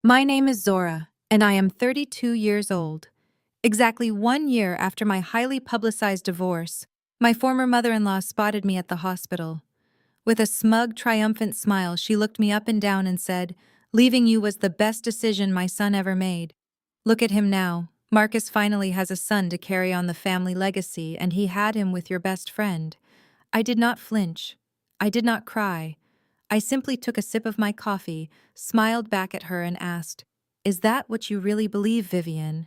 My name is Zora, and I am 32 years old. Exactly 1 year after my highly publicized divorce, my former mother-in-law spotted me at the hospital. With a smug, triumphant smile, she looked me up and down and said, "Leaving you was the best decision my son ever made. Look at him now. Marcus finally has a son to carry on the family legacy, and he had him with your best friend." I did not flinch. I did not cry. I simply took a sip of my coffee, smiled back at her, and asked, "Is that what you really believe, Vivian?"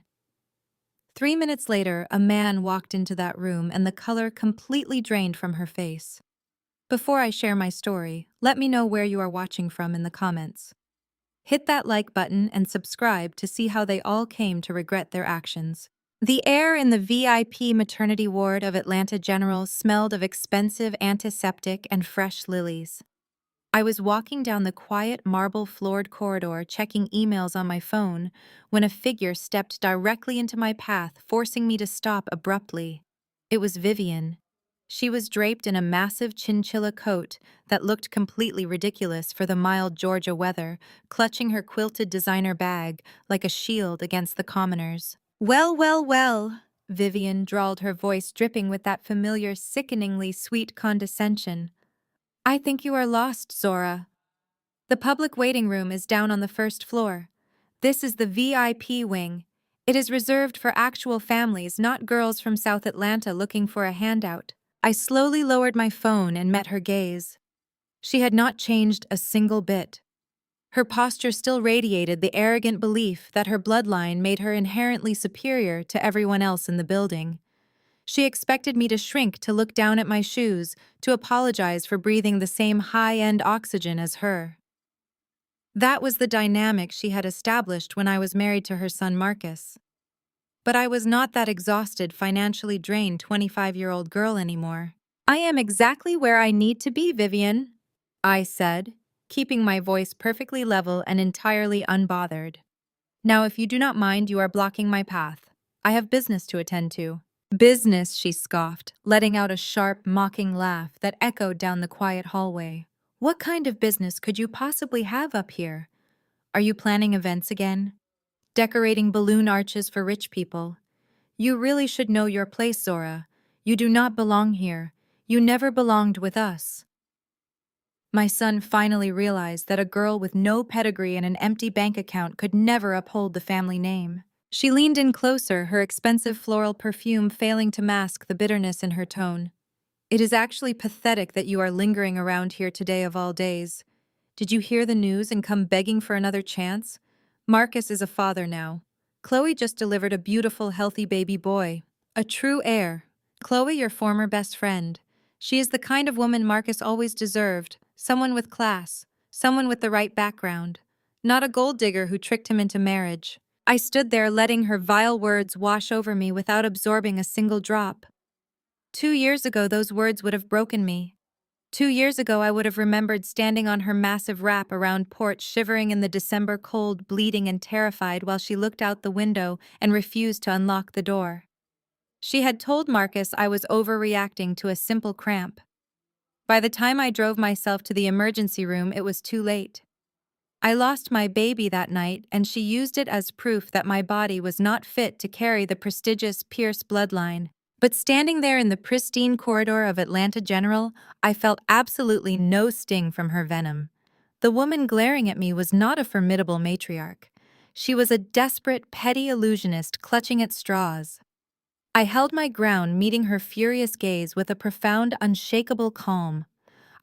3 minutes later, a man walked into that room and the color completely drained from her face. Before I share my story, let me know where you are watching from in the comments. Hit that like button and subscribe to see how they all came to regret their actions. The air in the VIP maternity ward of Atlanta General smelled of expensive antiseptic and fresh lilies. I was walking down the quiet marble-floored corridor checking emails on my phone when a figure stepped directly into my path, forcing me to stop abruptly. It was Vivian. She was draped in a massive chinchilla coat that looked completely ridiculous for the mild Georgia weather, clutching her quilted designer bag like a shield against the commoners. "Well, well, well," Vivian drawled, her voice dripping with that familiar, sickeningly sweet condescension. "I think you are lost, Zora. The public waiting room is down on the first floor. This is the VIP wing. It is reserved for actual families, not girls from South Atlanta looking for a handout." I slowly lowered my phone and met her gaze. She had not changed a single bit. Her posture still radiated the arrogant belief that her bloodline made her inherently superior to everyone else in the building. She expected me to shrink, to look down at my shoes, to apologize for breathing the same high-end oxygen as her. That was the dynamic she had established when I was married to her son Marcus. But I was not that exhausted, financially drained 25-year-old girl anymore. "I am exactly where I need to be, Vivian," I said, keeping my voice perfectly level and entirely unbothered. "Now, if you do not mind, you are blocking my path. I have business to attend to." "Business," she scoffed, letting out a sharp, mocking laugh that echoed down the quiet hallway. "What kind of business could you possibly have up here? Are you planning events again? Decorating balloon arches for rich people? You really should know your place, Zora. You do not belong here. You never belonged with us." My son finally realized that a girl with no pedigree and an empty bank account could never uphold the family name. She leaned in closer, her expensive floral perfume failing to mask the bitterness in her tone. "It is actually pathetic that you are lingering around here today of all days. Did you hear the news and come begging for another chance? Marcus is a father now. Chloe just delivered a beautiful, healthy baby boy. A true heir. Chloe, your former best friend. She is the kind of woman Marcus always deserved, someone with class, someone with the right background. Not a gold digger who tricked him into marriage." I stood there letting her vile words wash over me without absorbing a single drop. 2 years ago, those words would have broken me. 2 years ago, I would have remembered standing on her massive wrap-around porch, shivering in the December cold, bleeding and terrified while she looked out the window and refused to unlock the door. She had told Marcus I was overreacting to a simple cramp. By the time I drove myself to the emergency room, it was too late. I lost my baby that night, and she used it as proof that my body was not fit to carry the prestigious Pierce bloodline. But standing there in the pristine corridor of Atlanta General, I felt absolutely no sting from her venom. The woman glaring at me was not a formidable matriarch. She was a desperate, petty illusionist clutching at straws. I held my ground, meeting her furious gaze with a profound, unshakable calm.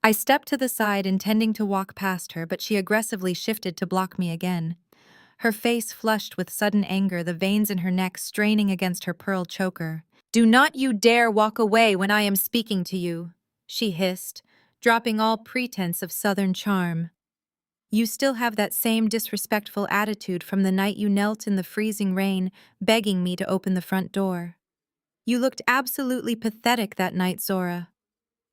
I stepped to the side, intending to walk past her, but she aggressively shifted to block me again. Her face flushed with sudden anger, the veins in her neck straining against her pearl choker. "Do not you dare walk away when I am speaking to you," she hissed, dropping all pretense of southern charm. "You still have that same disrespectful attitude from the night you knelt in the freezing rain, begging me to open the front door. You looked absolutely pathetic that night, Zora.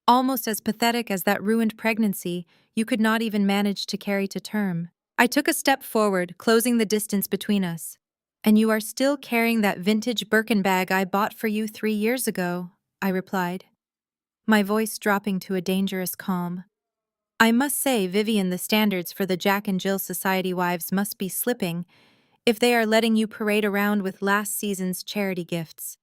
Almost as pathetic as that ruined pregnancy you could not even manage to carry to term." I took a step forward, closing the distance between us. "And you are still carrying that vintage Birkin bag I bought for you 3 years ago," I replied, my voice dropping to a dangerous calm. I must say, Vivian, the standards for the Jack and Jill Society wives must be slipping if they are letting you parade around with last season's charity gifts.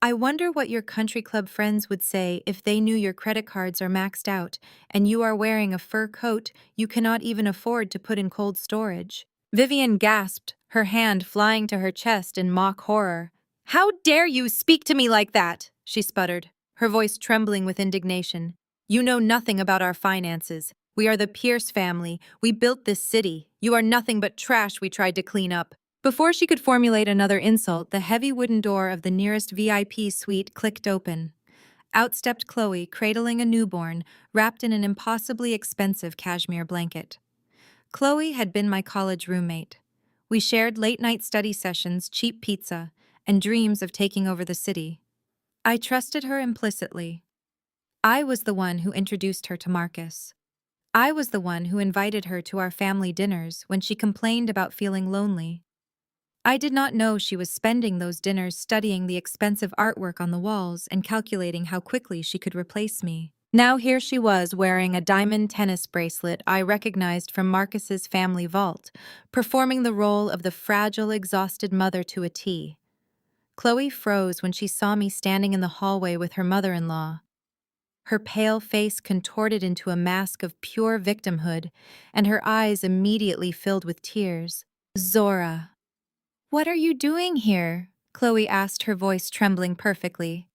I wonder what your country club friends would say if they knew your credit cards are maxed out and you are wearing a fur coat you cannot even afford to put in cold storage. Vivian gasped, her hand flying to her chest in mock horror. How dare you speak to me like that? She sputtered, her voice trembling with indignation. You know nothing about our finances. We are the Pierce family. We built this city. You are nothing but trash we tried to clean up. Before she could formulate another insult, the heavy wooden door of the nearest VIP suite clicked open. Out stepped Chloe, cradling a newborn, wrapped in an impossibly expensive cashmere blanket. Chloe had been my college roommate. We shared late-night study sessions, cheap pizza, and dreams of taking over the city. I trusted her implicitly. I was the one who introduced her to Marcus. I was the one who invited her to our family dinners when she complained about feeling lonely. I did not know she was spending those dinners studying the expensive artwork on the walls and calculating how quickly she could replace me. Now here she was wearing a diamond tennis bracelet I recognized from Marcus's family vault, performing the role of the fragile, exhausted mother to a T. Chloe froze when she saw me standing in the hallway with her mother-in-law. Her pale face contorted into a mask of pure victimhood, and her eyes immediately filled with tears. Zora. What are you doing here? Chloe asked, her voice trembling perfectly.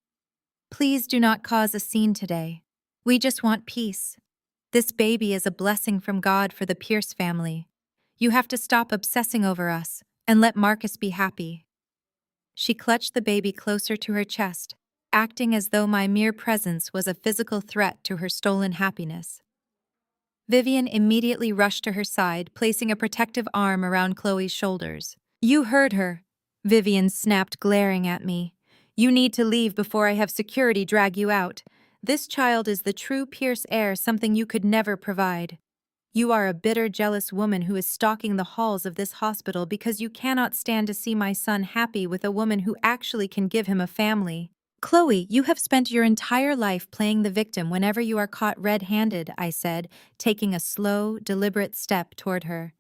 Please do not cause a scene today. We just want peace. This baby is a blessing from God for the Pierce family. You have to stop obsessing over us and let Marcus be happy. She clutched the baby closer to her chest, acting as though my mere presence was a physical threat to her stolen happiness. Vivian immediately rushed to her side, placing a protective arm around Chloe's shoulders. You heard her, Vivian snapped, glaring at me. You need to leave before I have security drag you out. This child is the true Pierce heir, something you could never provide. You are a bitter, jealous woman who is stalking the halls of this hospital because you cannot stand to see my son happy with a woman who actually can give him a family. Chloe, you have spent your entire life playing the victim whenever you are caught red-handed, I said, taking a slow, deliberate step toward her.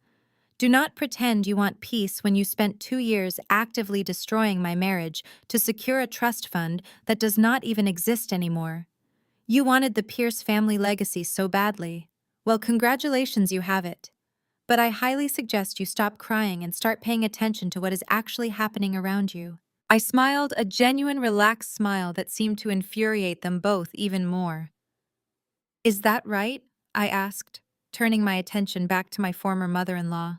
Do not pretend you want peace when you spent 2 years actively destroying my marriage to secure a trust fund that does not even exist anymore. You wanted the Pierce family legacy so badly. Well, congratulations, you have it. But I highly suggest you stop crying and start paying attention to what is actually happening around you. I smiled, a genuine, relaxed smile that seemed to infuriate them both even more. Is that right? I asked, turning my attention back to my former mother-in-law.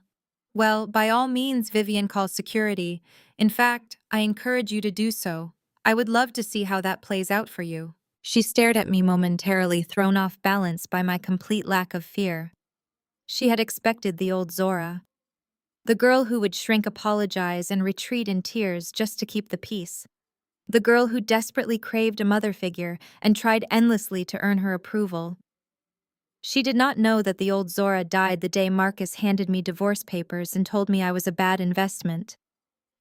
Well, by all means, Vivian, call security. In fact, I encourage you to do so. I would love to see how that plays out for you. She stared at me momentarily, thrown off balance by my complete lack of fear. She had expected the old Zora, the girl who would shrink, apologize, and retreat in tears just to keep the peace. The girl who desperately craved a mother figure and tried endlessly to earn her approval. She did not know that the old Zora died the day Marcus handed me divorce papers and told me I was a bad investment.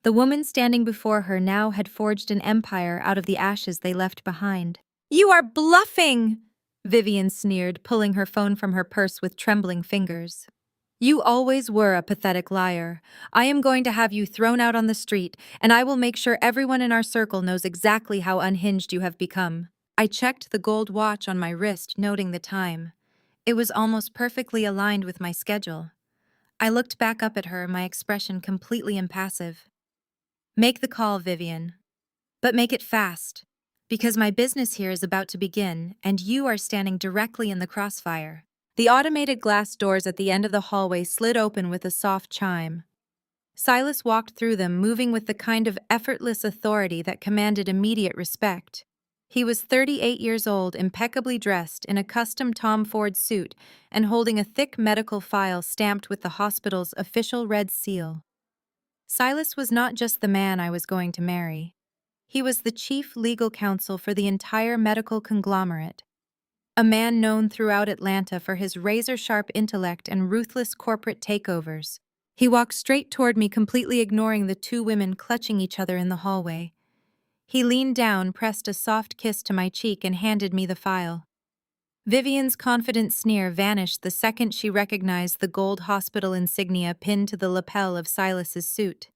The woman standing before her now had forged an empire out of the ashes they left behind. You are bluffing! Vivian sneered, pulling her phone from her purse with trembling fingers. You always were a pathetic liar. I am going to have you thrown out on the street, and I will make sure everyone in our circle knows exactly how unhinged you have become. I checked the gold watch on my wrist, noting the time. It was almost perfectly aligned with my schedule. I looked back up at her, my expression completely impassive. Make the call, Vivian. But make it fast, because my business here is about to begin, and you are standing directly in the crossfire. The automated glass doors at the end of the hallway slid open with a soft chime. Silas walked through them, moving with the kind of effortless authority that commanded immediate respect. He was 38 years old, impeccably dressed in a custom Tom Ford suit and holding a thick medical file stamped with the hospital's official red seal. Silas was not just the man I was going to marry. He was the chief legal counsel for the entire medical conglomerate, a man known throughout Atlanta for his razor-sharp intellect and ruthless corporate takeovers. He walked straight toward me, completely ignoring the two women clutching each other in the hallway. He leaned down, pressed a soft kiss to my cheek, and handed me the file. Vivian's confident sneer vanished the second she recognized the gold hospital insignia pinned to the lapel of Silas's suit.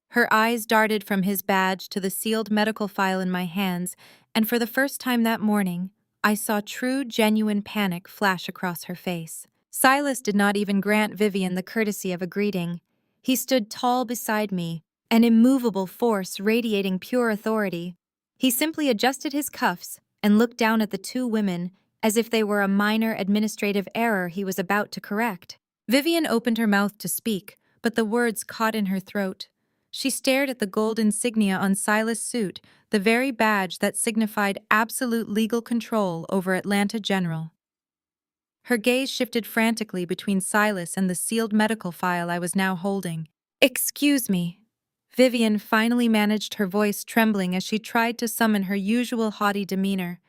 Her eyes darted from his badge to the sealed medical file in my hands, and for the first time that morning, I saw true, genuine panic flash across her face. Silas did not even grant Vivian the courtesy of a greeting. He stood tall beside me, an immovable force radiating pure authority. He simply adjusted his cuffs and looked down at the two women as if they were a minor administrative error he was about to correct. Vivian opened her mouth to speak, but the words caught in her throat. She stared at the gold insignia on Silas' suit, the very badge that signified absolute legal control over Atlanta General. Her gaze shifted frantically between Silas and the sealed medical file I was now holding. "Excuse me." Vivian finally managed, her voice trembling as she tried to summon her usual haughty demeanor.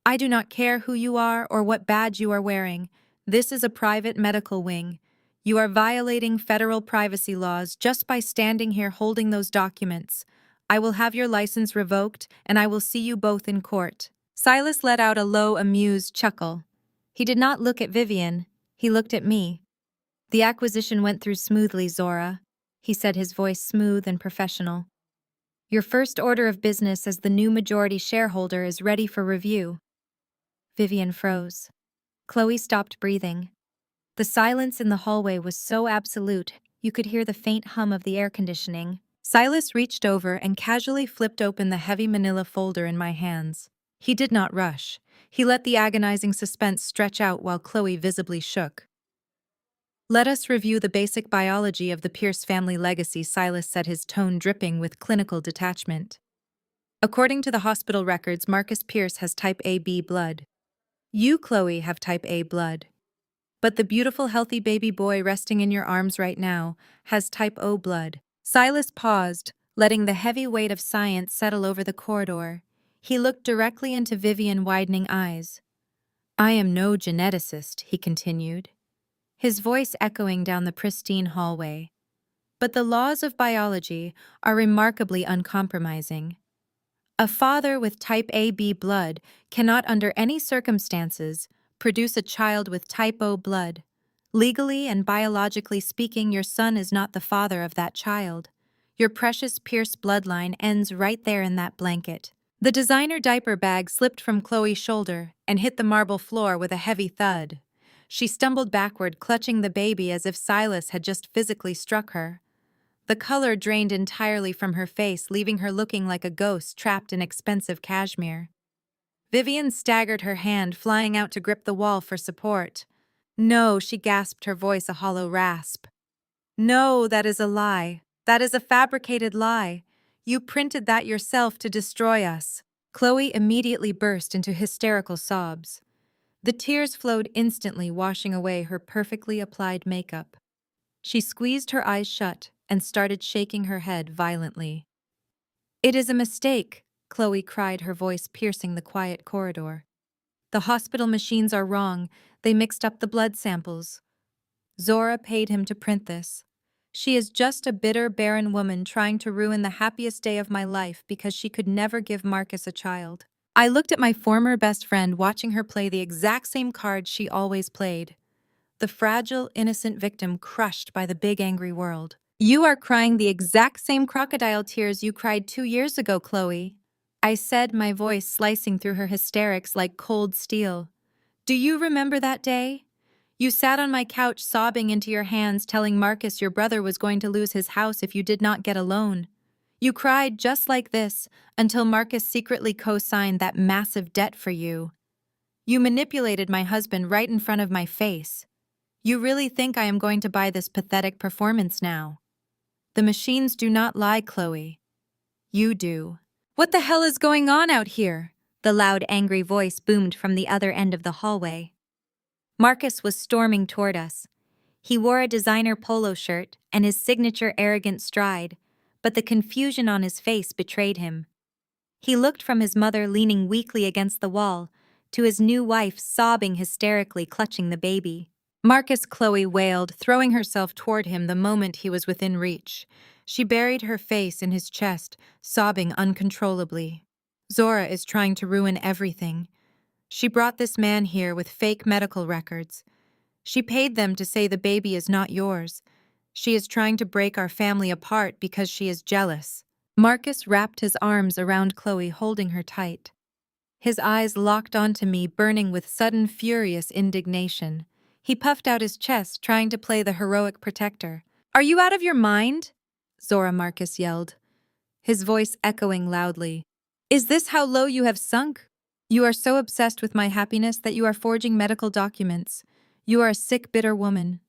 "I do not care who you are or what badge you are wearing. This is a private medical wing. You are violating federal privacy laws just by standing here holding those documents. I will have your license revoked, and I will see you both in court." Silas let out a low, amused chuckle. He did not look at Vivian. He looked at me. "The acquisition went through smoothly, Zora," he said, his voice smooth and professional. "Your first order of business as the new majority shareholder is ready for review." Vivian froze. Chloe stopped breathing. The silence in the hallway was so absolute, you could hear the faint hum of the air conditioning. Silas reached over and casually flipped open the heavy manila folder in my hands. He did not rush. He let the agonizing suspense stretch out while Chloe visibly shook. "Let us review the basic biology of the Pierce family legacy," Silas said, his tone dripping with clinical detachment. "According to the hospital records, Marcus Pierce has type AB blood. You, Chloe, have type A blood. But the beautiful, healthy baby boy resting in your arms right now has type O blood." Silas paused, letting the heavy weight of science settle over the corridor. He looked directly into Vivian's widening eyes. "I am no geneticist," he continued, his voice echoing down the pristine hallway. "But the laws of biology are remarkably uncompromising. A father with type AB blood cannot under any circumstances produce a child with type O blood. Legally and biologically speaking, your son is not the father of that child. Your precious Pierce bloodline ends right there in that blanket." The designer diaper bag slipped from Chloe's shoulder and hit the marble floor with a heavy thud. She stumbled backward, clutching the baby as if Silas had just physically struck her. The color drained entirely from her face, leaving her looking like a ghost trapped in expensive cashmere. Vivian staggered, her hand flying out to grip the wall for support. "No," she gasped, her voice a hollow rasp. "No, that is a lie. That is a fabricated lie. You printed that yourself to destroy us." Chloe immediately burst into hysterical sobs. The tears flowed instantly, washing away her perfectly applied makeup. She squeezed her eyes shut and started shaking her head violently. "It is a mistake," Chloe cried, her voice piercing the quiet corridor. "The hospital machines are wrong. They mixed up the blood samples. Zora paid him to print this. She is just a bitter, barren woman trying to ruin the happiest day of my life because she could never give Marcus a child." I looked at my former best friend, watching her play the exact same card she always played. The fragile, innocent victim crushed by the big, angry world. "You are crying the exact same crocodile tears you cried 2 years ago, Chloe," I said, my voice slicing through her hysterics like cold steel. "Do you remember that day? You sat on my couch sobbing into your hands, telling Marcus your brother was going to lose his house if you did not get a loan. You cried just like this until Marcus secretly co-signed that massive debt for you. You manipulated my husband right in front of my face. You really think I am going to buy this pathetic performance now? The machines do not lie, Chloe. You do." "What the hell is going on out here?" the loud, angry voice boomed from the other end of the hallway. Marcus was storming toward us. He wore a designer polo shirt and his signature arrogant stride, but the confusion on his face betrayed him. He looked from his mother leaning weakly against the wall to his new wife sobbing hysterically, clutching the baby. "Marcus," Chloe wailed, throwing herself toward him the moment he was within reach. She buried her face in his chest, sobbing uncontrollably. "Zora is trying to ruin everything. She brought this man here with fake medical records. She paid them to say the baby is not yours. She is trying to break our family apart because she is jealous. Marcus wrapped his arms around Chloe, holding her tight. His eyes locked onto me, burning with sudden, furious indignation. He puffed out his chest, trying to play the heroic protector. "Are you out of your mind?" Zora Marcus yelled, his voice echoing loudly. "Is this how low you have sunk? You are so obsessed with my happiness that you are forging medical documents. You are a sick, bitter woman.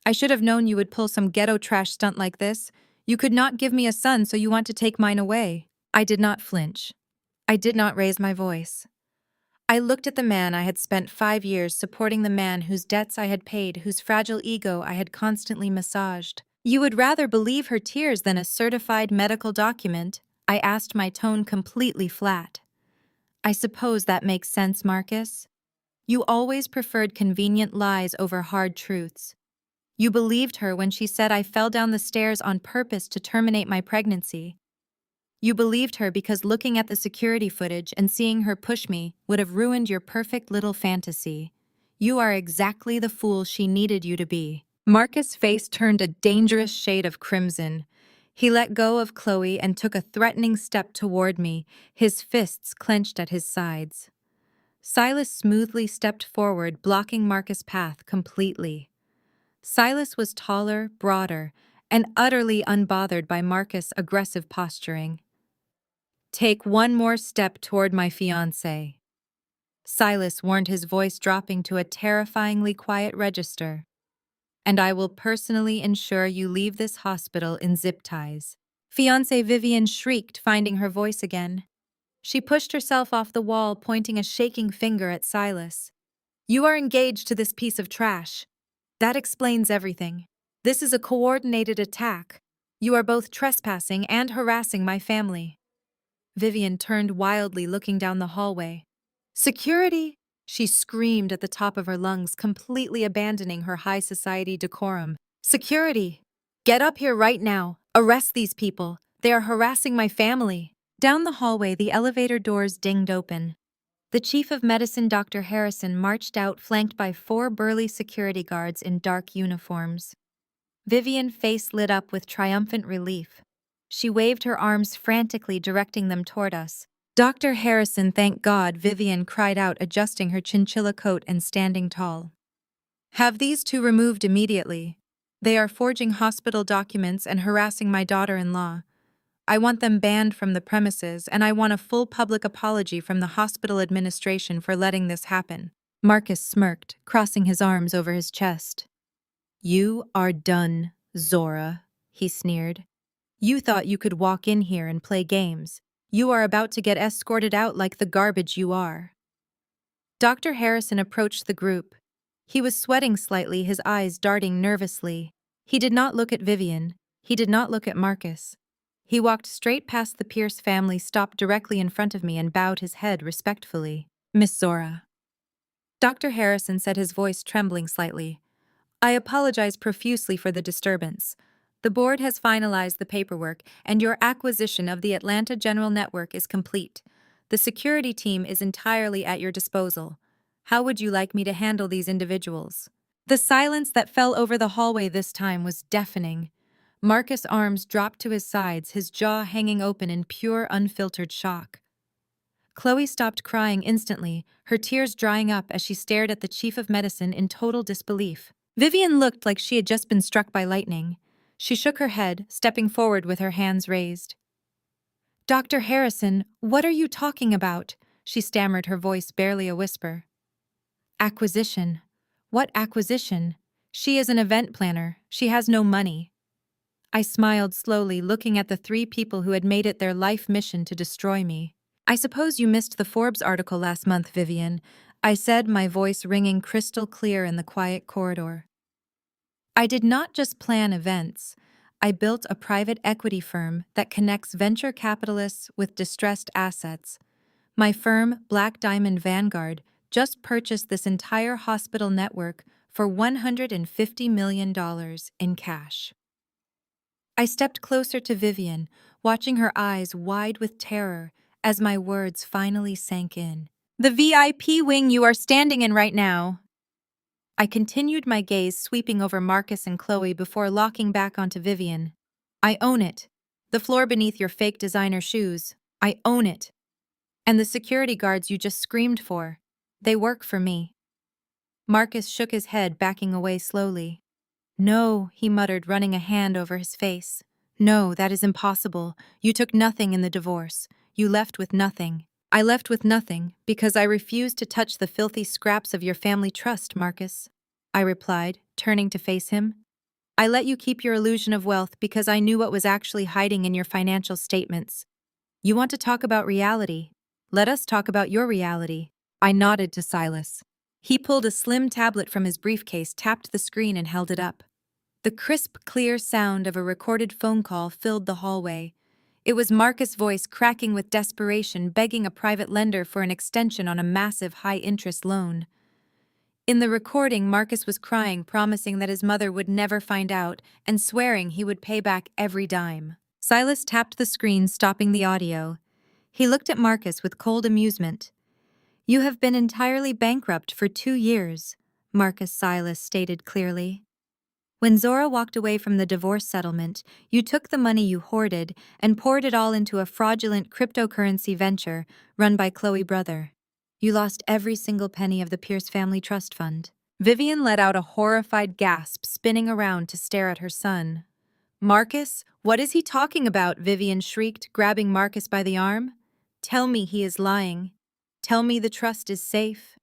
I should have known you would pull some ghetto trash stunt like this. You could not give me a son, so you want to take mine away." I did not flinch. I did not raise my voice. I looked at the man I had spent 5 years supporting, the man whose debts I had paid, whose fragile ego I had constantly massaged. "You would rather believe her tears than a certified medical document?" I asked, my tone completely flat. "I suppose that makes sense, Marcus. You always preferred convenient lies over hard truths. You believed her when she said I fell down the stairs on purpose to terminate my pregnancy. You believed her because looking at the security footage and seeing her push me would have ruined your perfect little fantasy. You are exactly the fool she needed you to be." Marcus' face turned a dangerous shade of crimson. He let go of Chloe and took a threatening step toward me, his fists clenched at his sides. Silas smoothly stepped forward, blocking Marcus' path completely. Silas was taller, broader, and utterly unbothered by Marcus' aggressive posturing. "Take one more step toward my fiancé," Silas warned, his voice dropping to a terrifyingly quiet register, "and I will personally ensure you leave this hospital in zip ties." Fiancé Vivian shrieked, finding her voice again. She pushed herself off the wall, pointing a shaking finger at Silas. "You are engaged to this piece of trash. That explains everything. This is a coordinated attack. You are both trespassing and harassing my family." Vivian turned wildly, looking down the hallway. "Security!" she screamed at the top of her lungs, completely abandoning her high society decorum. "Security! Get up here right now! Arrest these people! They are harassing my family!" Down the hallway, the elevator doors dinged open. The chief of medicine, Dr. Harrison, marched out, flanked by 4 burly security guards in dark uniforms. Vivian's face lit up with triumphant relief. She waved her arms frantically, directing them toward us. "Dr. Harrison, thank God," Vivian cried out, adjusting her chinchilla coat and standing tall. "Have these 2 removed immediately. They are forging hospital documents and harassing my daughter-in-law. I want them banned from the premises, and I want a full public apology from the hospital administration for letting this happen." Marcus smirked, crossing his arms over his chest. "You are done, Zora," he sneered. "You thought you could walk in here and play games. You are about to get escorted out like the garbage you are." Dr. Harrison approached the group. He was sweating slightly, his eyes darting nervously. He did not look at Vivian. He did not look at Marcus. He walked straight past the Pierce family, stopped directly in front of me, and bowed his head respectfully. "Miss Zora." Dr. Harrison said, his voice trembling slightly. "I apologize profusely for the disturbance. The board has finalized the paperwork, and your acquisition of the Atlanta General Network is complete. The security team is entirely at your disposal. How would you like me to handle these individuals?" The silence that fell over the hallway this time was deafening. Marcus' arms dropped to his sides, his jaw hanging open in pure, unfiltered shock. Chloe stopped crying instantly, her tears drying up as she stared at the chief of medicine in total disbelief. Vivian looked like she had just been struck by lightning. She shook her head, stepping forward with her hands raised. "Dr. Harrison, what are you talking about?" she stammered, her voice barely a whisper. "Acquisition? What acquisition? She is an event planner. She has no money." I smiled slowly, looking at the 3 people who had made it their life mission to destroy me. "I suppose you missed the Forbes article last month, Vivian," I said, my voice ringing crystal clear in the quiet corridor. I did not just plan events. I built a private equity firm that connects venture capitalists with distressed assets. My firm, Black Diamond Vanguard, just purchased this entire hospital network for $150 million in cash. I stepped closer to Vivian, watching her eyes wide with terror as my words finally sank in. The VIP wing you are standing in right now. I continued my gaze sweeping over Marcus and Chloe before locking back onto Vivian. I own it. The floor beneath your fake designer shoes. I own it. And the security guards you just screamed for. They work for me. Marcus shook his head, backing away slowly. No, he muttered, running a hand over his face. No, that is impossible. You took nothing in the divorce. You left with nothing. I left with nothing because I refused to touch the filthy scraps of your family trust, Marcus. I replied, turning to face him. I let you keep your illusion of wealth because I knew what was actually hiding in your financial statements. You want to talk about reality? Let us talk about your reality. I nodded to Silas. He pulled a slim tablet from his briefcase, tapped the screen, and held it up. The crisp, clear sound of a recorded phone call filled the hallway. It was Marcus' voice cracking with desperation, begging a private lender for an extension on a massive high-interest loan. In the recording, Marcus was crying, promising that his mother would never find out, and swearing he would pay back every dime. Silas tapped the screen, stopping the audio. He looked at Marcus with cold amusement. You have been entirely bankrupt for 2 years, Marcus Silas stated clearly. When Zora walked away from the divorce settlement, you took the money you hoarded and poured it all into a fraudulent cryptocurrency venture run by Chloe Brother. You lost every single penny of the Pierce Family Trust Fund. Vivian let out a horrified gasp, spinning around to stare at her son. Marcus, what is he talking about? Vivian shrieked, grabbing Marcus by the arm. Tell me he is lying. Tell me the trust is safe.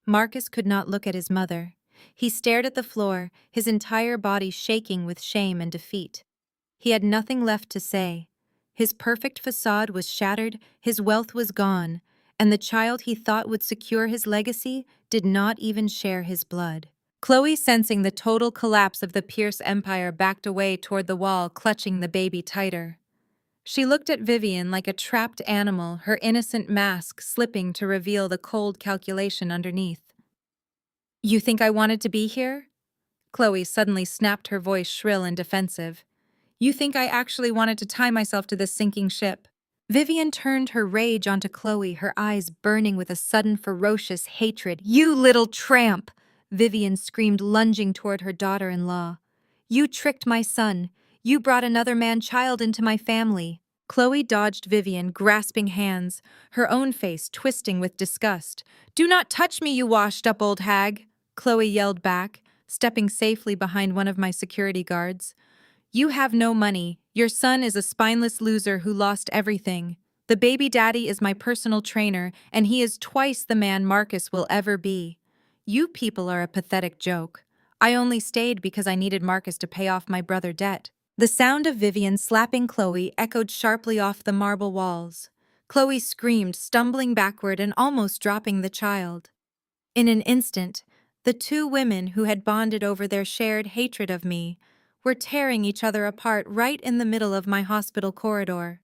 Marcus could not look at his mother. He stared at the floor, his entire body shaking with shame and defeat. He had nothing left to say. His perfect facade was shattered, his wealth was gone, and the child he thought would secure his legacy did not even share his blood. Chloe, sensing the total collapse of the Pierce empire, backed away toward the wall, clutching the baby tighter. She looked at Vivian like a trapped animal, her innocent mask slipping to reveal the cold calculation underneath. You think I wanted to be here? Chloe suddenly snapped, her voice shrill and defensive. You think I actually wanted to tie myself to this sinking ship? Vivian turned her rage onto Chloe, her eyes burning with a sudden ferocious hatred. You little tramp! Vivian screamed, lunging toward her daughter-in-law. You tricked my son. You brought another man-child into my family. Chloe dodged Vivian, grasping hands, her own face twisting with disgust. Do not touch me, you washed-up old hag! Chloe yelled back, stepping safely behind one of my security guards. You have no money. Your son is a spineless loser who lost everything. The baby daddy is my personal trainer, and he is twice the man Marcus will ever be. You people are a pathetic joke. I only stayed because I needed Marcus to pay off my brother debt. The sound of Vivian slapping Chloe echoed sharply off the marble walls. Chloe screamed, stumbling backward and almost dropping the child. In an instant, the two women who had bonded over their shared hatred of me were tearing each other apart right in the middle of my hospital corridor.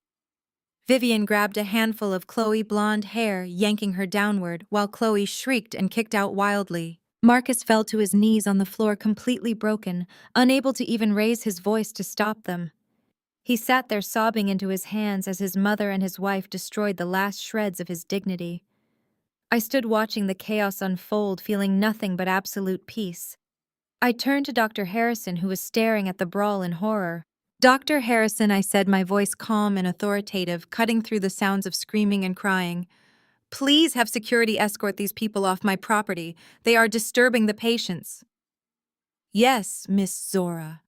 Vivian grabbed a handful of Chloe's blonde hair, yanking her downward, while Chloe shrieked and kicked out wildly. Marcus fell to his knees on the floor, completely broken, unable to even raise his voice to stop them. He sat there sobbing into his hands as his mother and his wife destroyed the last shreds of his dignity. I stood watching the chaos unfold, feeling nothing but absolute peace. I turned to Dr. Harrison, who was staring at the brawl in horror. Dr. Harrison, I said, my voice calm and authoritative, cutting through the sounds of screaming and crying. Please have security escort these people off my property. They are disturbing the patients. Yes, Miss Zora.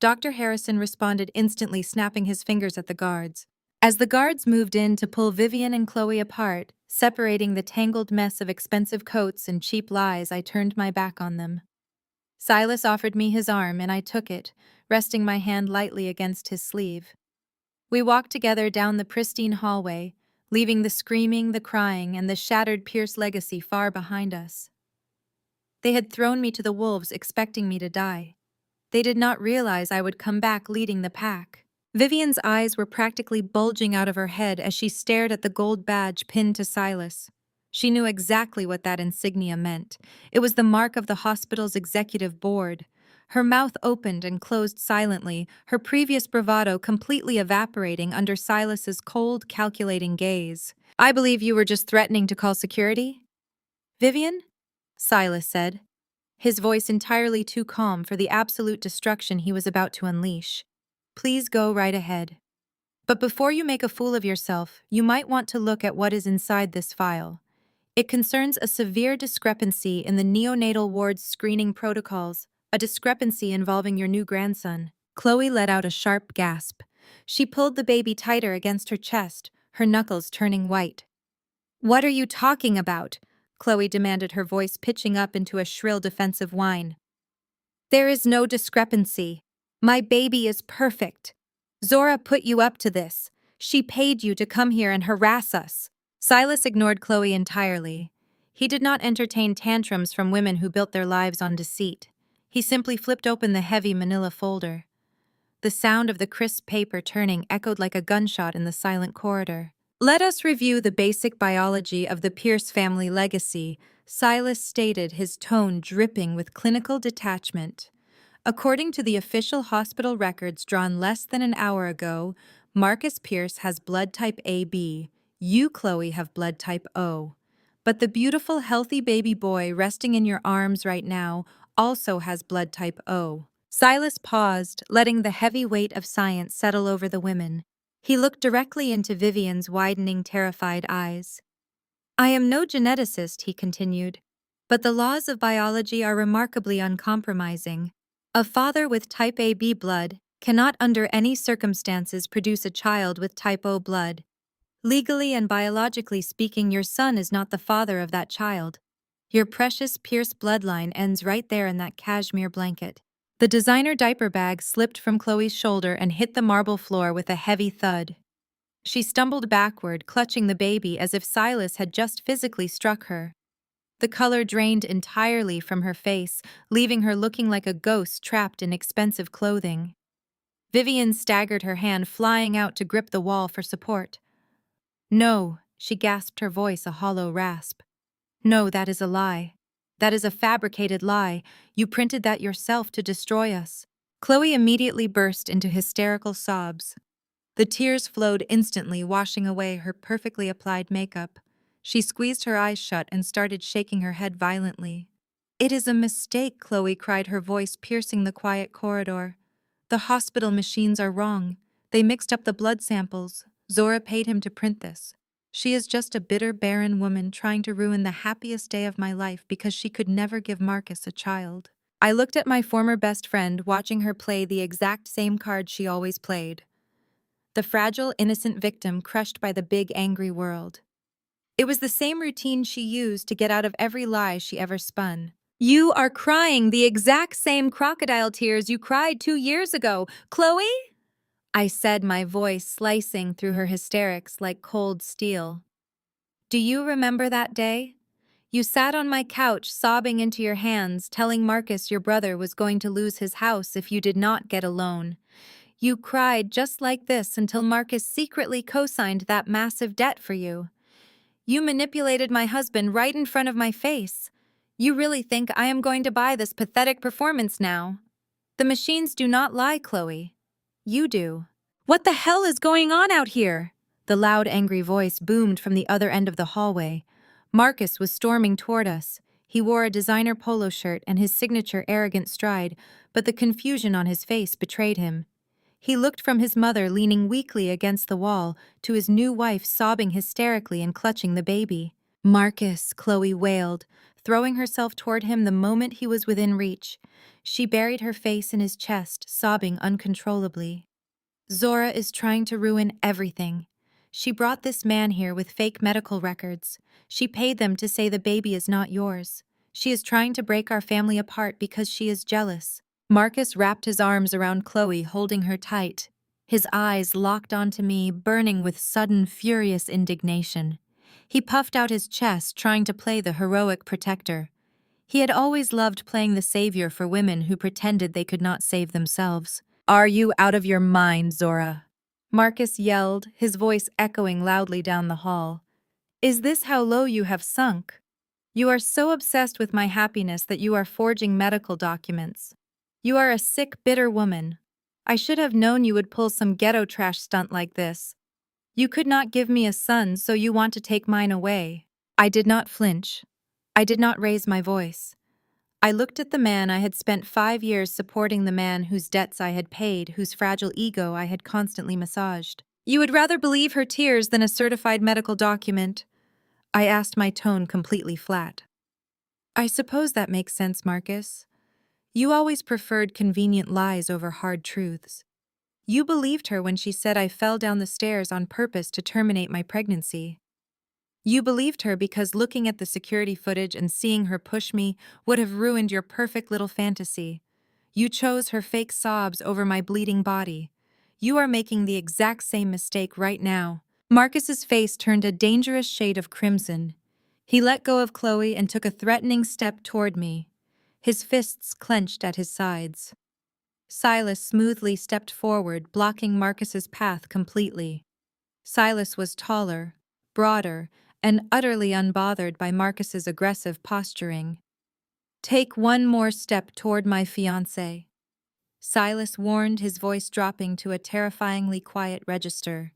Dr. Harrison responded instantly, snapping his fingers at the guards. As the guards moved in to pull Vivian and Chloe apart, separating the tangled mess of expensive coats and cheap lies, I turned my back on them. Silas offered me his arm, and I took it, resting my hand lightly against his sleeve. We walked together down the pristine hallway, leaving the screaming, the crying, and the shattered Pierce legacy far behind us. They had thrown me to the wolves, expecting me to die. They did not realize I would come back leading the pack. Vivian's eyes were practically bulging out of her head as she stared at the gold badge pinned to Silas. She knew exactly what that insignia meant. It was the mark of the hospital's executive board. Her mouth opened and closed silently, her previous bravado completely evaporating under Silas's cold, calculating gaze. I believe you were just threatening to call security. Vivian? Silas said, his voice entirely too calm for the absolute destruction he was about to unleash. Please go right ahead. But before you make a fool of yourself, you might want to look at what is inside this file. It concerns a severe discrepancy in the neonatal ward's screening protocols, a discrepancy involving your new grandson. Chloe let out a sharp gasp. She pulled the baby tighter against her chest, her knuckles turning white. What are you talking about? Chloe demanded, her voice pitching up into a shrill defensive whine. There is no discrepancy. My baby is perfect. Zora put you up to this. She paid you to come here and harass us. Silas ignored Chloe entirely. He did not entertain tantrums from women who built their lives on deceit. He simply flipped open the heavy manila folder. The sound of the crisp paper turning echoed like a gunshot in the silent corridor. Let us review the basic biology of the Pierce family legacy, Silas stated, his tone dripping with clinical detachment. According to the official hospital records drawn less than an hour ago, Marcus Pierce has blood type AB. You, Chloe, have blood type O. But the beautiful, healthy baby boy resting in your arms right now also has blood type O. Silas paused, letting the heavy weight of science settle over the women. He looked directly into Vivian's widening, terrified eyes. I am no geneticist, he continued, but the laws of biology are remarkably uncompromising. A father with type AB blood cannot under any circumstances produce a child with type O blood. Legally and biologically speaking, your son is not the father of that child. Your precious Pierce bloodline ends right there in that cashmere blanket. The designer diaper bag slipped from Chloe's shoulder and hit the marble floor with a heavy thud. She stumbled backward, clutching the baby as if Silas had just physically struck her. The color drained entirely from her face, leaving her looking like a ghost trapped in expensive clothing. Vivian staggered, her hand flying out to grip the wall for support. No, she gasped, her voice a hollow rasp. No, that is a lie. That is a fabricated lie. You printed that yourself to destroy us. Chloe immediately burst into hysterical sobs. The tears flowed instantly, washing away her perfectly applied makeup. She squeezed her eyes shut and started shaking her head violently. It is a mistake, Chloe cried, her voice piercing the quiet corridor. The hospital machines are wrong. They mixed up the blood samples. Zora paid him to print this. She is just a bitter, barren woman trying to ruin the happiest day of my life because she could never give Marcus a child. I looked at my former best friend, watching her play the exact same card she always played. The fragile, innocent victim crushed by the big, angry world. It was the same routine she used to get out of every lie she ever spun. You are crying the exact same crocodile tears you cried 2 years ago, Chloe? I said, my voice slicing through her hysterics like cold steel. Do you remember that day? You sat on my couch, sobbing into your hands, telling Marcus your brother was going to lose his house if you did not get a loan. You cried just like this until Marcus secretly co-signed that massive debt for you. You manipulated my husband right in front of my face. You really think I am going to buy this pathetic performance now? The machines do not lie, Chloe. You do. What the hell is going on out here? The loud, angry voice boomed from the other end of the hallway. Marcus was storming toward us. He wore a designer polo shirt and his signature arrogant stride, but the confusion on his face betrayed him. He looked from his mother leaning weakly against the wall to his new wife sobbing hysterically and clutching the baby. Marcus, Chloe wailed, throwing herself toward him the moment he was within reach. She buried her face in his chest, sobbing uncontrollably. Zora is trying to ruin everything. She brought this man here with fake medical records. She paid them to say the baby is not yours. She is trying to break our family apart because she is jealous. Marcus wrapped his arms around Chloe, holding her tight. His eyes locked onto me, burning with sudden, furious indignation. He puffed out his chest, trying to play the heroic protector. He had always loved playing the savior for women who pretended they could not save themselves. Are you out of your mind, Zora? Marcus yelled, his voice echoing loudly down the hall. Is this how low you have sunk? You are so obsessed with my happiness that you are forging medical documents. You are a sick, bitter woman. I should have known you would pull some ghetto trash stunt like this. You could not give me a son, so you want to take mine away. I did not flinch. I did not raise my voice. I looked at the man I had spent 5 years supporting, the man whose debts I had paid, whose fragile ego I had constantly massaged. You would rather believe her tears than a certified medical document? I asked, my tone completely flat. I suppose that makes sense, Marcus. You always preferred convenient lies over hard truths. You believed her when she said I fell down the stairs on purpose to terminate my pregnancy. You believed her because looking at the security footage and seeing her push me would have ruined your perfect little fantasy. You chose her fake sobs over my bleeding body. You are making the exact same mistake right now. Marcus's face turned a dangerous shade of crimson. He let go of Chloe and took a threatening step toward me. His fists clenched at his sides. Silas smoothly stepped forward, blocking Marcus's path completely. Silas was taller, broader, and utterly unbothered by Marcus's aggressive posturing. Take one more step toward my fiancé, Silas warned, his voice dropping to a terrifyingly quiet register.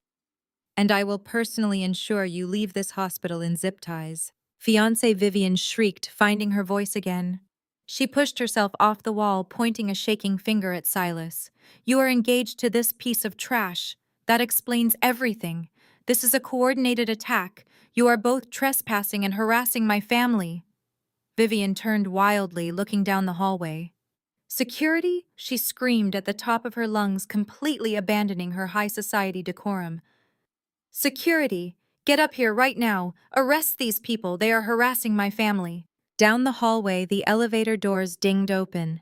And I will personally ensure you leave this hospital in zip ties. Fiancé Vivian shrieked, finding her voice again. She pushed herself off the wall, pointing a shaking finger at Silas. You are engaged to this piece of trash. That explains everything. This is a coordinated attack. You are both trespassing and harassing my family. Vivian turned wildly, looking down the hallway. Security? She screamed at the top of her lungs, completely abandoning her high society decorum. Security! Get up here right now! Arrest these people! They are harassing my family! Down the hallway, the elevator doors dinged open.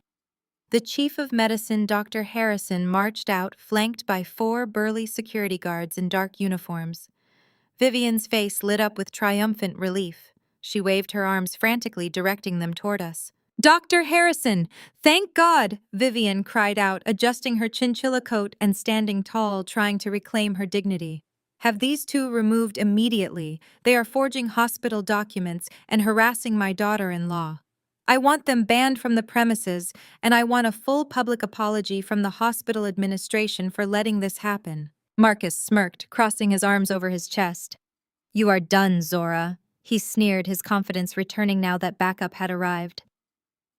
The chief of medicine, Dr. Harrison, marched out, flanked by 4 burly security guards in dark uniforms. Vivian's face lit up with triumphant relief. She waved her arms frantically, directing them toward us. Dr. Harrison! Thank God! Vivian cried out, adjusting her chinchilla coat and standing tall, trying to reclaim her dignity. Have these 2 removed immediately. They are forging hospital documents and harassing my daughter-in-law. I want them banned from the premises, and I want a full public apology from the hospital administration for letting this happen. Marcus smirked, crossing his arms over his chest. You are done, Zora. He sneered, his confidence returning now that backup had arrived.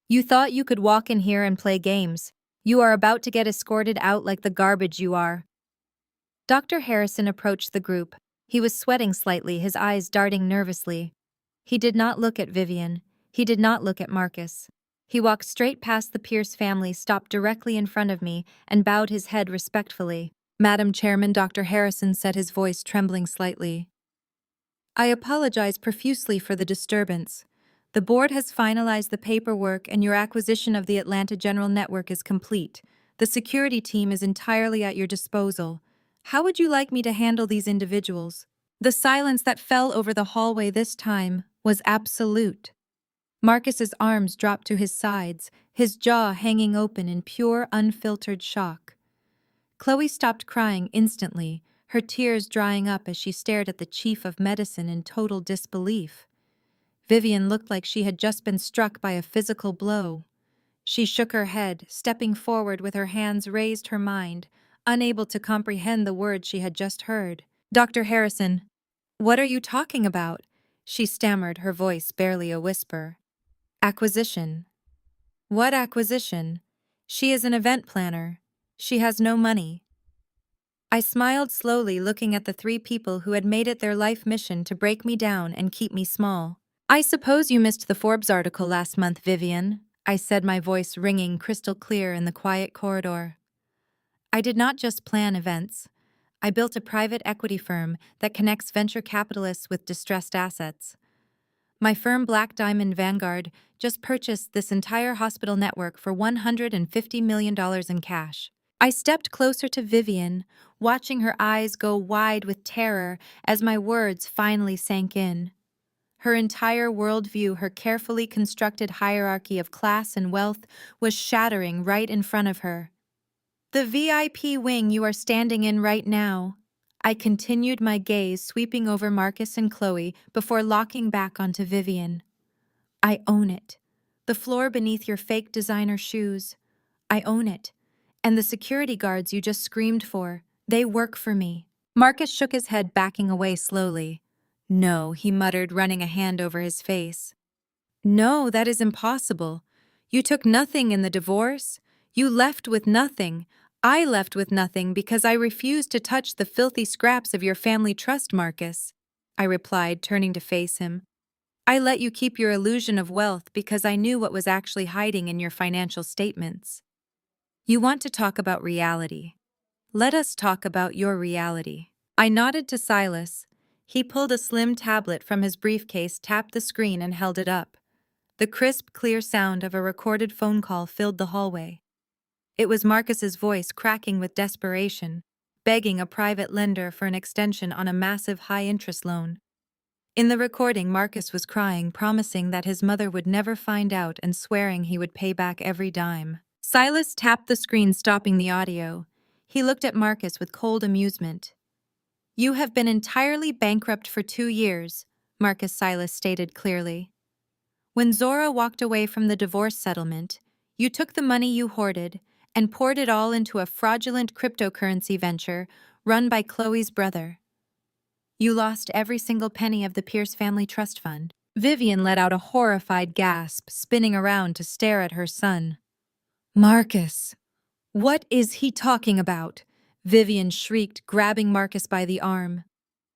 You thought you could walk in here and play games. You are about to get escorted out like the garbage you are. Dr. Harrison approached the group. He was sweating slightly, his eyes darting nervously. He did not look at Vivian. He did not look at Marcus. He walked straight past the Pierce family, stopped directly in front of me, and bowed his head respectfully. Madam Chairman, Dr. Harrison said, his voice trembling slightly. I apologize profusely for the disturbance. The board has finalized the paperwork and your acquisition of the Atlanta General Network is complete. The security team is entirely at your disposal. How would you like me to handle these individuals? The silence that fell over the hallway this time was absolute. Marcus's arms dropped to his sides, his jaw hanging open in pure, unfiltered shock. Chloe stopped crying instantly, her tears drying up as she stared at the chief of medicine in total disbelief. Vivian looked like she had just been struck by a physical blow. She shook her head, stepping forward with her hands raised, her mind, unable to comprehend the words she had just heard. Dr. Harrison, what are you talking about? She stammered, her voice barely a whisper. Acquisition. What acquisition? She is an event planner. She has no money. I smiled slowly, looking at the 3 people who had made it their life mission to break me down and keep me small. I suppose you missed the Forbes article last month, Vivian, I said, my voice ringing crystal clear in the quiet corridor. I did not just plan events. I built a private equity firm that connects venture capitalists with distressed assets. My firm, Black Diamond Vanguard, just purchased this entire hospital network for $150 million in cash. I stepped closer to Vivian, watching her eyes go wide with terror as my words finally sank in. Her entire worldview, her carefully constructed hierarchy of class and wealth, was shattering right in front of her. The VIP wing you are standing in right now. I continued, my gaze sweeping over Marcus and Chloe before locking back onto Vivian. I own it. The floor beneath your fake designer shoes. I own it. And the security guards you just screamed for, they work for me. Marcus shook his head, backing away slowly. No, he muttered, running a hand over his face. No, that is impossible. You took nothing in the divorce. You left with nothing. I left with nothing because I refused to touch the filthy scraps of your family trust, Marcus, I replied, turning to face him. I let you keep your illusion of wealth because I knew what was actually hiding in your financial statements. You want to talk about reality. Let us talk about your reality. I nodded to Silas. He pulled a slim tablet from his briefcase, tapped the screen, and held it up. The crisp, clear sound of a recorded phone call filled the hallway. It was Marcus's voice, cracking with desperation, begging a private lender for an extension on a massive high-interest loan. In the recording, Marcus was crying, promising that his mother would never find out and swearing he would pay back every dime. Silas tapped the screen, stopping the audio. He looked at Marcus with cold amusement. You have been entirely bankrupt for 2 years, Marcus Silas stated clearly. When Zora walked away from the divorce settlement, you took the money you hoarded and poured it all into a fraudulent cryptocurrency venture run by Chloe's brother. You lost every single penny of the Pierce family trust fund. Vivian let out a horrified gasp, spinning around to stare at her son. Marcus, what is he talking about? Vivian shrieked, grabbing Marcus by the arm.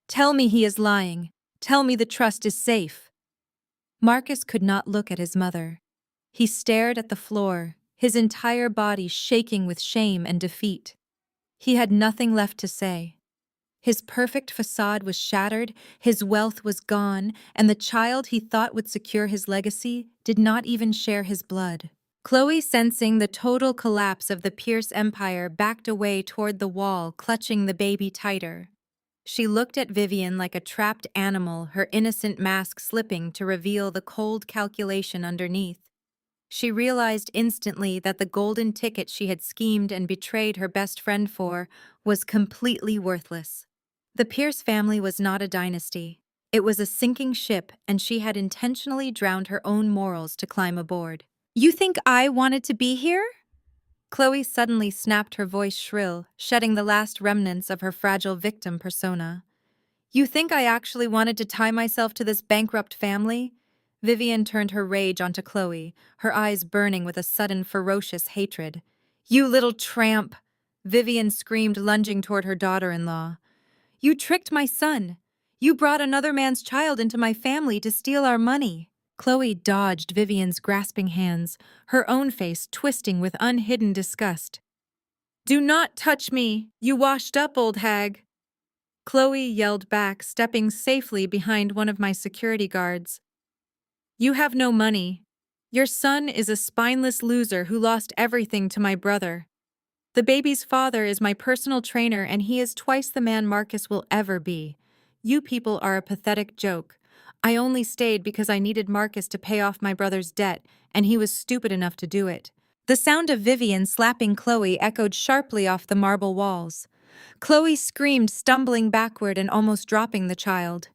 Tell me he is lying. Tell me the trust is safe. Marcus could not look at his mother. He stared at the floor, his entire body shaking with shame and defeat. He had nothing left to say. His perfect facade was shattered, his wealth was gone, and the child he thought would secure his legacy did not even share his blood. Chloe, sensing the total collapse of the Pierce empire, backed away toward the wall, clutching the baby tighter. She looked at Vivian like a trapped animal, her innocent mask slipping to reveal the cold calculation underneath. She realized instantly that the golden ticket she had schemed and betrayed her best friend for was completely worthless. The Pierce family was not a dynasty. It was a sinking ship, and she had intentionally drowned her own morals to climb aboard. You think I wanted to be here? Chloe suddenly snapped, her voice shrill, shedding the last remnants of her fragile victim persona. You think I actually wanted to tie myself to this bankrupt family? Vivian turned her rage onto Chloe, her eyes burning with a sudden ferocious hatred. You little tramp! Vivian screamed, lunging toward her daughter-in-law. You tricked my son! You brought another man's child into my family to steal our money! Chloe dodged Vivian's grasping hands, her own face twisting with unhidden disgust. Do not touch me, you washed-up old hag! Chloe yelled back, stepping safely behind one of my security guards. You have no money. Your son is a spineless loser who lost everything to my brother. The baby's father is my personal trainer, and he is twice the man Marcus will ever be. You people are a pathetic joke. I only stayed because I needed Marcus to pay off my brother's debt, and he was stupid enough to do it. The sound of Vivian slapping Chloe echoed sharply off the marble walls. Chloe screamed, stumbling backward and almost dropping the child.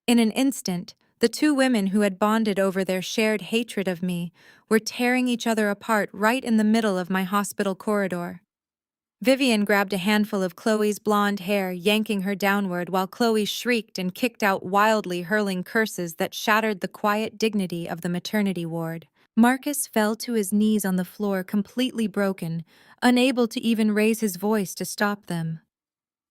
In an instant, the two women who had bonded over their shared hatred of me were tearing each other apart right in the middle of my hospital corridor. Vivian grabbed a handful of Chloe's blonde hair, yanking her downward, while Chloe shrieked and kicked out wildly, hurling curses that shattered the quiet dignity of the maternity ward. Marcus fell to his knees on the floor, completely broken, unable to even raise his voice to stop them.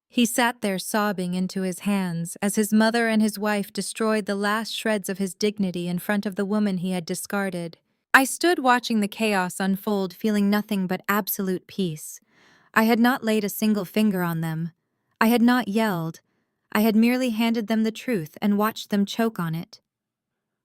He sat there sobbing into his hands as his mother and his wife destroyed the last shreds of his dignity in front of the woman he had discarded. I stood watching the chaos unfold, feeling nothing but absolute peace. I had not laid a single finger on them. I had not yelled. I had merely handed them the truth and watched them choke on it.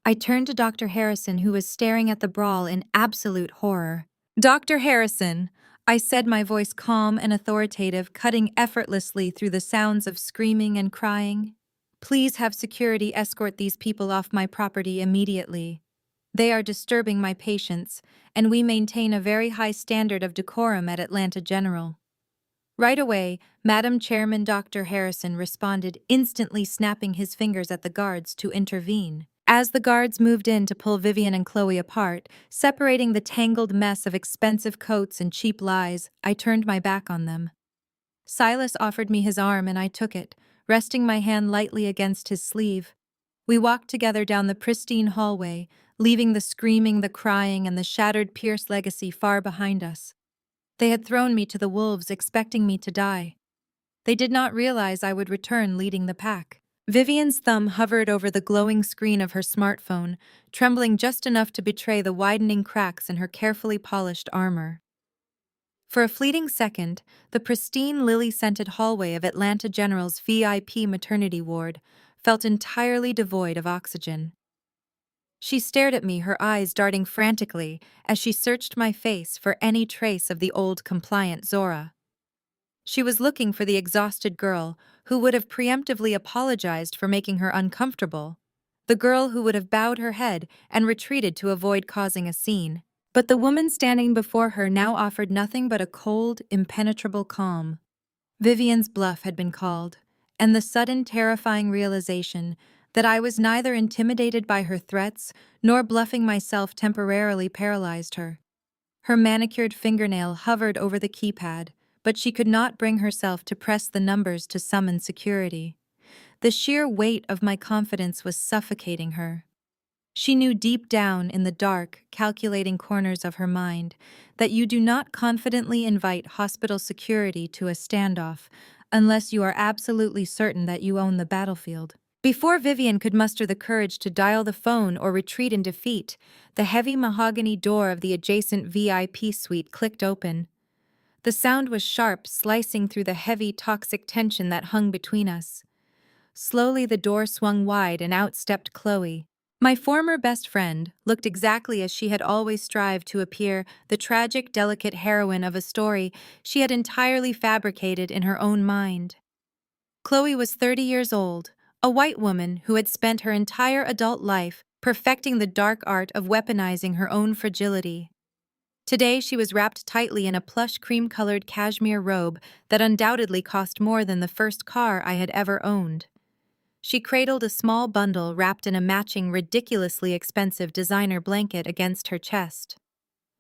I turned to Dr. Harrison, who was staring at the brawl in absolute horror. Dr. Harrison, I said, my voice calm and authoritative, cutting effortlessly through the sounds of screaming and crying. Please have security escort these people off my property immediately. They are disturbing my patients, and we maintain a very high standard of decorum at Atlanta General. Right away, Madam Chairman Dr. Harrison responded, instantly snapping his fingers at the guards to intervene. As the guards moved in to pull Vivian and Chloe apart, separating the tangled mess of expensive coats and cheap lies, I turned my back on them. Silas offered me his arm and I took it, resting my hand lightly against his sleeve. We walked together down the pristine hallway, leaving the screaming, the crying, and the shattered Pierce legacy far behind us. They had thrown me to the wolves, expecting me to die. They did not realize I would return leading the pack. Vivian's thumb hovered over the glowing screen of her smartphone, trembling just enough to betray the widening cracks in her carefully polished armor. For a fleeting second, the pristine lily-scented hallway of Atlanta General's VIP maternity ward felt entirely devoid of oxygen. She stared at me, her eyes darting frantically as she searched my face for any trace of the old compliant Zora. She was looking for the exhausted girl who would have preemptively apologized for making her uncomfortable, the girl who would have bowed her head and retreated to avoid causing a scene. But the woman standing before her now offered nothing but a cold, impenetrable calm. Vivian's bluff had been called, and the sudden terrifying realization that I was neither intimidated by her threats nor bluffing myself temporarily paralyzed her. Her manicured fingernail hovered over the keypad, but she could not bring herself to press the numbers to summon security. The sheer weight of my confidence was suffocating her. She knew deep down in the dark, calculating corners of her mind that you do not confidently invite hospital security to a standoff unless you are absolutely certain that you own the battlefield. Before Vivian could muster the courage to dial the phone or retreat in defeat, the heavy mahogany door of the adjacent VIP suite clicked open. The sound was sharp, slicing through the heavy, toxic tension that hung between us. Slowly the door swung wide and out stepped Chloe. My former best friend looked exactly as she had always strived to appear, the tragic, delicate heroine of a story she had entirely fabricated in her own mind. Chloe was 30 years old, a white woman who had spent her entire adult life perfecting the dark art of weaponizing her own fragility. Today she was wrapped tightly in a plush cream-colored cashmere robe that undoubtedly cost more than the first car I had ever owned. She cradled a small bundle wrapped in a matching, ridiculously expensive designer blanket against her chest.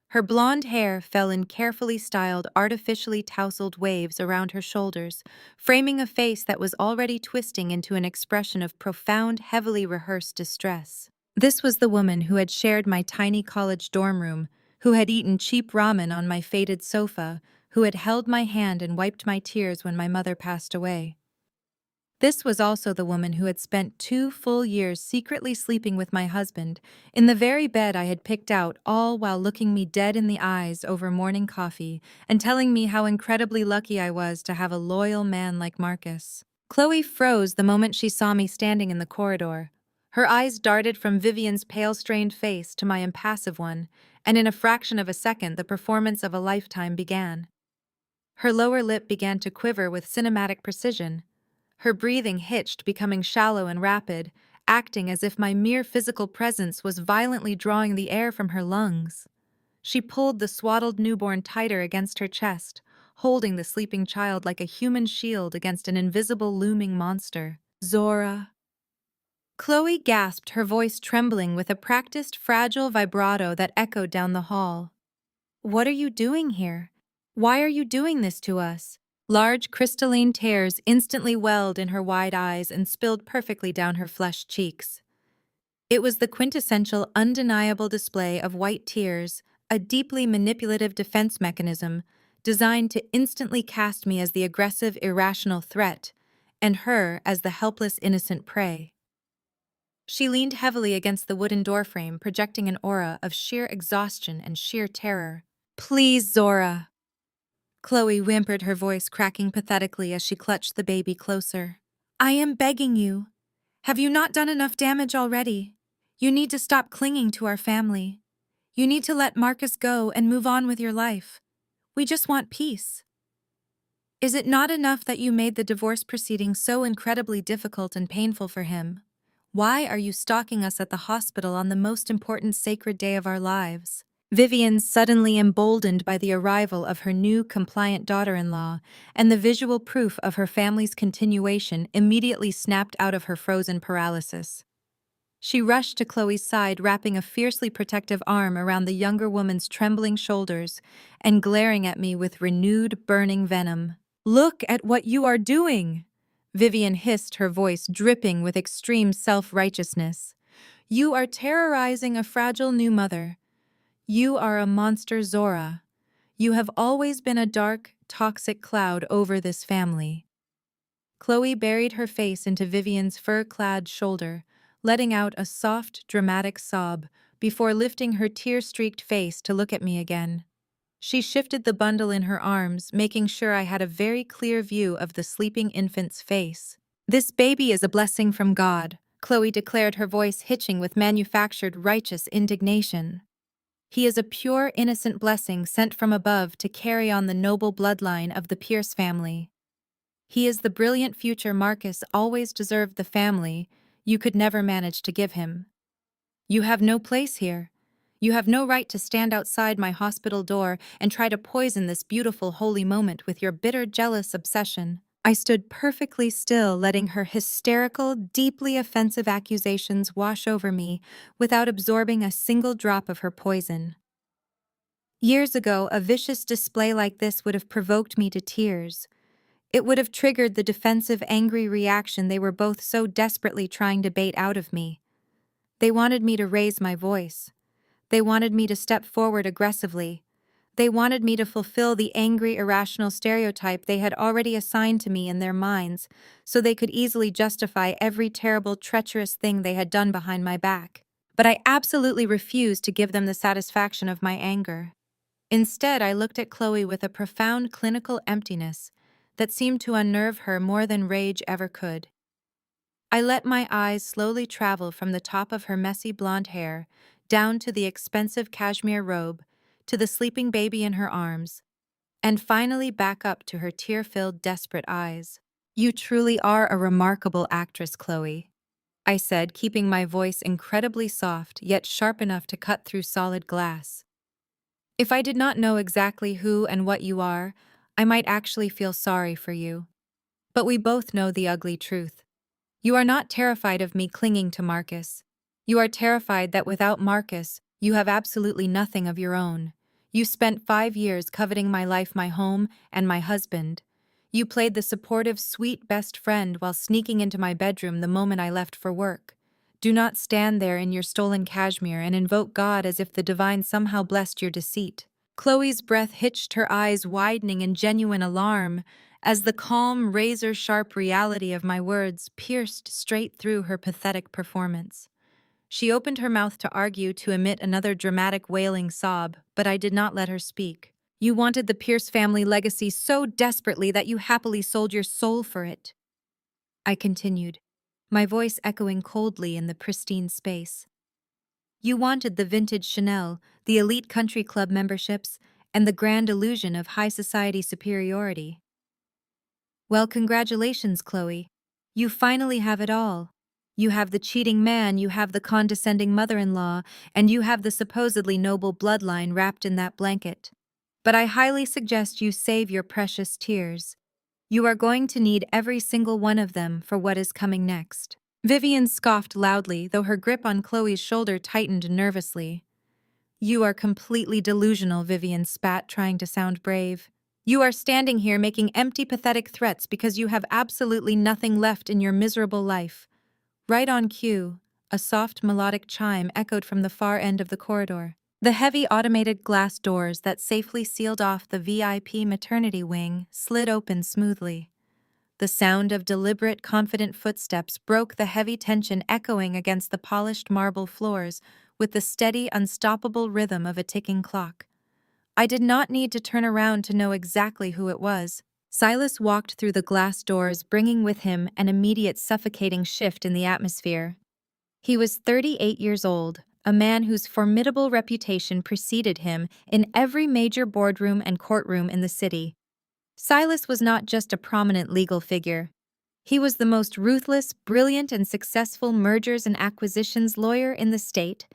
Her blonde hair fell in carefully styled, artificially tousled waves around her shoulders, framing a face that was already twisting into an expression of profound, heavily rehearsed distress. This was the woman who had shared my tiny college dorm room, who had eaten cheap ramen on my faded sofa, who had held my hand and wiped my tears when my mother passed away. This was also the woman who had spent 2 full years secretly sleeping with my husband, in the very bed I had picked out, all while looking me dead in the eyes over morning coffee and telling me how incredibly lucky I was to have a loyal man like Marcus. Chloe froze the moment she saw me standing in the corridor. Her eyes darted from Vivian's pale, strained face to my impassive one, and in a fraction of a second the performance of a lifetime began. Her lower lip began to quiver with cinematic precision. Her breathing hitched, becoming shallow and rapid, acting as if my mere physical presence was violently drawing the air from her lungs. She pulled the swaddled newborn tighter against her chest, holding the sleeping child like a human shield against an invisible looming monster. Zora. Chloe gasped, her voice trembling with a practiced, fragile vibrato that echoed down the hall. "What are you doing here? Why are you doing this to us?" Large crystalline tears instantly welled in her wide eyes and spilled perfectly down her flushed cheeks. It was the quintessential, undeniable display of white tears, a deeply manipulative defense mechanism designed to instantly cast me as the aggressive, irrational threat, and her as the helpless, innocent prey. She leaned heavily against the wooden doorframe, projecting an aura of sheer exhaustion and sheer terror. "Please, Zora." Chloe whimpered, her voice cracking pathetically as she clutched the baby closer. "I am begging you. Have you not done enough damage already? You need to stop clinging to our family. You need to let Marcus go and move on with your life. We just want peace. Is it not enough that you made the divorce proceedings so incredibly difficult and painful for him? Why are you stalking us at the hospital on the most important sacred day of our lives?" Vivian, suddenly emboldened by the arrival of her new compliant daughter-in-law and the visual proof of her family's continuation, immediately snapped out of her frozen paralysis. She rushed to Chloe's side, wrapping a fiercely protective arm around the younger woman's trembling shoulders and glaring at me with renewed, burning venom. Look at what you are doing, Vivian hissed, her voice dripping with extreme self-righteousness. You are terrorizing a fragile new mother. You are a monster, Zora. You have always been a dark, toxic cloud over this family. Chloe buried her face into Vivian's fur-clad shoulder, letting out a soft, dramatic sob before lifting her tear-streaked face to look at me again. She shifted the bundle in her arms, making sure I had a very clear view of the sleeping infant's face. This baby is a blessing from God, Chloe declared, her voice hitching with manufactured righteous indignation. He is a pure, innocent blessing sent from above to carry on the noble bloodline of the Pierce family. He is the brilliant future Marcus always deserved the family you could never manage to give him. You have no place here. You have no right to stand outside my hospital door and try to poison this beautiful holy moment with your bitter, jealous obsession. I stood perfectly still, letting her hysterical, deeply offensive accusations wash over me without absorbing a single drop of her poison. Years ago, a vicious display like this would have provoked me to tears. It would have triggered the defensive, angry reaction they were both so desperately trying to bait out of me. They wanted me to raise my voice. They wanted me to step forward aggressively. They wanted me to fulfill the angry, irrational stereotype they had already assigned to me in their minds, so they could easily justify every terrible, treacherous thing they had done behind my back. But I absolutely refused to give them the satisfaction of my anger. Instead, I looked at Chloe with a profound clinical emptiness that seemed to unnerve her more than rage ever could. I let my eyes slowly travel from the top of her messy blonde hair down to the expensive cashmere robe, to the sleeping baby in her arms, and finally back up to her tear-filled, desperate eyes. You truly are a remarkable actress, Chloe, I said, keeping my voice incredibly soft yet sharp enough to cut through solid glass. If I did not know exactly who and what you are, I might actually feel sorry for you. But we both know the ugly truth. You are not terrified of me clinging to Marcus. You are terrified that without Marcus, you have absolutely nothing of your own. You spent 5 years coveting my life, my home, and my husband. You played the supportive, sweet best friend while sneaking into my bedroom the moment I left for work. Do not stand there in your stolen cashmere and invoke God as if the divine somehow blessed your deceit. Chloe's breath hitched, her eyes widening in genuine alarm, as the calm, razor-sharp reality of my words pierced straight through her pathetic performance. She opened her mouth to argue, to emit another dramatic wailing sob, but I did not let her speak. You wanted the Pierce family legacy so desperately that you happily sold your soul for it, I continued, my voice echoing coldly in the pristine space. You wanted the vintage Chanel, the elite country club memberships, and the grand illusion of high society superiority. Well, congratulations, Chloe. You finally have it all. You have the cheating man, you have the condescending mother-in-law, and you have the supposedly noble bloodline wrapped in that blanket. But I highly suggest you save your precious tears. You are going to need every single one of them for what is coming next. Vivian scoffed loudly, though her grip on Chloe's shoulder tightened nervously. You are completely delusional, Vivian spat, trying to sound brave. You are standing here making empty, pathetic threats because you have absolutely nothing left in your miserable life. Right on cue, a soft, melodic chime echoed from the far end of the corridor. The heavy automated glass doors that safely sealed off the VIP maternity wing slid open smoothly. The sound of deliberate, confident footsteps broke the heavy tension echoing against the polished marble floors with the steady, unstoppable rhythm of a ticking clock. I did not need to turn around to know exactly who it was. Silas walked through the glass doors, bringing with him an immediate suffocating shift in the atmosphere. He was 38 years old, a man whose formidable reputation preceded him in every major boardroom and courtroom in the city. Silas was not just a prominent legal figure. He was the most ruthless, brilliant, and successful mergers and acquisitions lawyer in the state,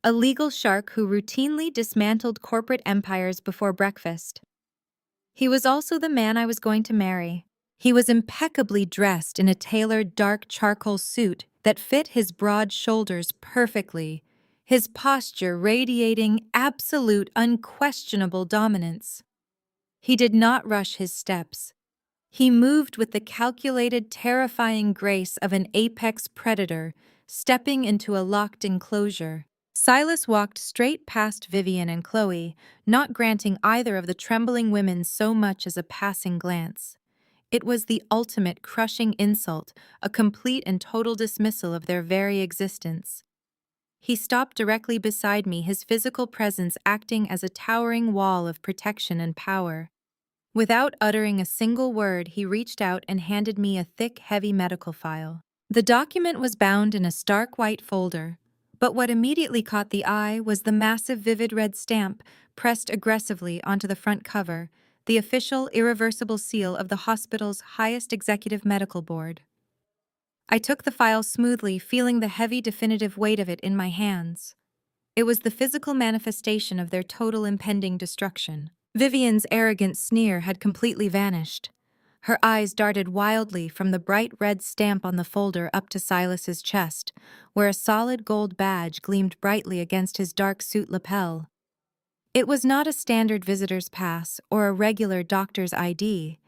a legal shark who routinely dismantled corporate empires before breakfast. He was also the man I was going to marry. He was impeccably dressed in a tailored dark charcoal suit that fit his broad shoulders perfectly, his posture radiating absolute, unquestionable dominance. He did not rush his steps. He moved with the calculated, terrifying grace of an apex predator, stepping into a locked enclosure. Silas walked straight past Vivian and Chloe, not granting either of the trembling women so much as a passing glance. It was the ultimate crushing insult, a complete and total dismissal of their very existence. He stopped directly beside me, his physical presence acting as a towering wall of protection and power. Without uttering a single word, he reached out and handed me a thick, heavy medical file. The document was bound in a stark white folder, but what immediately caught the eye was the massive vivid red stamp pressed aggressively onto the front cover, the official, irreversible seal of the hospital's highest executive medical board. I took the file smoothly, feeling the heavy, definitive weight of it in my hands. It was the physical manifestation of their total impending destruction. Vivian's arrogant sneer had completely vanished. Her eyes darted wildly from the bright red stamp on the folder up to Silas's chest, where a solid gold badge gleamed brightly against his dark suit lapel. It was not a standard visitor's pass or a regular doctor's ID.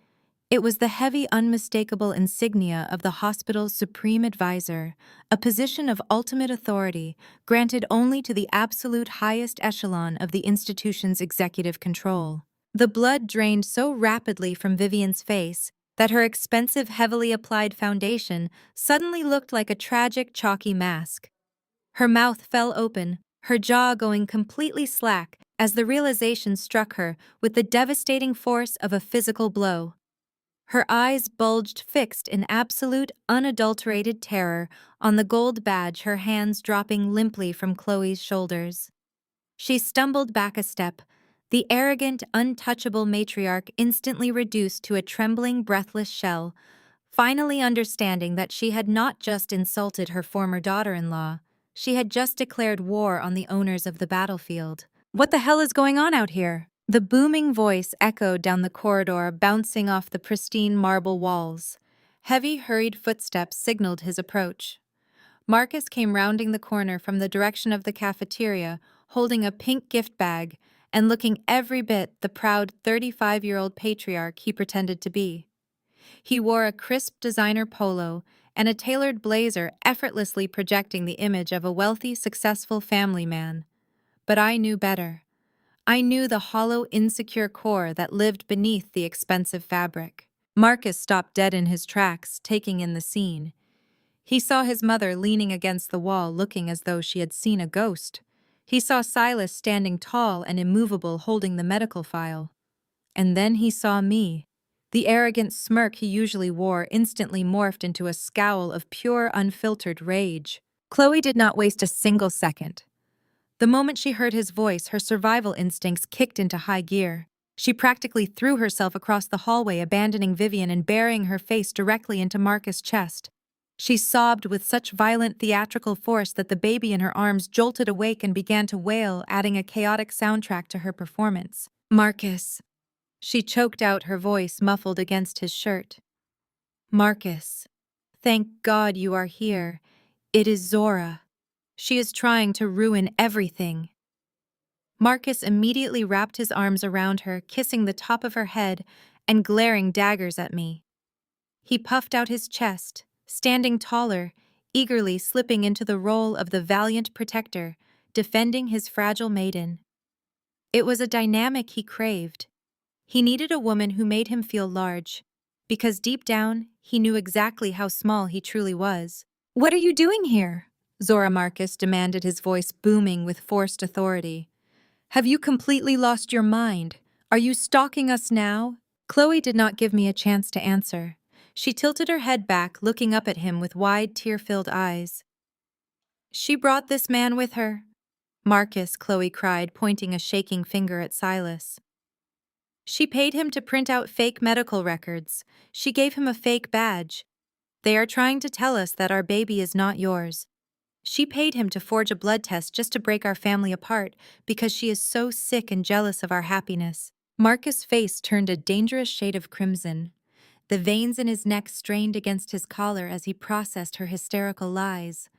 It was the heavy, unmistakable insignia of the hospital's supreme advisor, a position of ultimate authority granted only to the absolute highest echelon of the institution's executive control. The blood drained so rapidly from Vivian's face that her expensive, heavily applied foundation suddenly looked like a tragic, chalky mask. Her mouth fell open, her jaw going completely slack as the realization struck her with the devastating force of a physical blow. Her eyes bulged fixed in absolute, unadulterated terror on the gold badge, her hands dropping limply from Chloe's shoulders. She stumbled back a step, the arrogant, untouchable matriarch instantly reduced to a trembling, breathless shell, finally understanding that she had not just insulted her former daughter-in-law, she had just declared war on the owners of the battlefield. "What the hell is going on out here?" The booming voice echoed down the corridor, bouncing off the pristine marble walls. Heavy, hurried footsteps signaled his approach. Marcus came rounding the corner from the direction of the cafeteria, holding a pink gift bag and looking every bit the proud 35-year-old patriarch he pretended to be. He wore a crisp designer polo and a tailored blazer, effortlessly projecting the image of a wealthy, successful family man. But I knew better. I knew the hollow, insecure core that lived beneath the expensive fabric. Marcus stopped dead in his tracks, taking in the scene. He saw his mother leaning against the wall, looking as though she had seen a ghost. He saw Silas standing tall and immovable, holding the medical file. And then he saw me. The arrogant smirk he usually wore instantly morphed into a scowl of pure, unfiltered rage. Chloe did not waste a single second. The moment she heard his voice, her survival instincts kicked into high gear. She practically threw herself across the hallway, abandoning Vivian and burying her face directly into Marcus' chest. She sobbed with such violent theatrical force that the baby in her arms jolted awake and began to wail, adding a chaotic soundtrack to her performance. "Marcus." She choked out, her voice muffled against his shirt. "Marcus. Thank God you are here. It is Zora. She is trying to ruin everything." Marcus immediately wrapped his arms around her, kissing the top of her head and glaring daggers at me. He puffed out his chest, standing taller, eagerly slipping into the role of the valiant protector, defending his fragile maiden. It was a dynamic he craved. He needed a woman who made him feel large, because deep down, he knew exactly how small he truly was. "What are you doing here?" Zora Marcus demanded, his voice booming with forced authority. "Have you completely lost your mind? Are you stalking us now?" Chloe did not give me a chance to answer. She tilted her head back, looking up at him with wide, tear-filled eyes. "She brought this man with her." "Marcus," Chloe cried, pointing a shaking finger at Silas. "She paid him to print out fake medical records. She gave him a fake badge. They are trying to tell us that our baby is not yours. She paid him to forge a blood test just to break our family apart because she is so sick and jealous of our happiness." Marcus' face turned a dangerous shade of crimson. The veins in his neck strained against his collar as he processed her hysterical lies.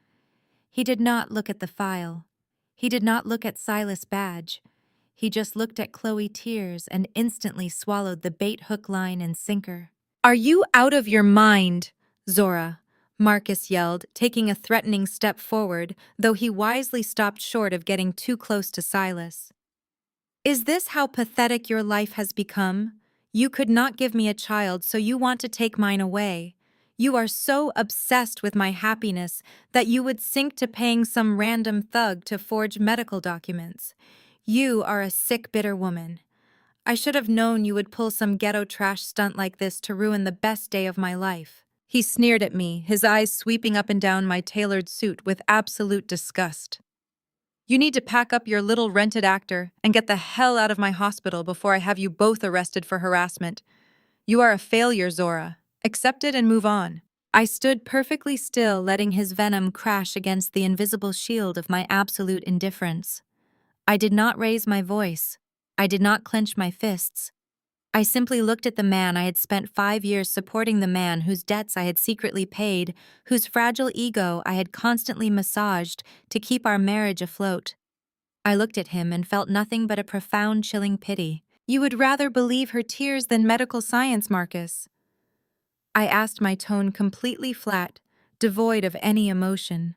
He did not look at the file. He did not look at Silas' badge. He just looked at Chloe's tears and instantly swallowed the bait, hook, line, and sinker. Are you out of your mind, Zora? Marcus yelled, taking a threatening step forward, though he wisely stopped short of getting too close to Silas. Is this how pathetic your life has become? You could not give me a child, so you want to take mine away. You are so obsessed with my happiness that you would sink to paying some random thug to forge medical documents. You are a sick, bitter woman. I should have known you would pull some ghetto trash stunt like this to ruin the best day of my life. He sneered at me, his eyes sweeping up and down my tailored suit with absolute disgust. You need to pack up your little rented actor and get the hell out of my hospital before I have you both arrested for harassment. You are a failure, Zora. Accept it and move on. I stood perfectly still, letting his venom crash against the invisible shield of my absolute indifference. I did not raise my voice. I did not clench my fists. I simply looked at the man I had spent 5 years supporting, the man whose debts I had secretly paid, whose fragile ego I had constantly massaged to keep our marriage afloat. I looked at him and felt nothing but a profound, chilling pity. You would rather believe her tears than medical science, Marcus? I asked, my tone completely flat, devoid of any emotion.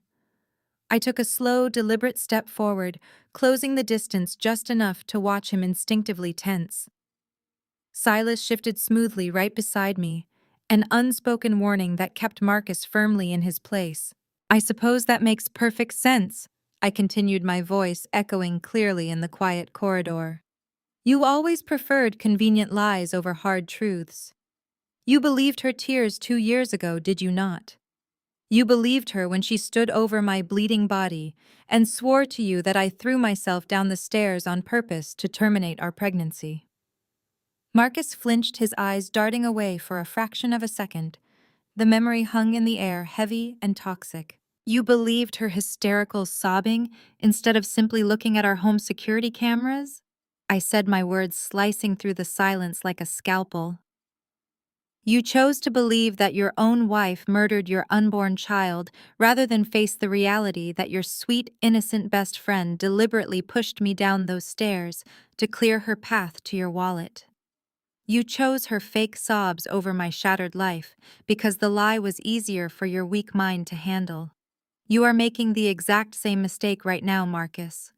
I took a slow, deliberate step forward, closing the distance just enough to watch him instinctively tense. Silas shifted smoothly right beside me, an unspoken warning that kept Marcus firmly in his place. I suppose that makes perfect sense, I continued, my voice echoing clearly in the quiet corridor. You always preferred convenient lies over hard truths. You believed her tears 2 years ago, did you not? You believed her when she stood over my bleeding body and swore to you that I threw myself down the stairs on purpose to terminate our pregnancy. Marcus flinched, his eyes darting away for a fraction of a second. The memory hung in the air, heavy and toxic. You believed her hysterical sobbing instead of simply looking at our home security cameras? I said, my words slicing through the silence like a scalpel. You chose to believe that your own wife murdered your unborn child rather than face the reality that your sweet, innocent best friend deliberately pushed me down those stairs to clear her path to your wallet. You chose her fake sobs over my shattered life because the lie was easier for your weak mind to handle. You are making the exact same mistake right now, Marcus.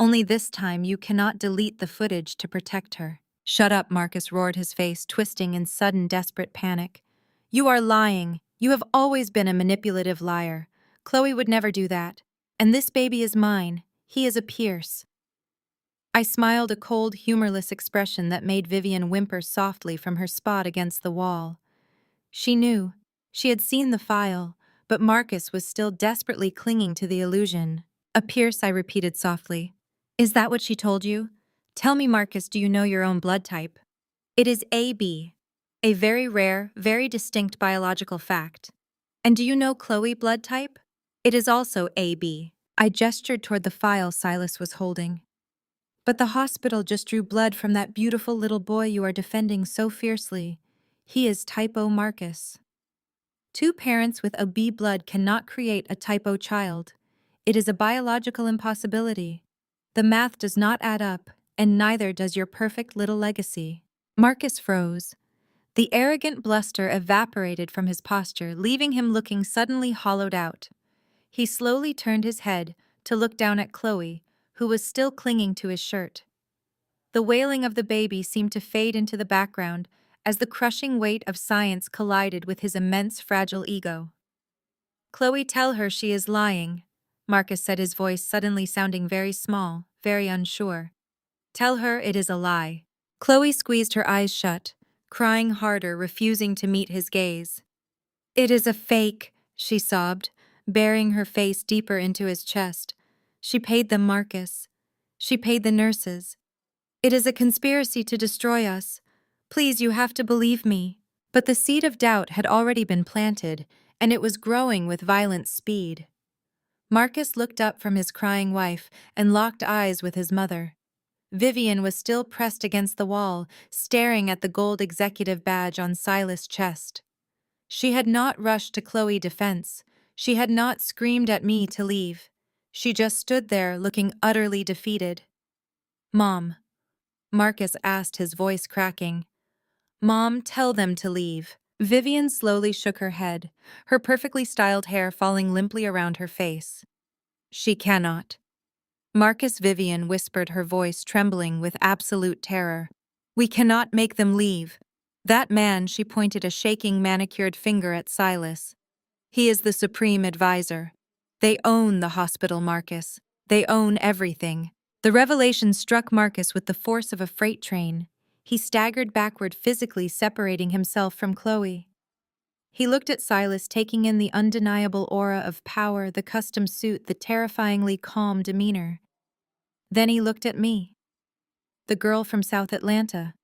Only this time you cannot delete the footage to protect her. Shut up, Marcus roared, his face twisting in sudden, desperate panic. You are lying. You have always been a manipulative liar. Chloe would never do that. And this baby is mine. He is a Pierce. I smiled, a cold, humorless expression that made Vivian whimper softly from her spot against the wall. She knew. She had seen the file, but Marcus was still desperately clinging to the illusion. A Pierce, I repeated softly. Is that what she told you? Tell me, Marcus, do you know your own blood type? It is AB, a very rare, very distinct biological fact. And do you know Chloe's blood type? It is also AB. I gestured toward the file Silas was holding. But the hospital just drew blood from that beautiful little boy you are defending so fiercely. He is type O, Marcus. 2 parents with a B blood cannot create a type O child. It is a biological impossibility. The math does not add up, and neither does your perfect little legacy. Marcus froze. The arrogant bluster evaporated from his posture, leaving him looking suddenly hollowed out. He slowly turned his head to look down at Chloe, who was still clinging to his shirt. The wailing of the baby seemed to fade into the background as the crushing weight of science collided with his immense, fragile ego. Chloe, tell her she is lying, Marcus said, his voice suddenly sounding very small, very unsure. Tell her it is a lie. Chloe squeezed her eyes shut, crying harder, refusing to meet his gaze. It is a fake, she sobbed, burying her face deeper into his chest. She paid them, Marcus. She paid the nurses. It is a conspiracy to destroy us. Please, you have to believe me. But the seed of doubt had already been planted, and it was growing with violent speed. Marcus looked up from his crying wife and locked eyes with his mother. Vivian was still pressed against the wall, staring at the gold executive badge on Silas' chest. She had not rushed to Chloe's defense. She had not screamed at me to leave. She just stood there looking utterly defeated. Mom, Marcus asked, his voice cracking. Mom, tell them to leave. Vivian slowly shook her head, her perfectly styled hair falling limply around her face. She cannot. Marcus Vivian whispered, her voice trembling with absolute terror. We cannot make them leave. That man, she pointed a shaking manicured finger at Silas. He is the supreme advisor. They own the hospital, Marcus. They own everything. The revelation struck Marcus with the force of a freight train. He staggered backward, physically separating himself from Chloe. He looked at Silas, taking in the undeniable aura of power, the custom suit, the terrifyingly calm demeanor. Then he looked at me, the girl from South Atlanta,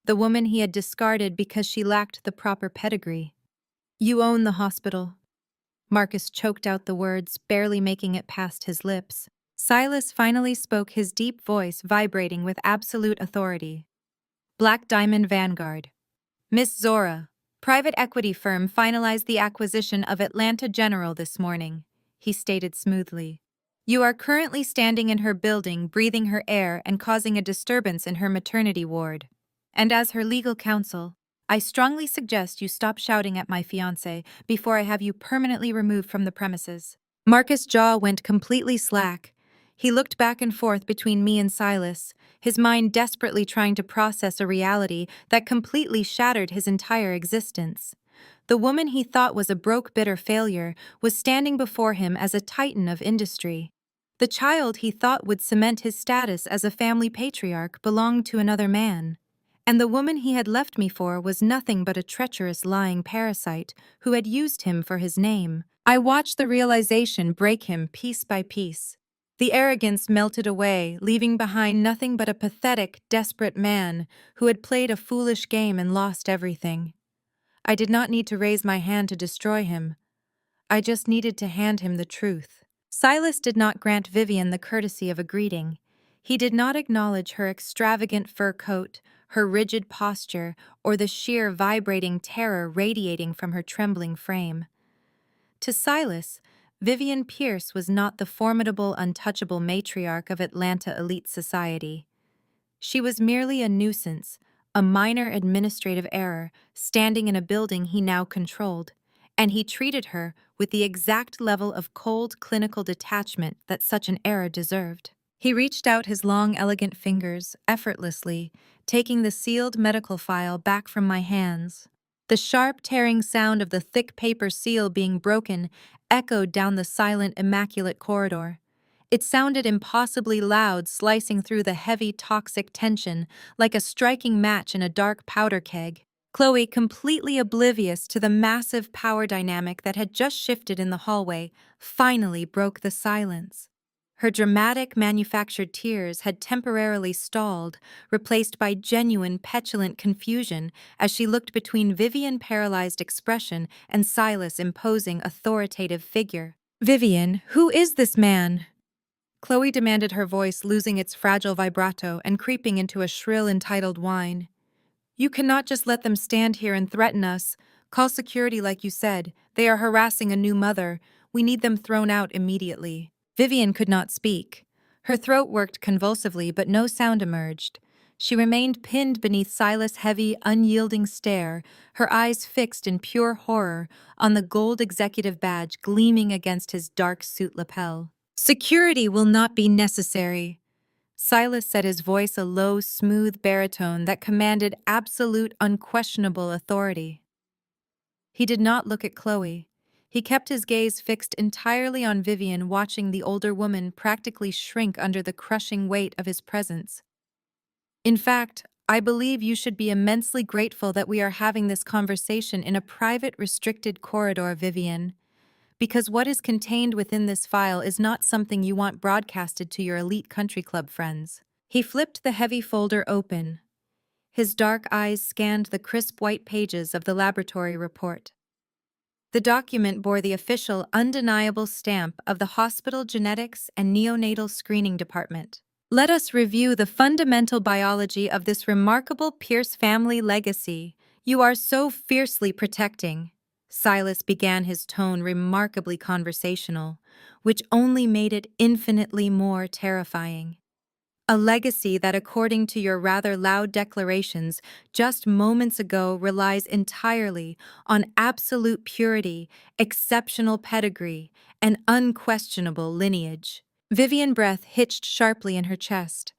the woman he had discarded because she lacked the proper pedigree. You own the hospital. Marcus choked out the words, barely making it past his lips. Silas finally spoke, his deep voice vibrating with absolute authority. Black Diamond Vanguard. Miss Zora, private equity firm finalized the acquisition of Atlanta General this morning, he stated smoothly. You are currently standing in her building, breathing her air and causing a disturbance in her maternity ward. And as her legal counsel, I strongly suggest you stop shouting at my fiancé before I have you permanently removed from the premises. Marcus' jaw went completely slack. He looked back and forth between me and Silas, his mind desperately trying to process a reality that completely shattered his entire existence. The woman he thought was a broke, bitter failure was standing before him as a titan of industry. The child he thought would cement his status as a family patriarch belonged to another man. And the woman he had left me for was nothing but a treacherous, lying parasite who had used him for his name. I watched the realization break him piece by piece. The arrogance melted away, leaving behind nothing but a pathetic, desperate man who had played a foolish game and lost everything. I did not need to raise my hand to destroy him. I just needed to hand him the truth. Silas did not grant Vivian the courtesy of a greeting. He did not acknowledge her extravagant fur coat, her rigid posture, or the sheer vibrating terror radiating from her trembling frame. To Silas, Vivian Pierce was not the formidable, untouchable matriarch of Atlanta elite society. She was merely a nuisance, a minor administrative error, standing in a building he now controlled, and he treated her with the exact level of cold, clinical detachment that such an error deserved. He reached out his long, elegant fingers, effortlessly, taking the sealed medical file back from my hands. The sharp, tearing sound of the thick paper seal being broken echoed down the silent, immaculate corridor. It sounded impossibly loud, slicing through the heavy, toxic tension like a striking match in a dark powder keg. Chloe, completely oblivious to the massive power dynamic that had just shifted in the hallway, finally broke the silence. Her dramatic, manufactured tears had temporarily stalled, replaced by genuine, petulant confusion as she looked between Vivian' paralyzed expression and Silas' imposing, authoritative figure. "Vivian, who is this man?" Chloe demanded, her voice losing its fragile vibrato and creeping into a shrill, entitled whine. "You cannot just let them stand here and threaten us. Call security like you said. They are harassing a new mother. We need them thrown out immediately." Vivian could not speak. Her throat worked convulsively, but no sound emerged. She remained pinned beneath Silas' heavy, unyielding stare, her eyes fixed in pure horror on the gold executive badge gleaming against his dark suit lapel. "Security will not be necessary," Silas said, his voice a low, smooth baritone that commanded absolute, unquestionable authority. He did not look at Chloe. He kept his gaze fixed entirely on Vivian, watching the older woman practically shrink under the crushing weight of his presence. "In fact, I believe you should be immensely grateful that we are having this conversation in a private, restricted corridor, Vivian, because what is contained within this file is not something you want broadcasted to your elite country club friends." He flipped the heavy folder open. His dark eyes scanned the crisp white pages of the laboratory report. The document bore the official, undeniable stamp of the Hospital Genetics and Neonatal Screening Department. "Let us review the fundamental biology of this remarkable Pierce family legacy you are so fiercely protecting." Silas began, his tone remarkably conversational, which only made it infinitely more terrifying. A legacy that, according to your rather loud declarations just moments ago, relies entirely on absolute purity, exceptional pedigree, and unquestionable lineage. Vivian breath hitched sharply in her chest.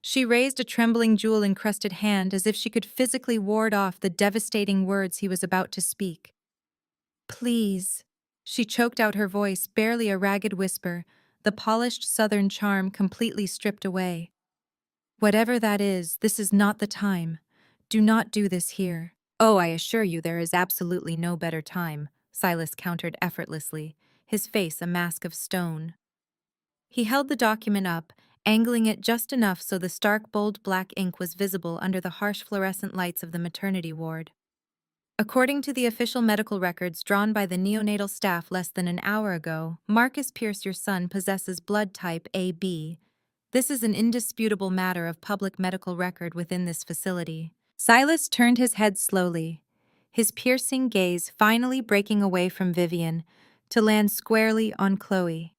She raised a trembling jewel-encrusted hand as if she could physically ward off the devastating words he was about to speak. Please. She choked out her voice, barely a ragged whisper, the polished southern charm completely stripped away. Whatever that is, this is not the time. Do not do this here. Oh, I assure you there is absolutely no better time, Silas countered effortlessly, his face a mask of stone. He held the document up, angling it just enough so the stark, bold black ink was visible under the harsh fluorescent lights of the maternity ward. According to the official medical records drawn by the neonatal staff less than an hour ago, Marcus Pierce, your son, possesses blood type AB. This is an indisputable matter of public medical record within this facility. Silas turned his head slowly, his piercing gaze finally breaking away from Vivian to land squarely on Chloe.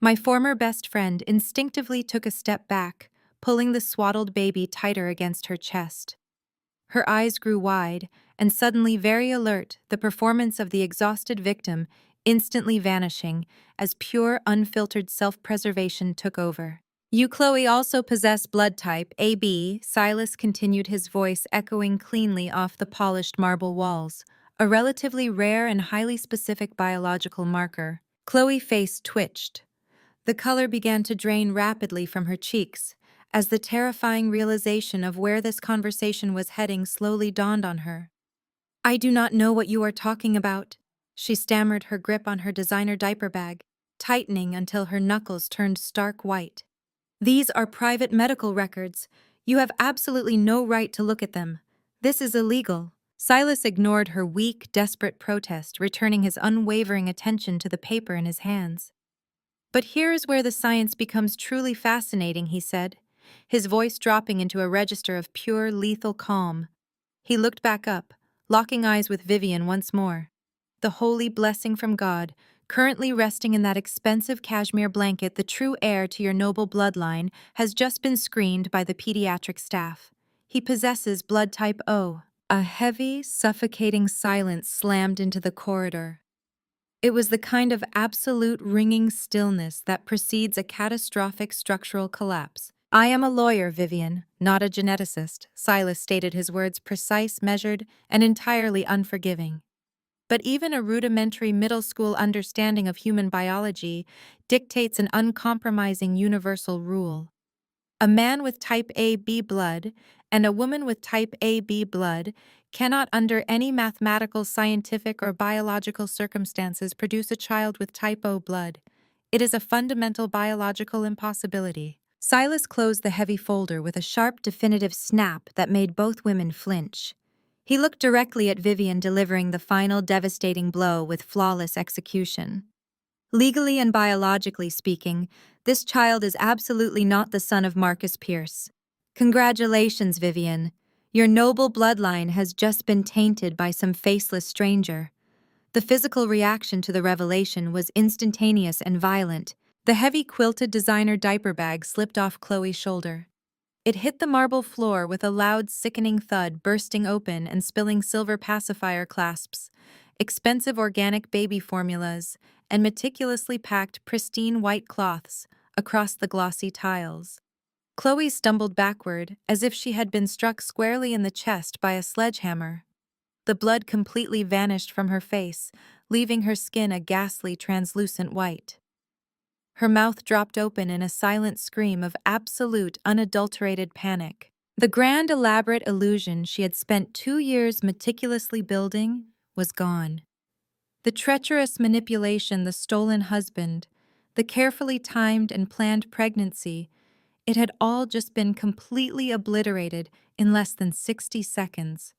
My former best friend instinctively took a step back, pulling the swaddled baby tighter against her chest. Her eyes grew wide, and suddenly very alert, the performance of the exhausted victim instantly vanishing as pure, unfiltered self-preservation took over. You, Chloe, also possess blood type AB, Silas continued, his voice echoing cleanly off the polished marble walls, a relatively rare and highly specific biological marker. Chloe's face twitched. The color began to drain rapidly from her cheeks, as the terrifying realization of where this conversation was heading slowly dawned on her. I do not know what you are talking about, she stammered, her grip on her designer diaper bag, tightening until her knuckles turned stark white. These are private medical records. You have absolutely no right to look at them. This is illegal. Silas ignored her weak, desperate protest, returning his unwavering attention to the paper in his hands. But here is where the science becomes truly fascinating, he said, his voice dropping into a register of pure, lethal calm. He looked back up, locking eyes with Vivian once more. The holy blessing from God, currently resting in that expensive cashmere blanket, the true heir to your noble bloodline, has just been screened by the pediatric staff. He possesses blood type O. A heavy, suffocating silence slammed into the corridor. It was the kind of absolute ringing stillness that precedes a catastrophic structural collapse. I am a lawyer, Vivian, not a geneticist, Silas stated, his words precise, measured, and entirely unforgiving. But even a rudimentary middle school understanding of human biology dictates an uncompromising universal rule. A man with type AB blood and a woman with type AB blood cannot, under any mathematical, scientific, or biological circumstances, produce a child with type O blood. It is a fundamental biological impossibility. Silas closed the heavy folder with a sharp, definitive snap that made both women flinch. He looked directly at Vivian, delivering the final devastating blow with flawless execution. Legally and biologically speaking, this child is absolutely not the son of Marcus Pierce. Congratulations, Vivian. Your noble bloodline has just been tainted by some faceless stranger. The physical reaction to the revelation was instantaneous and violent. The heavy quilted designer diaper bag slipped off Chloe's shoulder. It hit the marble floor with a loud, sickening thud, bursting open and spilling silver pacifier clasps, expensive organic baby formulas, and meticulously packed pristine white cloths across the glossy tiles. Chloe stumbled backward as if she had been struck squarely in the chest by a sledgehammer. The blood completely vanished from her face, leaving her skin a ghastly, translucent white. Her mouth dropped open in a silent scream of absolute, unadulterated panic. The grand, elaborate illusion she had spent 2 years meticulously building was gone. The treacherous manipulation, the stolen husband, the carefully timed and planned pregnancy, it had all just been completely obliterated in less than 60 seconds.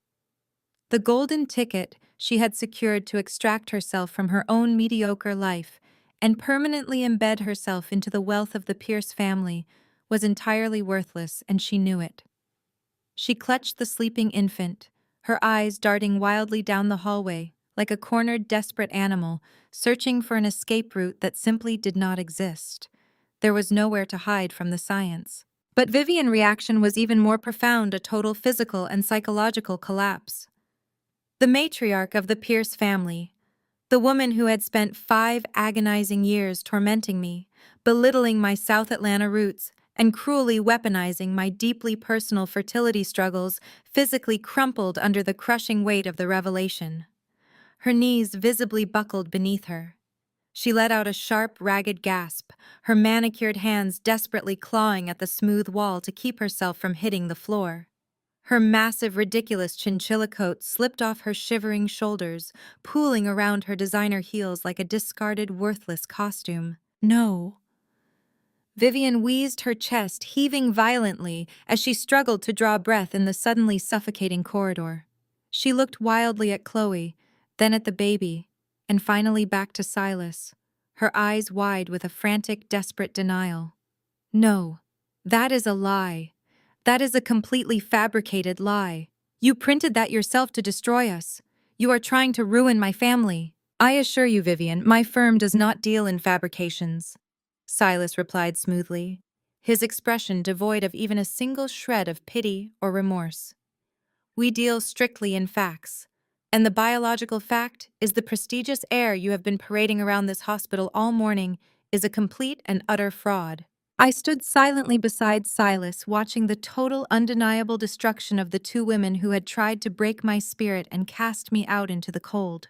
The golden ticket she had secured to extract herself from her own mediocre life and permanently embed herself into the wealth of the Pierce family was entirely worthless, and she knew it. She clutched the sleeping infant, her eyes darting wildly down the hallway, like a cornered, desperate animal, searching for an escape route that simply did not exist. There was nowhere to hide from the science. But Vivian's reaction was even more profound, a total physical and psychological collapse. The matriarch of the Pierce family, the woman who had spent 5 agonizing years tormenting me, belittling my South Atlanta roots, and cruelly weaponizing my deeply personal fertility struggles, physically crumpled under the crushing weight of the revelation. Her knees visibly buckled beneath her. She let out a sharp, ragged gasp, her manicured hands desperately clawing at the smooth wall to keep herself from hitting the floor. Her massive, ridiculous chinchilla coat slipped off her shivering shoulders, pooling around her designer heels like a discarded, worthless costume. No. Vivian wheezed, her chest heaving violently as she struggled to draw breath in the suddenly suffocating corridor. She looked wildly at Chloe, then at the baby, and finally back to Silas, her eyes wide with a frantic, desperate denial. No, that is a lie. That is a completely fabricated lie. You printed that yourself to destroy us. You are trying to ruin my family. I assure you, Vivian, my firm does not deal in fabrications. Silas replied smoothly, his expression devoid of even a single shred of pity or remorse. We deal strictly in facts, and the biological fact is the prestigious air you have been parading around this hospital all morning is a complete and utter fraud. I stood silently beside Silas, watching the total, undeniable destruction of the two women who had tried to break my spirit and cast me out into the cold.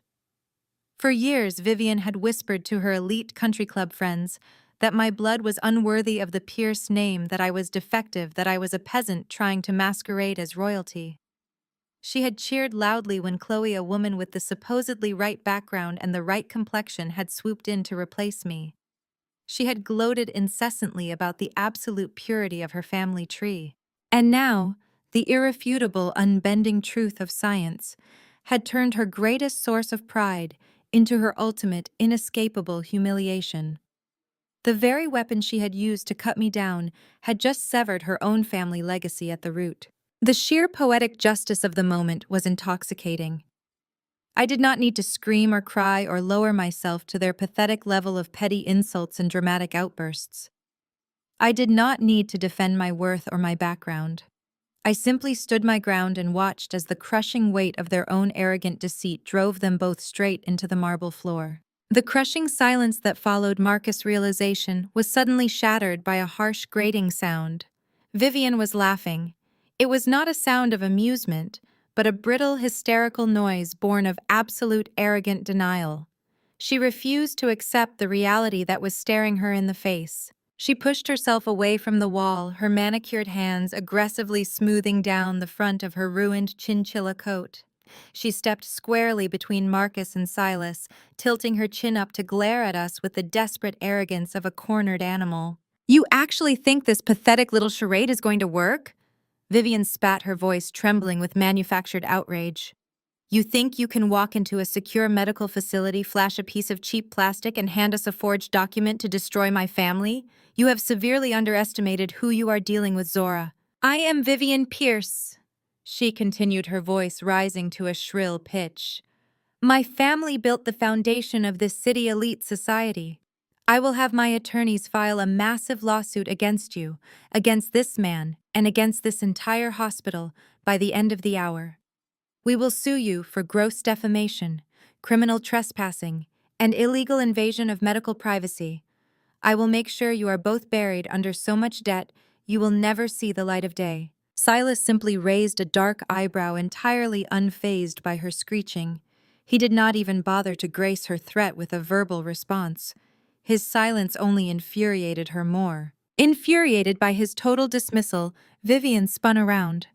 For years, Vivian had whispered to her elite country club friends that my blood was unworthy of the Pierce name, that I was defective, that I was a peasant trying to masquerade as royalty. She had cheered loudly when Chloe, a woman with the supposedly right background and the right complexion, had swooped in to replace me. She had gloated incessantly about the absolute purity of her family tree. And now, the irrefutable, unbending truth of science had turned her greatest source of pride into her ultimate, inescapable humiliation. The very weapon she had used to cut me down had just severed her own family legacy at the root. The sheer poetic justice of the moment was intoxicating. I did not need to scream or cry or lower myself to their pathetic level of petty insults and dramatic outbursts. I did not need to defend my worth or my background. I simply stood my ground and watched as the crushing weight of their own arrogant deceit drove them both straight into the marble floor. The crushing silence that followed Marcus' realization was suddenly shattered by a harsh, grating sound. Vivian was laughing. It was not a sound of amusement, but a brittle, hysterical noise born of absolute, arrogant denial. She refused to accept the reality that was staring her in the face. She pushed herself away from the wall, her manicured hands aggressively smoothing down the front of her ruined chinchilla coat. She stepped squarely between Marcus and Silas, tilting her chin up to glare at us with the desperate arrogance of a cornered animal. "You actually think this pathetic little charade is going to work?" Vivian spat, her voice trembling with manufactured outrage. "You think you can walk into a secure medical facility, flash a piece of cheap plastic, and hand us a forged document to destroy my family? You have severely underestimated who you are dealing with, Zora. I am Vivian Pierce," she continued, her voice rising to a shrill pitch. "My family built the foundation of this city elite society. I will have my attorneys file a massive lawsuit against you, against this man, and against this entire hospital by the end of the hour. We will sue you for gross defamation, criminal trespassing, and illegal invasion of medical privacy. I will make sure you are both buried under so much debt you will never see the light of day." Silas simply raised a dark eyebrow, entirely unfazed by her screeching. He did not even bother to grace her threat with a verbal response. His silence only infuriated her more. Infuriated by his total dismissal, Vivian spun around.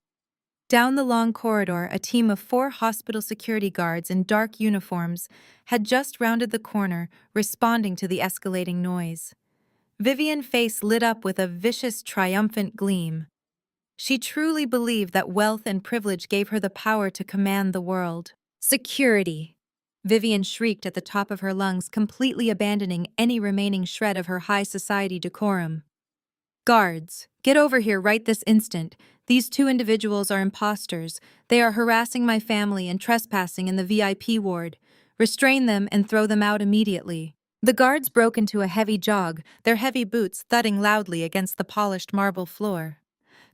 Down the long corridor, a team of 4 hospital security guards in dark uniforms had just rounded the corner, responding to the escalating noise. Vivian's face lit up with a vicious, triumphant gleam. She truly believed that wealth and privilege gave her the power to command the world. "Security!" Vivian shrieked at the top of her lungs, completely abandoning any remaining shred of her high society decorum. "Guards, get over here right this instant. These 2 individuals are imposters. They are harassing my family and trespassing in the VIP ward. Restrain them and throw them out immediately." The guards broke into a heavy jog, their heavy boots thudding loudly against the polished marble floor.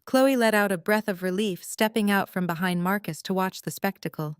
Chloe let out a breath of relief, stepping out from behind Marcus to watch the spectacle.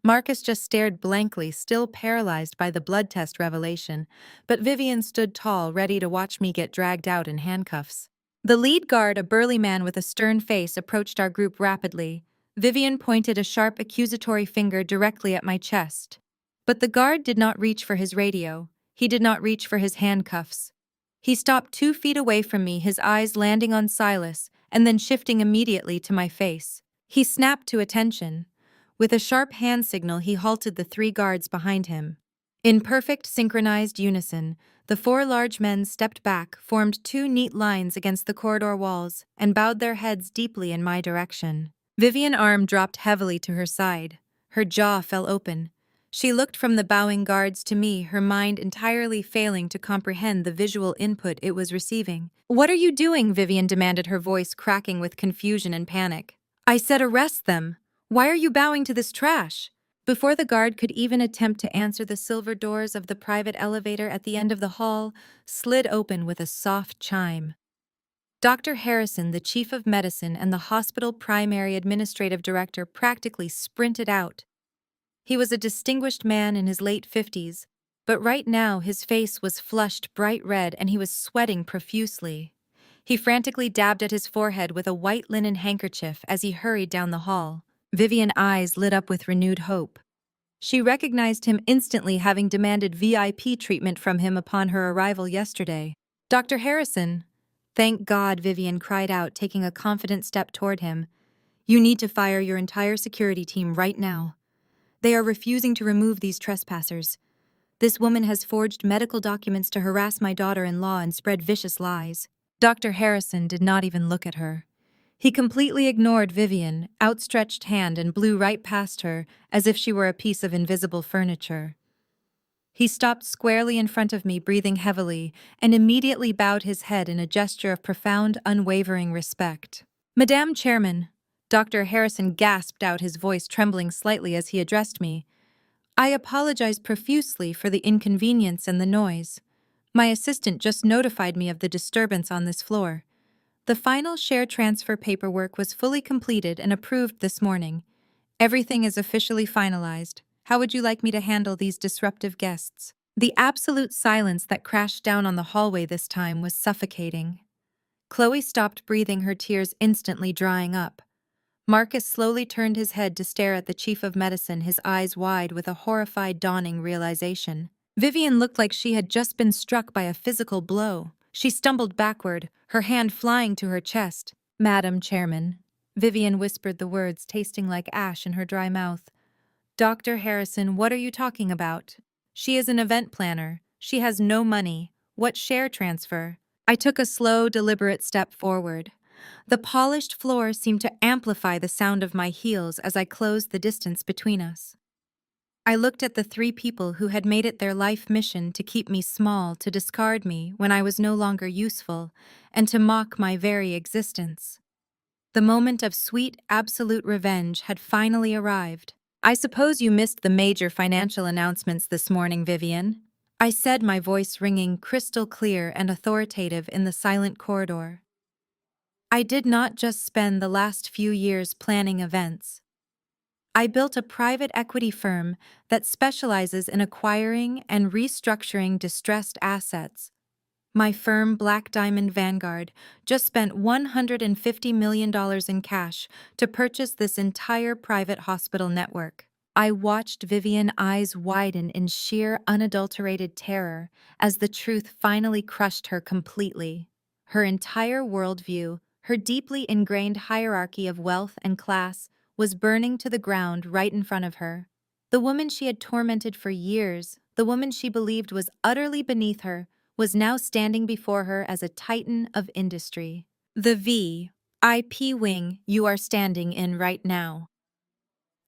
Marcus just stared blankly, still paralyzed by the blood test revelation, but Vivian stood tall, ready to watch me get dragged out in handcuffs. The lead guard, a burly man with a stern face, approached our group rapidly. Vivian pointed a sharp, accusatory finger directly at my chest. But the guard did not reach for his radio. He did not reach for his handcuffs. He stopped 2 feet away from me, his eyes landing on Silas, and then shifting immediately to my face. He snapped to attention. With a sharp hand signal, he halted the 3 guards behind him. In perfect synchronized unison, the 4 large men stepped back, formed 2 neat lines against the corridor walls, and bowed their heads deeply in my direction. Vivian's arm dropped heavily to her side. Her jaw fell open. She looked from the bowing guards to me, her mind entirely failing to comprehend the visual input it was receiving. "What are you doing?" Vivian demanded, her voice cracking with confusion and panic. "I said arrest them. Why are you bowing to this trash?" Before the guard could even attempt to answer, the silver doors of the private elevator at the end of the hall slid open with a soft chime. Dr. Harrison, the chief of medicine and the hospital primary administrative director, practically sprinted out. He was a distinguished man in his late 50s, but right now his face was flushed bright red and he was sweating profusely. He frantically dabbed at his forehead with a white linen handkerchief as he hurried down the hall. Vivian's eyes lit up with renewed hope. She recognized him instantly, having demanded VIP treatment from him upon her arrival yesterday. "Dr. Harrison." "Thank God," Vivian cried out, taking a confident step toward him. "You need to fire your entire security team right now. They are refusing to remove these trespassers. This woman has forged medical documents to harass my daughter-in-law and spread vicious lies." Dr. Harrison did not even look at her. He completely ignored Vivian, outstretched hand, and blew right past her as if she were a piece of invisible furniture. He stopped squarely in front of me, breathing heavily, and immediately bowed his head in a gesture of profound, unwavering respect. "Madame Chairman," Dr. Harrison gasped out, his voice trembling slightly as he addressed me, "I apologize profusely for the inconvenience and the noise. My assistant just notified me of the disturbance on this floor. The final share transfer paperwork was fully completed and approved this morning. Everything is officially finalized. How would you like me to handle these disruptive guests?" The absolute silence that crashed down on the hallway this time was suffocating. Chloe stopped breathing, her tears instantly drying up. Marcus slowly turned his head to stare at the chief of medicine, his eyes wide with a horrified, dawning realization. Vivian looked like she had just been struck by a physical blow. She stumbled backward, her hand flying to her chest. "Madam Chairman," Vivian whispered the words, tasting like ash in her dry mouth. "Dr. Harrison, what are you talking about? She is an event planner. She has no money. What share transfer?" I took a slow, deliberate step forward. The polished floor seemed to amplify the sound of my heels as I closed the distance between us. I looked at the 3 people who had made it their life mission to keep me small, to discard me when I was no longer useful, and to mock my very existence. The moment of sweet, absolute revenge had finally arrived. "I suppose you missed the major financial announcements this morning, Vivian," I said, my voice ringing crystal clear and authoritative in the silent corridor. I did not just spend the last few years planning events. I built a private equity firm that specializes in acquiring and restructuring distressed assets. My firm, Black Diamond Vanguard, just spent $150 million in cash to purchase this entire private hospital network. I watched Vivian's eyes widen in sheer, unadulterated terror as the truth finally crushed her completely. Her entire worldview, her deeply ingrained hierarchy of wealth and class, was burning to the ground right in front of her. The woman she had tormented for years, the woman she believed was utterly beneath her, was now standing before her as a titan of industry. "The VIP wing you are standing in right now."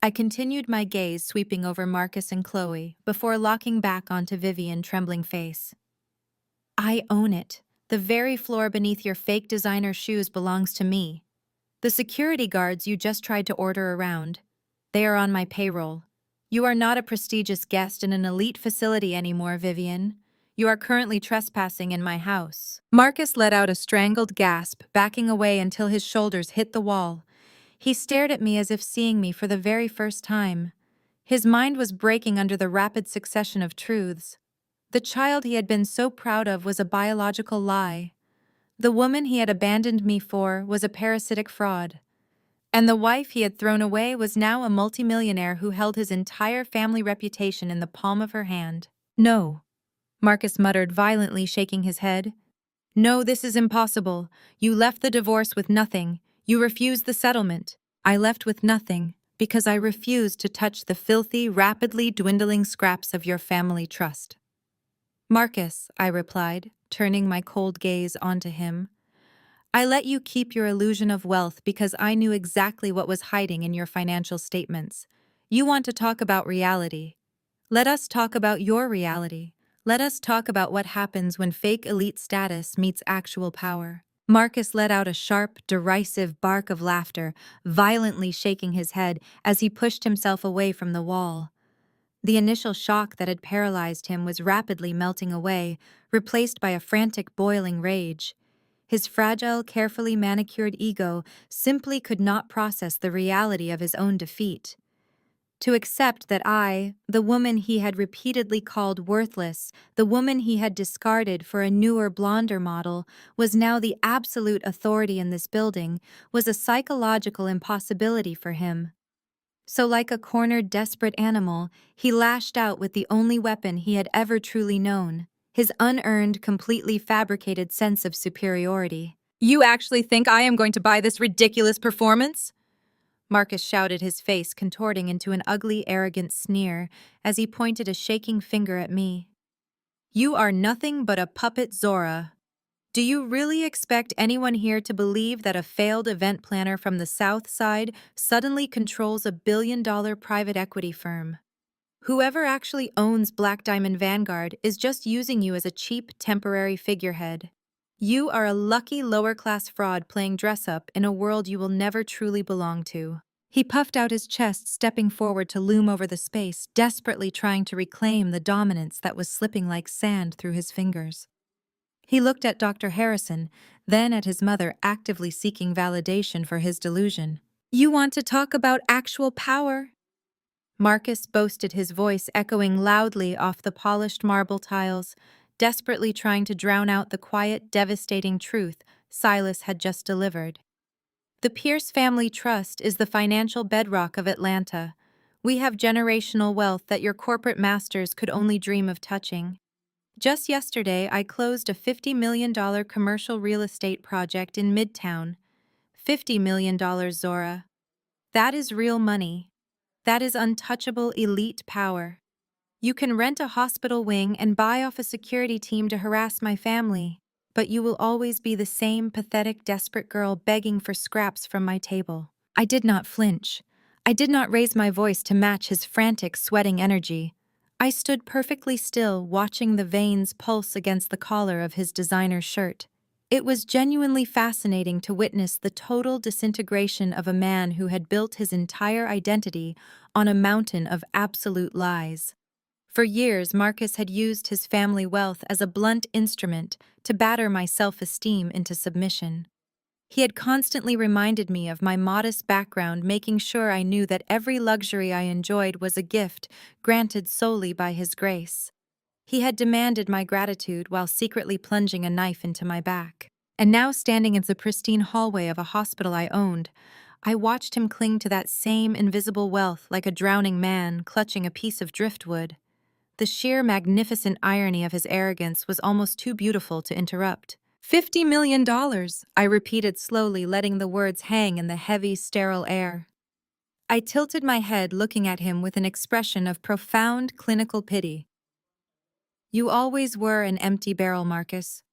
I continued, my gaze sweeping over Marcus and Chloe before locking back onto Vivian's trembling face. "I own it. The very floor beneath your fake designer shoes belongs to me. The security guards you just tried to order around, they are on my payroll. You are not a prestigious guest in an elite facility anymore, Vivian. You are currently trespassing in my house." Marcus let out a strangled gasp, backing away until his shoulders hit the wall. He stared at me as if seeing me for the very first time. His mind was breaking under the rapid succession of truths. The child he had been so proud of was a biological lie. The woman he had abandoned me for was a parasitic fraud. And the wife he had thrown away was now a multimillionaire who held his entire family reputation in the palm of her hand. "No," Marcus muttered, violently shaking his head. "No, this is impossible. You left the divorce with nothing. You refused the settlement." "I left with nothing because I refused to touch the filthy, rapidly dwindling scraps of your family trust." "Marcus," I replied, turning my cold gaze onto him, "I let you keep your illusion of wealth because I knew exactly what was hiding in your financial statements. You want to talk about reality. Let us talk about your reality. Let us talk about what happens when fake elite status meets actual power." Marcus let out a sharp, derisive bark of laughter, violently shaking his head as he pushed himself away from the wall. The initial shock that had paralyzed him was rapidly melting away, replaced by a frantic, boiling rage. His fragile, carefully manicured ego simply could not process the reality of his own defeat. To accept that I, the woman he had repeatedly called worthless, the woman he had discarded for a newer, blonder model, was now the absolute authority in this building, was a psychological impossibility for him. So like a cornered, desperate animal, he lashed out with the only weapon he had ever truly known, his unearned, completely fabricated sense of superiority. "You actually think I am going to buy this ridiculous performance?" Marcus shouted, his face contorting into an ugly, arrogant sneer as he pointed a shaking finger at me. "You are nothing but a puppet, Zora. Do you really expect anyone here to believe that a failed event planner from the South Side suddenly controls $1 billion private equity firm? Whoever actually owns Black Diamond Vanguard is just using you as a cheap, temporary figurehead. You are a lucky lower-class fraud playing dress-up in a world you will never truly belong to." He puffed out his chest, stepping forward to loom over the space, desperately trying to reclaim the dominance that was slipping like sand through his fingers. He looked at Dr. Harrison, then at his mother, actively seeking validation for his delusion. "You want to talk about actual power?" Marcus boasted, his voice echoing loudly off the polished marble tiles, desperately trying to drown out the quiet, devastating truth Silas had just delivered. "The Pierce Family Trust is the financial bedrock of Atlanta. We have generational wealth that your corporate masters could only dream of touching. Just yesterday, I closed a $50 million commercial real estate project in Midtown. $50 million, Zora. That is real money. That is untouchable elite power. You can rent a hospital wing and buy off a security team to harass my family, but you will always be the same pathetic, desperate girl begging for scraps from my table." I did not flinch. I did not raise my voice to match his frantic, sweating energy. I stood perfectly still, watching the veins pulse against the collar of his designer shirt. It was genuinely fascinating to witness the total disintegration of a man who had built his entire identity on a mountain of absolute lies. For years, Marcus had used his family wealth as a blunt instrument to batter my self-esteem into submission. He had constantly reminded me of my modest background, making sure I knew that every luxury I enjoyed was a gift granted solely by his grace. He had demanded my gratitude while secretly plunging a knife into my back. And now, standing in the pristine hallway of a hospital I owned, I watched him cling to that same invisible wealth like a drowning man clutching a piece of driftwood. The sheer magnificent irony of his arrogance was almost too beautiful to interrupt. $50 million, I repeated slowly, letting the words hang in the heavy, sterile air. I tilted my head, looking at him with an expression of profound clinical pity. "You always were an empty barrel, Marcus.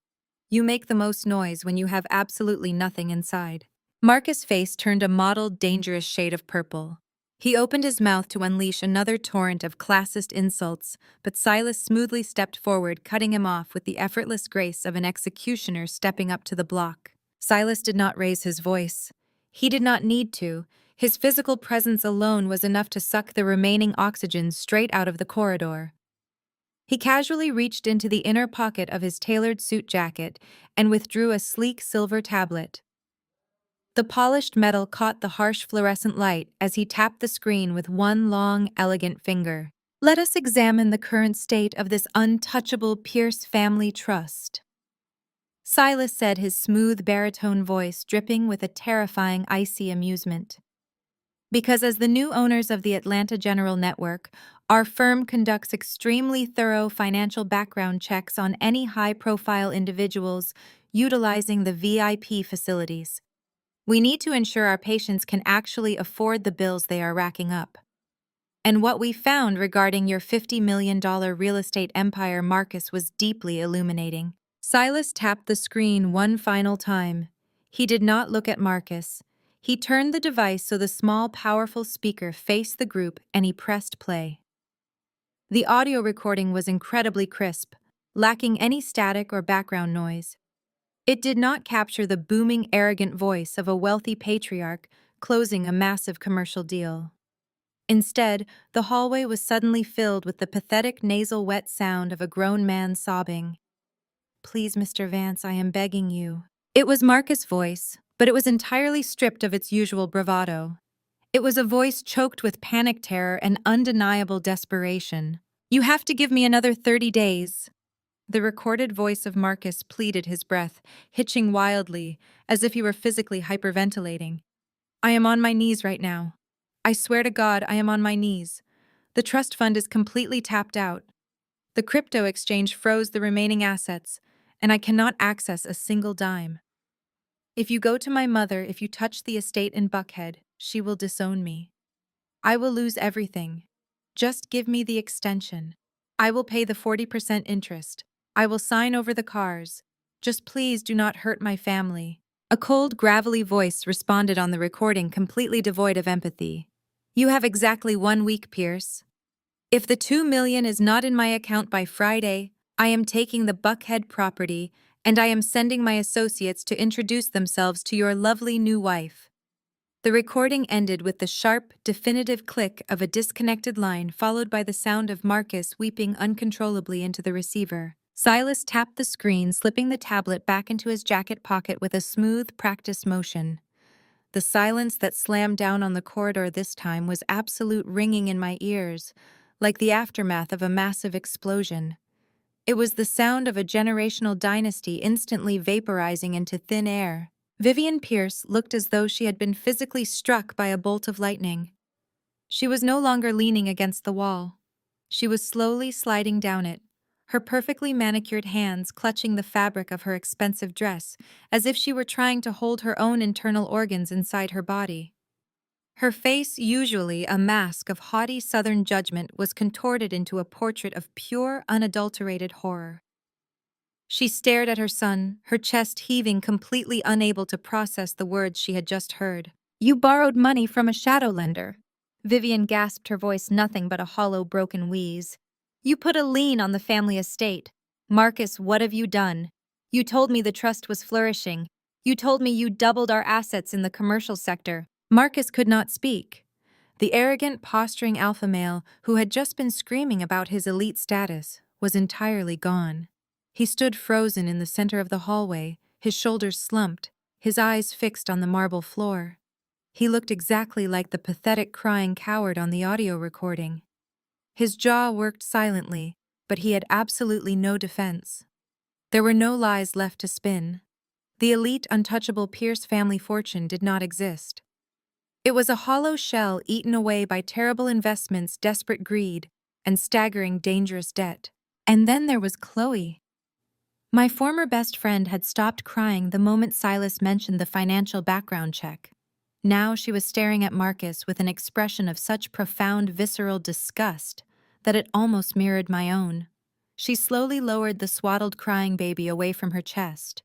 You make the most noise when you have absolutely nothing inside." Marcus' face turned a mottled, dangerous shade of purple. He opened his mouth to unleash another torrent of classist insults, but Silas smoothly stepped forward, cutting him off with the effortless grace of an executioner stepping up to the block. Silas did not raise his voice. He did not need to. His physical presence alone was enough to suck the remaining oxygen straight out of the corridor. He casually reached into the inner pocket of his tailored suit jacket and withdrew a sleek silver tablet. The polished metal caught the harsh fluorescent light as he tapped the screen with one long, elegant finger. Let us examine the current state of this untouchable Pierce family trust. Silas said, his smooth baritone voice dripping with a terrifying icy amusement. Because as the new owners of the Atlanta General Network, our firm conducts extremely thorough financial background checks on any high-profile individuals utilizing the VIP facilities. We need to ensure our patients can actually afford the bills they are racking up. And what we found regarding your $50 million real estate empire, Marcus, was deeply illuminating. Silas tapped the screen one final time. He did not look at Marcus. He turned the device so the small, powerful speaker faced the group and he pressed play. The audio recording was incredibly crisp, lacking any static or background noise. It did not capture the booming, arrogant voice of a wealthy patriarch closing a massive commercial deal. Instead, the hallway was suddenly filled with the pathetic nasal wet sound of a grown man sobbing. "Please, Mr. Vance, I am begging you." It was Marcus' voice, but it was entirely stripped of its usual bravado. It was a voice choked with panic terror and undeniable desperation. "You have to give me another 30 days." The recorded voice of Marcus pleaded, his breath hitching wildly, as if he were physically hyperventilating. "I am on my knees right now. I swear to God, I am on my knees. The trust fund is completely tapped out. The crypto exchange froze the remaining assets, and I cannot access a single dime. If you go to my mother, if you touch the estate in Buckhead, she will disown me. I will lose everything. Just give me the extension. I will pay the 40% interest. I will sign over the cars. Just please do not hurt my family." A cold, gravelly voice responded on the recording, completely devoid of empathy. "You have exactly 1 week, Pierce. If the $2 million is not in my account by Friday, I am taking the Buckhead property and I am sending my associates to introduce themselves to your lovely new wife." The recording ended with the sharp, definitive click of a disconnected line, followed by the sound of Marcus weeping uncontrollably into the receiver. Silas tapped the screen, slipping the tablet back into his jacket pocket with a smooth, practiced motion. The silence that slammed down on the corridor this time was absolute, ringing in my ears, like the aftermath of a massive explosion. It was the sound of a generational dynasty instantly vaporizing into thin air. Vivian Pierce looked as though she had been physically struck by a bolt of lightning. She was no longer leaning against the wall. She was slowly sliding down it, her perfectly manicured hands clutching the fabric of her expensive dress, as if she were trying to hold her own internal organs inside her body. Her face, usually a mask of haughty Southern judgment, was contorted into a portrait of pure, unadulterated horror. She stared at her son, her chest heaving, completely unable to process the words she had just heard. "You borrowed money from a shadow lender." Vivian gasped, her voice nothing but a hollow, broken wheeze. "You put a lien on the family estate. Marcus, what have you done? You told me the trust was flourishing. You told me you doubled our assets in the commercial sector." Marcus could not speak. The arrogant, posturing alpha male who had just been screaming about his elite status was entirely gone. He stood frozen in the center of the hallway, his shoulders slumped, his eyes fixed on the marble floor. He looked exactly like the pathetic crying coward on the audio recording. His jaw worked silently, but he had absolutely no defense. There were no lies left to spin. The elite, untouchable Pierce family fortune did not exist. It was a hollow shell eaten away by terrible investments, desperate greed, and staggering, dangerous debt. And then there was Chloe. My former best friend had stopped crying the moment Silas mentioned the financial background check. Now she was staring at Marcus with an expression of such profound, visceral disgust that it almost mirrored my own. She slowly lowered the swaddled crying baby away from her chest.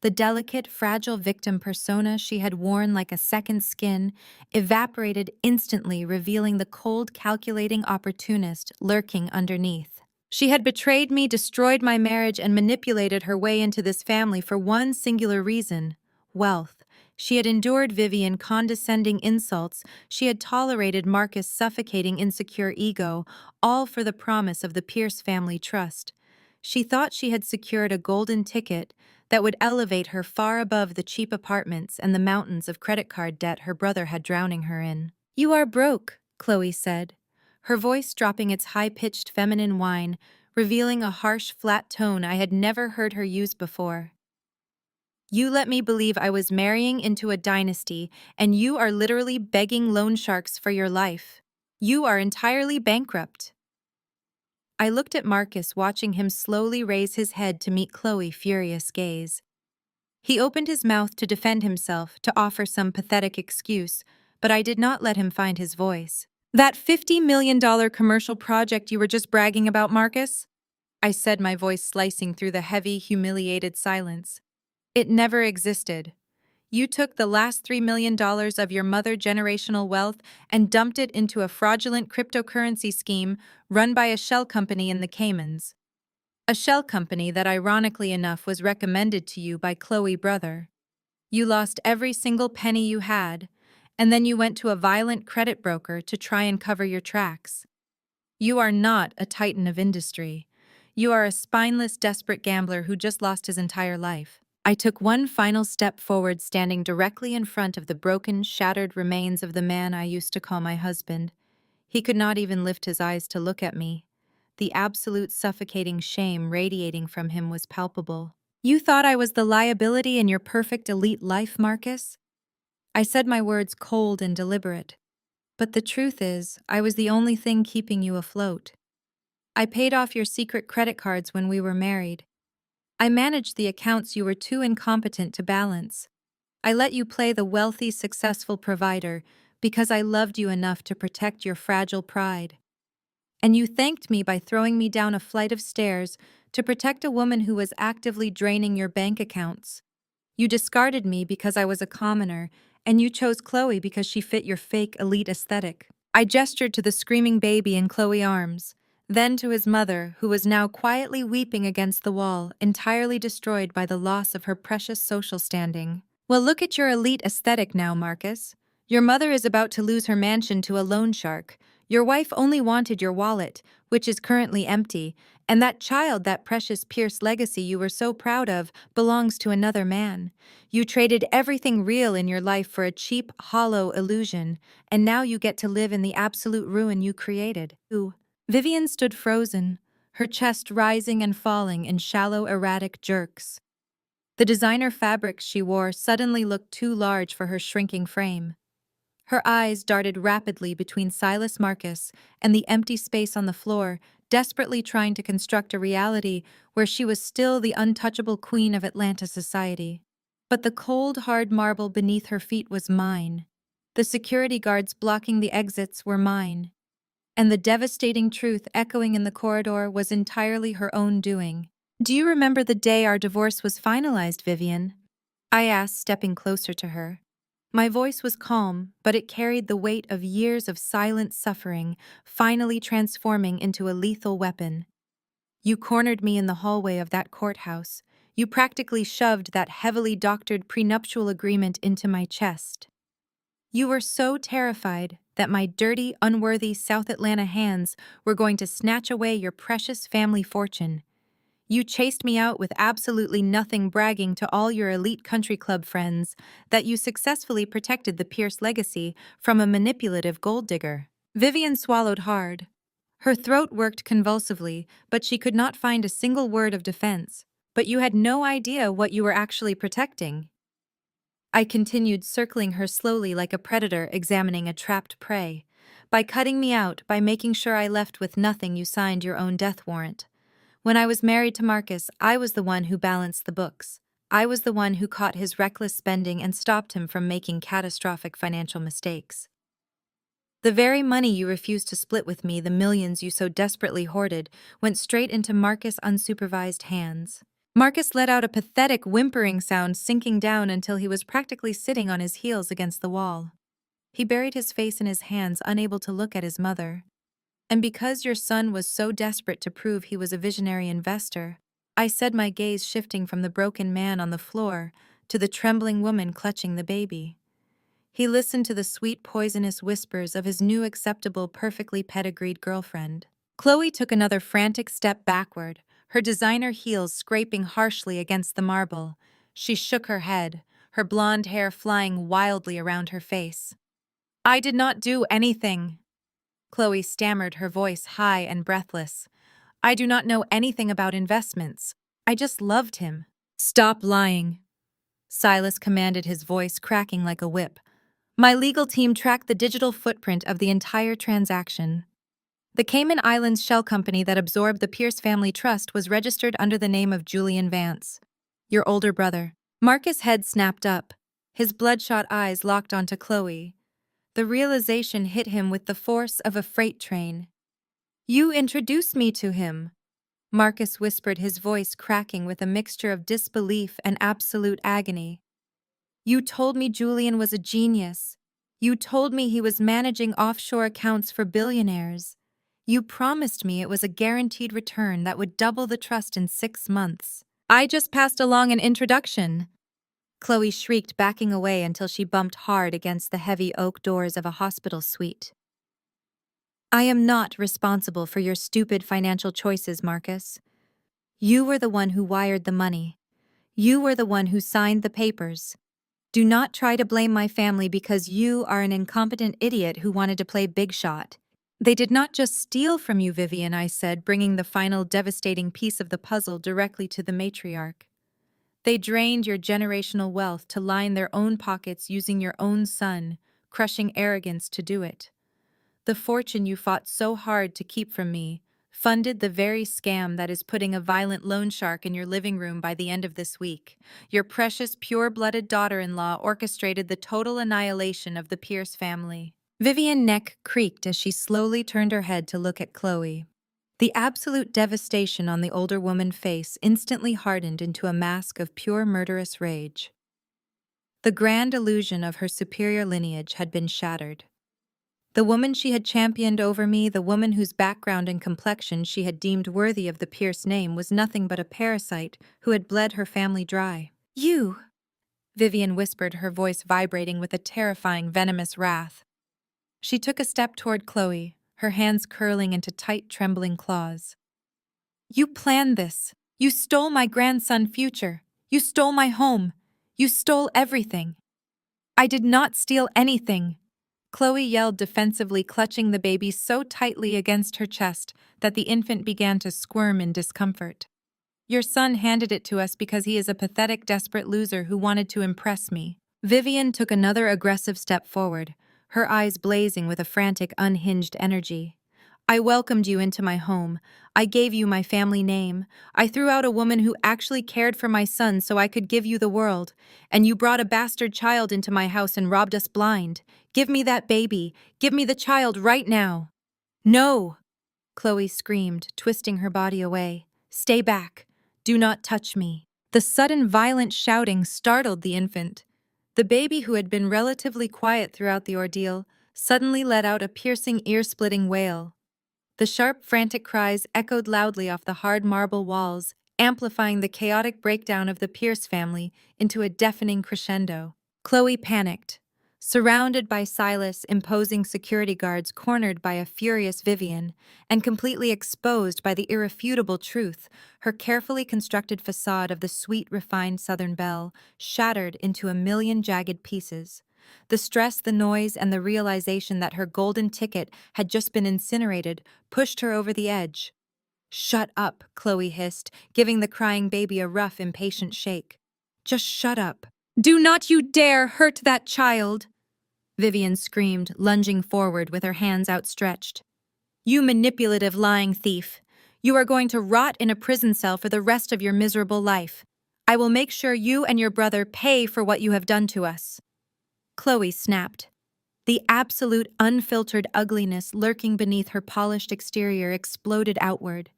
The delicate, fragile victim persona she had worn like a second skin evaporated instantly, revealing the cold, calculating opportunist lurking underneath. She had betrayed me, destroyed my marriage, and manipulated her way into this family for one singular reason: wealth. She had endured Vivian condescending insults, she had tolerated Marcus' suffocating insecure ego, all for the promise of the Pierce family trust. She thought she had secured a golden ticket that would elevate her far above the cheap apartments and the mountains of credit card debt her brother had drowning her in. "You are broke," Chloe said, her voice dropping its high-pitched feminine whine, revealing a harsh, flat tone I had never heard her use before. "You let me believe I was marrying into a dynasty, and you are literally begging loan sharks for your life. You are entirely bankrupt." I looked at Marcus, watching him slowly raise his head to meet Chloe's furious gaze. He opened his mouth to defend himself, to offer some pathetic excuse, but I did not let him find his voice. "That $50 million commercial project you were just bragging about, Marcus?" I said, my voice slicing through the heavy, humiliated silence. "It never existed. You took the last $3 million of your mother-generational wealth and dumped it into a fraudulent cryptocurrency scheme run by a shell company in the Caymans. A shell company that, ironically enough, was recommended to you by Chloe's brother. You lost every single penny you had, and then you went to a violent credit broker to try and cover your tracks. You are not a titan of industry. You are a spineless, desperate gambler who just lost his entire life." I took one final step forward, standing directly in front of the broken, shattered remains of the man I used to call my husband. He could not even lift his eyes to look at me. The absolute suffocating shame radiating from him was palpable. "You thought I was the liability in your perfect elite life, Marcus?" I said, my words cold and deliberate. "But the truth is, I was the only thing keeping you afloat. I paid off your secret credit cards when we were married. I managed the accounts you were too incompetent to balance. I let you play the wealthy, successful provider because I loved you enough to protect your fragile pride. And you thanked me by throwing me down a flight of stairs to protect a woman who was actively draining your bank accounts. You discarded me because I was a commoner, and you chose Chloe because she fit your fake elite aesthetic." I gestured to the screaming baby in Chloe's arms, then to his mother, who was now quietly weeping against the wall, entirely destroyed by the loss of her precious social standing. "Well, look at your elite aesthetic now, Marcus. Your mother is about to lose her mansion to a loan shark. Your wife only wanted your wallet, which is currently empty, and that child, that precious Pierce legacy you were so proud of, belongs to another man. You traded everything real in your life for a cheap, hollow illusion, and now you get to live in the absolute ruin you created." Ooh. Vivian stood frozen, her chest rising and falling in shallow, erratic jerks. The designer fabrics she wore suddenly looked too large for her shrinking frame. Her eyes darted rapidly between Silas Marcus and the empty space on the floor, desperately trying to construct a reality where she was still the untouchable queen of Atlanta society. But the cold, hard marble beneath her feet was mine. The security guards blocking the exits were mine. And the devastating truth echoing in the corridor was entirely her own doing. "Do you remember the day our divorce was finalized, Vivian?" I asked, stepping closer to her. My voice was calm, but it carried the weight of years of silent suffering, finally transforming into a lethal weapon. "You cornered me in the hallway of that courthouse. You practically shoved that heavily doctored prenuptial agreement into my chest. You were so terrified that my dirty, unworthy South Atlanta hands were going to snatch away your precious family fortune. You chased me out with absolutely nothing, bragging to all your elite country club friends that you successfully protected the Pierce legacy from a manipulative gold digger." Vivian swallowed hard. Her throat worked convulsively, but she could not find a single word of defense. "But you had no idea what you were actually protecting." I continued, circling her slowly like a predator examining a trapped prey. "By cutting me out, by making sure I left with nothing, you signed your own death warrant. When I was married to Marcus, I was the one who balanced the books. I was the one who caught his reckless spending and stopped him from making catastrophic financial mistakes. The very money you refused to split with me, the millions you so desperately hoarded, went straight into Marcus' unsupervised hands." Marcus let out a pathetic whimpering sound, sinking down until he was practically sitting on his heels against the wall. He buried his face in his hands, unable to look at his mother. "And because your son was so desperate to prove he was a visionary investor," I said, my gaze shifting from the broken man on the floor to the trembling woman clutching the baby. He listened to the sweet, poisonous whispers of his new acceptable, perfectly pedigreed girlfriend. Chloe took another frantic step backward, her designer heels scraping harshly against the marble. She shook her head, her blonde hair flying wildly around her face. "I did not do anything," Chloe stammered, her voice high and breathless. "I do not know anything about investments. I just loved him." "Stop lying," Silas commanded, his voice cracking like a whip. "My legal team tracked the digital footprint of the entire transaction. The Cayman Islands shell company that absorbed the Pierce family trust was registered under the name of Julian Vance, your older brother." Marcus' head snapped up, his bloodshot eyes locked onto Chloe. The realization hit him with the force of a freight train. "You introduced me to him," Marcus whispered, his voice cracking with a mixture of disbelief and absolute agony. "You told me Julian was a genius. You told me he was managing offshore accounts for billionaires. You promised me it was a guaranteed return that would double the trust in 6 months. I just passed along an introduction." Chloe shrieked, backing away until she bumped hard against the heavy oak doors of a hospital suite. "I am not responsible for your stupid financial choices, Marcus. You were the one who wired the money. You were the one who signed the papers. Do not try to blame my family because you are an incompetent idiot who wanted to play big shot." "They did not just steal from you, Vivian," I said, bringing the final devastating piece of the puzzle directly to the matriarch. "They drained your generational wealth to line their own pockets using your own son, crushing arrogance to do it. The fortune you fought so hard to keep from me funded the very scam that is putting a violent loan shark in your living room by the end of this week. Your precious, pure-blooded daughter-in-law orchestrated the total annihilation of the Pierce family." Vivian's neck creaked as she slowly turned her head to look at Chloe. The absolute devastation on the older woman's face instantly hardened into a mask of pure murderous rage. The grand illusion of her superior lineage had been shattered. The woman she had championed over me, the woman whose background and complexion she had deemed worthy of the Pierce name, was nothing but a parasite who had bled her family dry. "You," Vivian whispered, her voice vibrating with a terrifying, venomous wrath. She took a step toward Chloe, her hands curling into tight, trembling claws. "You planned this. You stole my grandson's future. You stole my home. You stole everything." "I did not steal anything," Chloe yelled defensively, clutching the baby so tightly against her chest that the infant began to squirm in discomfort. "Your son handed it to us because he is a pathetic, desperate loser who wanted to impress me." Vivian took another aggressive step forward, her eyes blazing with a frantic, unhinged energy. "I welcomed you into my home. I gave you my family name. I threw out a woman who actually cared for my son so I could give you the world. And you brought a bastard child into my house and robbed us blind. Give me that baby. Give me the child right now." "No!" Chloe screamed, twisting her body away. "Stay back. Do not touch me." The sudden violent shouting startled the infant. The baby, who had been relatively quiet throughout the ordeal, suddenly let out a piercing, ear-splitting wail. The sharp, frantic cries echoed loudly off the hard marble walls, amplifying the chaotic breakdown of the Pierce family into a deafening crescendo. Chloe panicked. Surrounded by Silas' imposing security guards, cornered by a furious Vivian, and completely exposed by the irrefutable truth, her carefully constructed facade of the sweet, refined Southern belle shattered into a million jagged pieces. The stress, the noise, and the realization that her golden ticket had just been incinerated pushed her over the edge. "Shut up," Chloe hissed, giving the crying baby a rough, impatient shake. "Just shut up. Do not you dare hurt that child!" Vivian screamed, lunging forward with her hands outstretched. "You manipulative, lying thief. You are going to rot in a prison cell for the rest of your miserable life. I will make sure you and your brother pay for what you have done to us." Chloe snapped. The absolute, unfiltered ugliness lurking beneath her polished exterior exploded outward.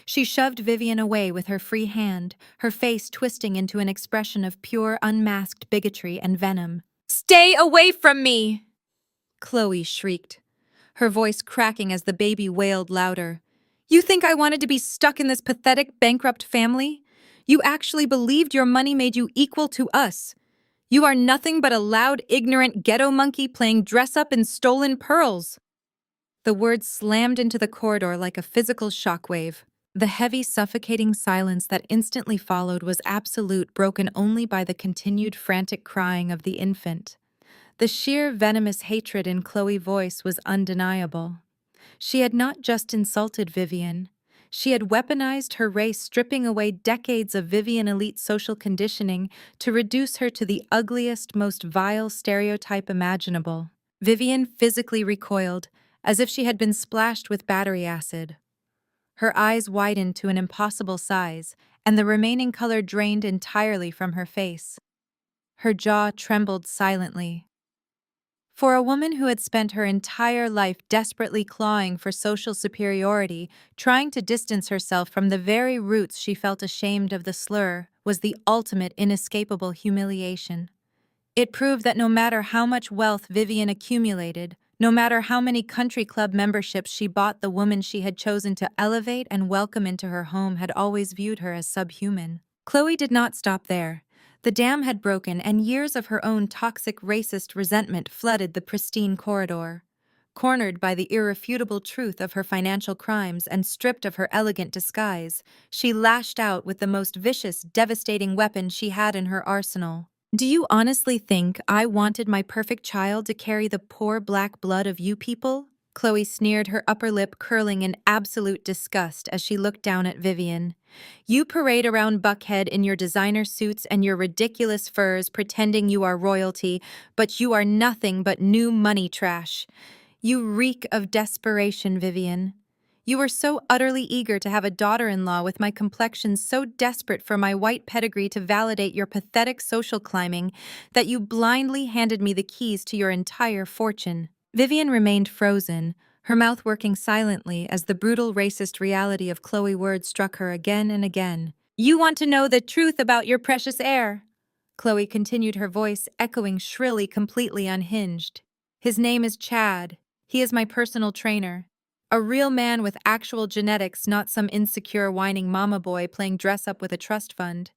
She shoved Vivian away with her free hand, her face twisting into an expression of pure, unmasked bigotry and venom. "Stay away from me!" Chloe shrieked, her voice cracking as the baby wailed louder. "You think I wanted to be stuck in this pathetic, bankrupt family? You actually believed your money made you equal to us. You are nothing but a loud, ignorant ghetto monkey playing dress-up in stolen pearls." The words slammed into the corridor like a physical shockwave. The heavy, suffocating silence that instantly followed was absolute, broken only by the continued frantic crying of the infant. The sheer venomous hatred in Chloe's voice was undeniable. She had not just insulted Vivian. She had weaponized her race, stripping away decades of Vivian elite social conditioning to reduce her to the ugliest, most vile stereotype imaginable. Vivian physically recoiled, as if she had been splashed with battery acid. Her eyes widened to an impossible size, and the remaining color drained entirely from her face. Her jaw trembled silently. For a woman who had spent her entire life desperately clawing for social superiority, trying to distance herself from the very roots she felt ashamed of, the slur was the ultimate inescapable humiliation. It proved that no matter how much wealth Vivian accumulated, no matter how many country club memberships she bought, the woman she had chosen to elevate and welcome into her home had always viewed her as subhuman. Chloe did not stop there. The dam had broken, and years of her own toxic racist resentment flooded the pristine corridor. Cornered by the irrefutable truth of her financial crimes and stripped of her elegant disguise, she lashed out with the most vicious, devastating weapon she had in her arsenal. "Do you honestly think I wanted my perfect child to carry the poor black blood of you people?" Chloe sneered, her upper lip curling in absolute disgust as she looked down at Vivian. "You parade around Buckhead in your designer suits and your ridiculous furs, pretending you are royalty, but you are nothing but new money trash. You reek of desperation, Vivian. You were so utterly eager to have a daughter-in-law with my complexion, so desperate for my white pedigree to validate your pathetic social climbing, that you blindly handed me the keys to your entire fortune." Vivian remained frozen, her mouth working silently as the brutal racist reality of Chloe's words struck her again and again. "You want to know the truth about your precious heir?" Chloe continued, her voice echoing shrilly, completely unhinged. "His name is Chad. He is my personal trainer. A real man with actual genetics, not some insecure, whining mama boy playing dress-up with a trust fund.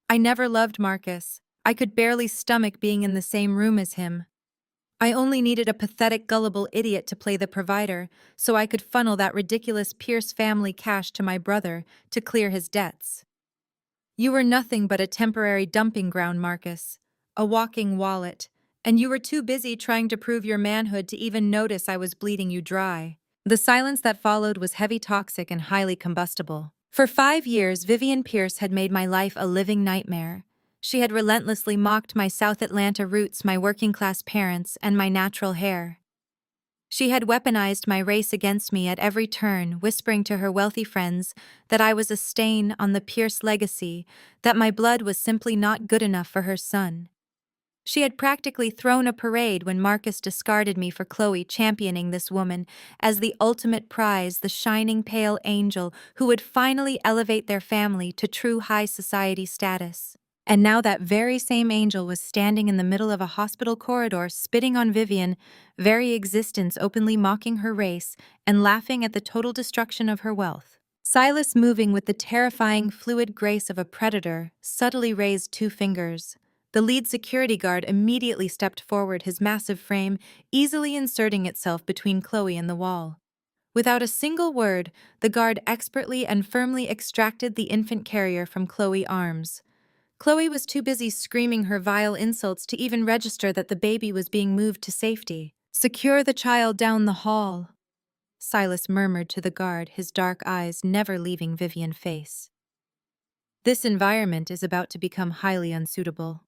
I never loved Marcus. I could barely stomach being in the same room as him. I only needed a pathetic, gullible idiot to play the provider, so I could funnel that ridiculous Pierce family cash to my brother to clear his debts. You were nothing but a temporary dumping ground, Marcus, a walking wallet, and you were too busy trying to prove your manhood to even notice I was bleeding you dry." The silence that followed was heavy, toxic, and highly combustible. For 5 years, Vivian Pierce had made my life a living nightmare. She had relentlessly mocked my South Atlanta roots, my working-class parents, and my natural hair. She had weaponized my race against me at every turn, whispering to her wealthy friends that I was a stain on the Pierce legacy, that my blood was simply not good enough for her son. She had practically thrown a parade when Marcus discarded me for Chloe, championing this woman as the ultimate prize, the shining pale angel who would finally elevate their family to true high society status. And now that very same angel was standing in the middle of a hospital corridor, spitting on Vivian, very existence openly mocking her race and laughing at the total destruction of her wealth. Silas, moving with the terrifying fluid grace of a predator, subtly raised 2 fingers. The lead security guard immediately stepped forward, his massive frame easily inserting itself between Chloe and the wall. Without a single word, the guard expertly and firmly extracted the infant carrier from Chloe's arms. Chloe was too busy screaming her vile insults to even register that the baby was being moved to safety. "Secure the child down the hall," Silas murmured to the guard, his dark eyes never leaving Vivian's face. "This environment is about to become highly unsuitable."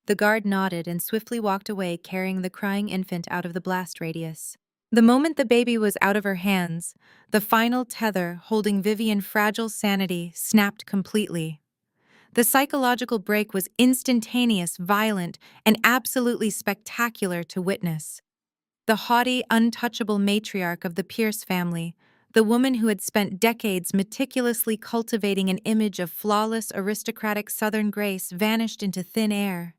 The guard nodded and swiftly walked away, carrying the crying infant out of the blast radius. The moment the baby was out of her hands, the final tether holding Vivian's fragile sanity snapped completely. The psychological break was instantaneous, violent, and absolutely spectacular to witness. The haughty, untouchable matriarch of the Pierce family, the woman who had spent decades meticulously cultivating an image of flawless, aristocratic Southern grace, vanished into thin air.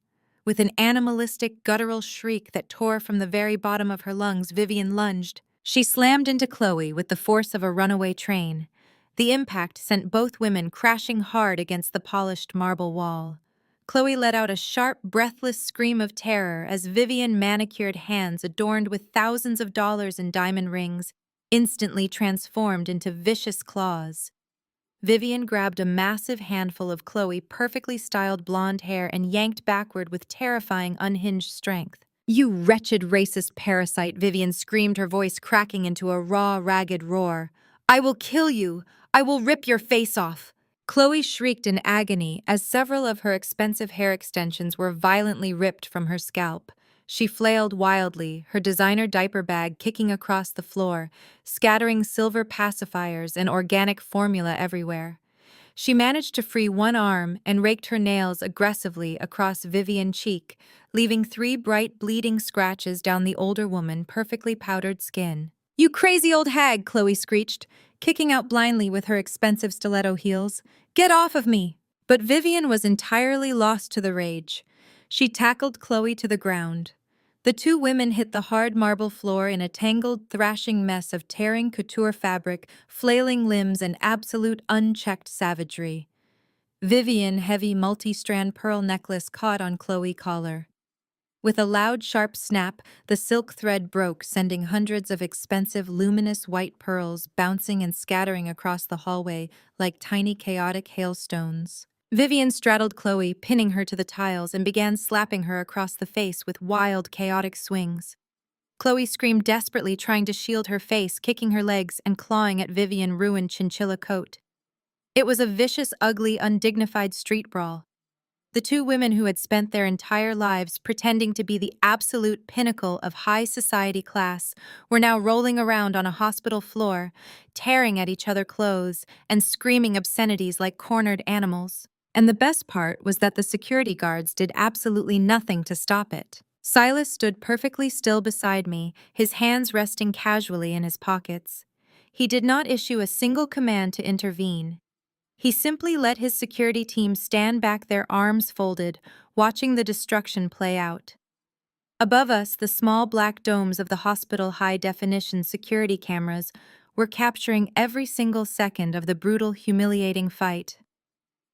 With an animalistic, guttural shriek that tore from the very bottom of her lungs, Vivian lunged. She slammed into Chloe with the force of a runaway train, The impact sent both women crashing hard against the polished marble wall. Chloe let out a sharp, breathless scream of terror as Vivian manicured hands adorned with thousands of dollars in diamond rings instantly transformed into vicious claws. Vivian grabbed a massive handful of Chloe's perfectly styled blonde hair and yanked backward with terrifying, unhinged strength. "You wretched racist parasite," Vivian screamed, her voice cracking into a raw, ragged roar. "I will kill you! I will rip your face off!" Chloe shrieked in agony as several of her expensive hair extensions were violently ripped from her scalp. She flailed wildly, her designer diaper bag kicking across the floor, scattering silver pacifiers and organic formula everywhere. She managed to free one arm and raked her nails aggressively across Vivian's cheek, leaving 3 bright bleeding scratches down the older woman's perfectly powdered skin. "You crazy old hag," Chloe screeched, kicking out blindly with her expensive stiletto heels. "Get off of me!" But Vivian was entirely lost to the rage. She tackled Chloe to the ground. The two women hit the hard marble floor in a tangled, thrashing mess of tearing couture fabric, flailing limbs, and absolute unchecked savagery. Vivian's heavy multi-strand pearl necklace caught on Chloe's collar. With a loud, sharp snap, the silk thread broke, sending hundreds of expensive, luminous white pearls bouncing and scattering across the hallway like tiny, chaotic hailstones. Vivian straddled Chloe, pinning her to the tiles, and began slapping her across the face with wild, chaotic swings. Chloe screamed desperately, trying to shield her face, kicking her legs and clawing at Vivian's ruined chinchilla coat. It was a vicious, ugly, undignified street brawl. The two women who had spent their entire lives pretending to be the absolute pinnacle of high society class were now rolling around on a hospital floor, tearing at each other's clothes and screaming obscenities like cornered animals. And the best part was that the security guards did absolutely nothing to stop it. Silas stood perfectly still beside me, his hands resting casually in his pockets. He did not issue a single command to intervene. He simply let his security team stand back, their arms folded, watching the destruction play out. Above us, the small black domes of the hospital high-definition security cameras were capturing every single second of the brutal, humiliating fight.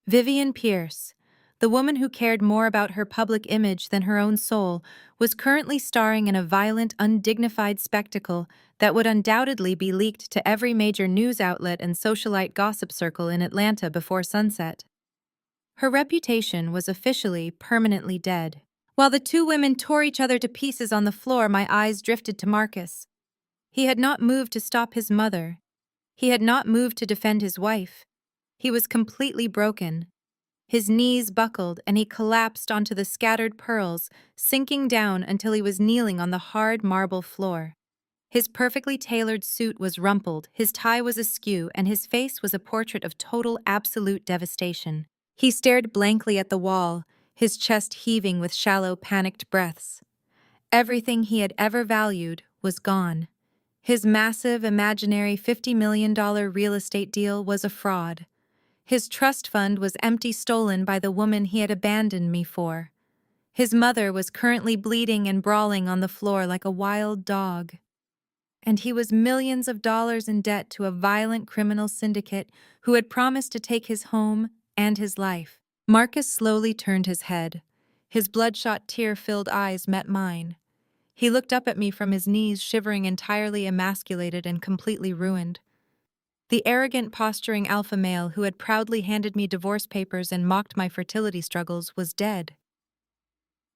Vivian Pierce, the woman who cared more about her public image than her own soul, was currently starring in a violent, undignified spectacle that would undoubtedly be leaked to every major news outlet and socialite gossip circle in Atlanta before sunset. Her reputation was officially permanently dead. While the two women tore each other to pieces on the floor, my eyes drifted to Marcus. He had not moved to stop his mother. He had not moved to defend his wife. He was completely broken. His knees buckled and he collapsed onto the scattered pearls, sinking down until he was kneeling on the hard marble floor. His perfectly tailored suit was rumpled, his tie was askew, and his face was a portrait of total, absolute devastation. He stared blankly at the wall, his chest heaving with shallow, panicked breaths. Everything he had ever valued was gone. His massive, imaginary $50 million real estate deal was a fraud. His trust fund was empty, stolen by the woman he had abandoned me for. His mother was currently bleeding and brawling on the floor like a wild dog. And he was millions of dollars in debt to a violent criminal syndicate who had promised to take his home and his life. Marcus slowly turned his head. His bloodshot, tear-filled eyes met mine. He looked up at me from his knees, shivering, entirely emasculated and completely ruined. The arrogant, posturing alpha male who had proudly handed me divorce papers and mocked my fertility struggles was dead.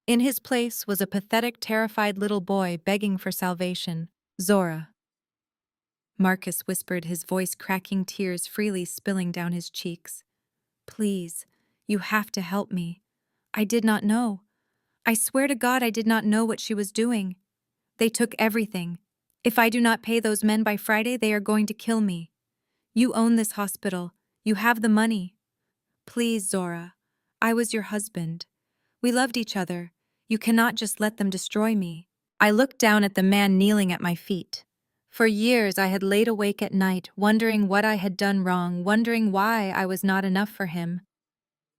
In his place was a pathetic, terrified little boy begging for salvation. "Zora," Marcus whispered, his voice cracking, tears freely spilling down his cheeks. "Please, you have to help me. I did not know. I swear to God I did not know what she was doing. They took everything. If I do not pay those men by Friday, they are going to kill me. You own this hospital. You have the money. Please, Zora. I was your husband. We loved each other. You cannot just let them destroy me." I looked down at the man kneeling at my feet. For years I had laid awake at night, wondering what I had done wrong, wondering why I was not enough for him.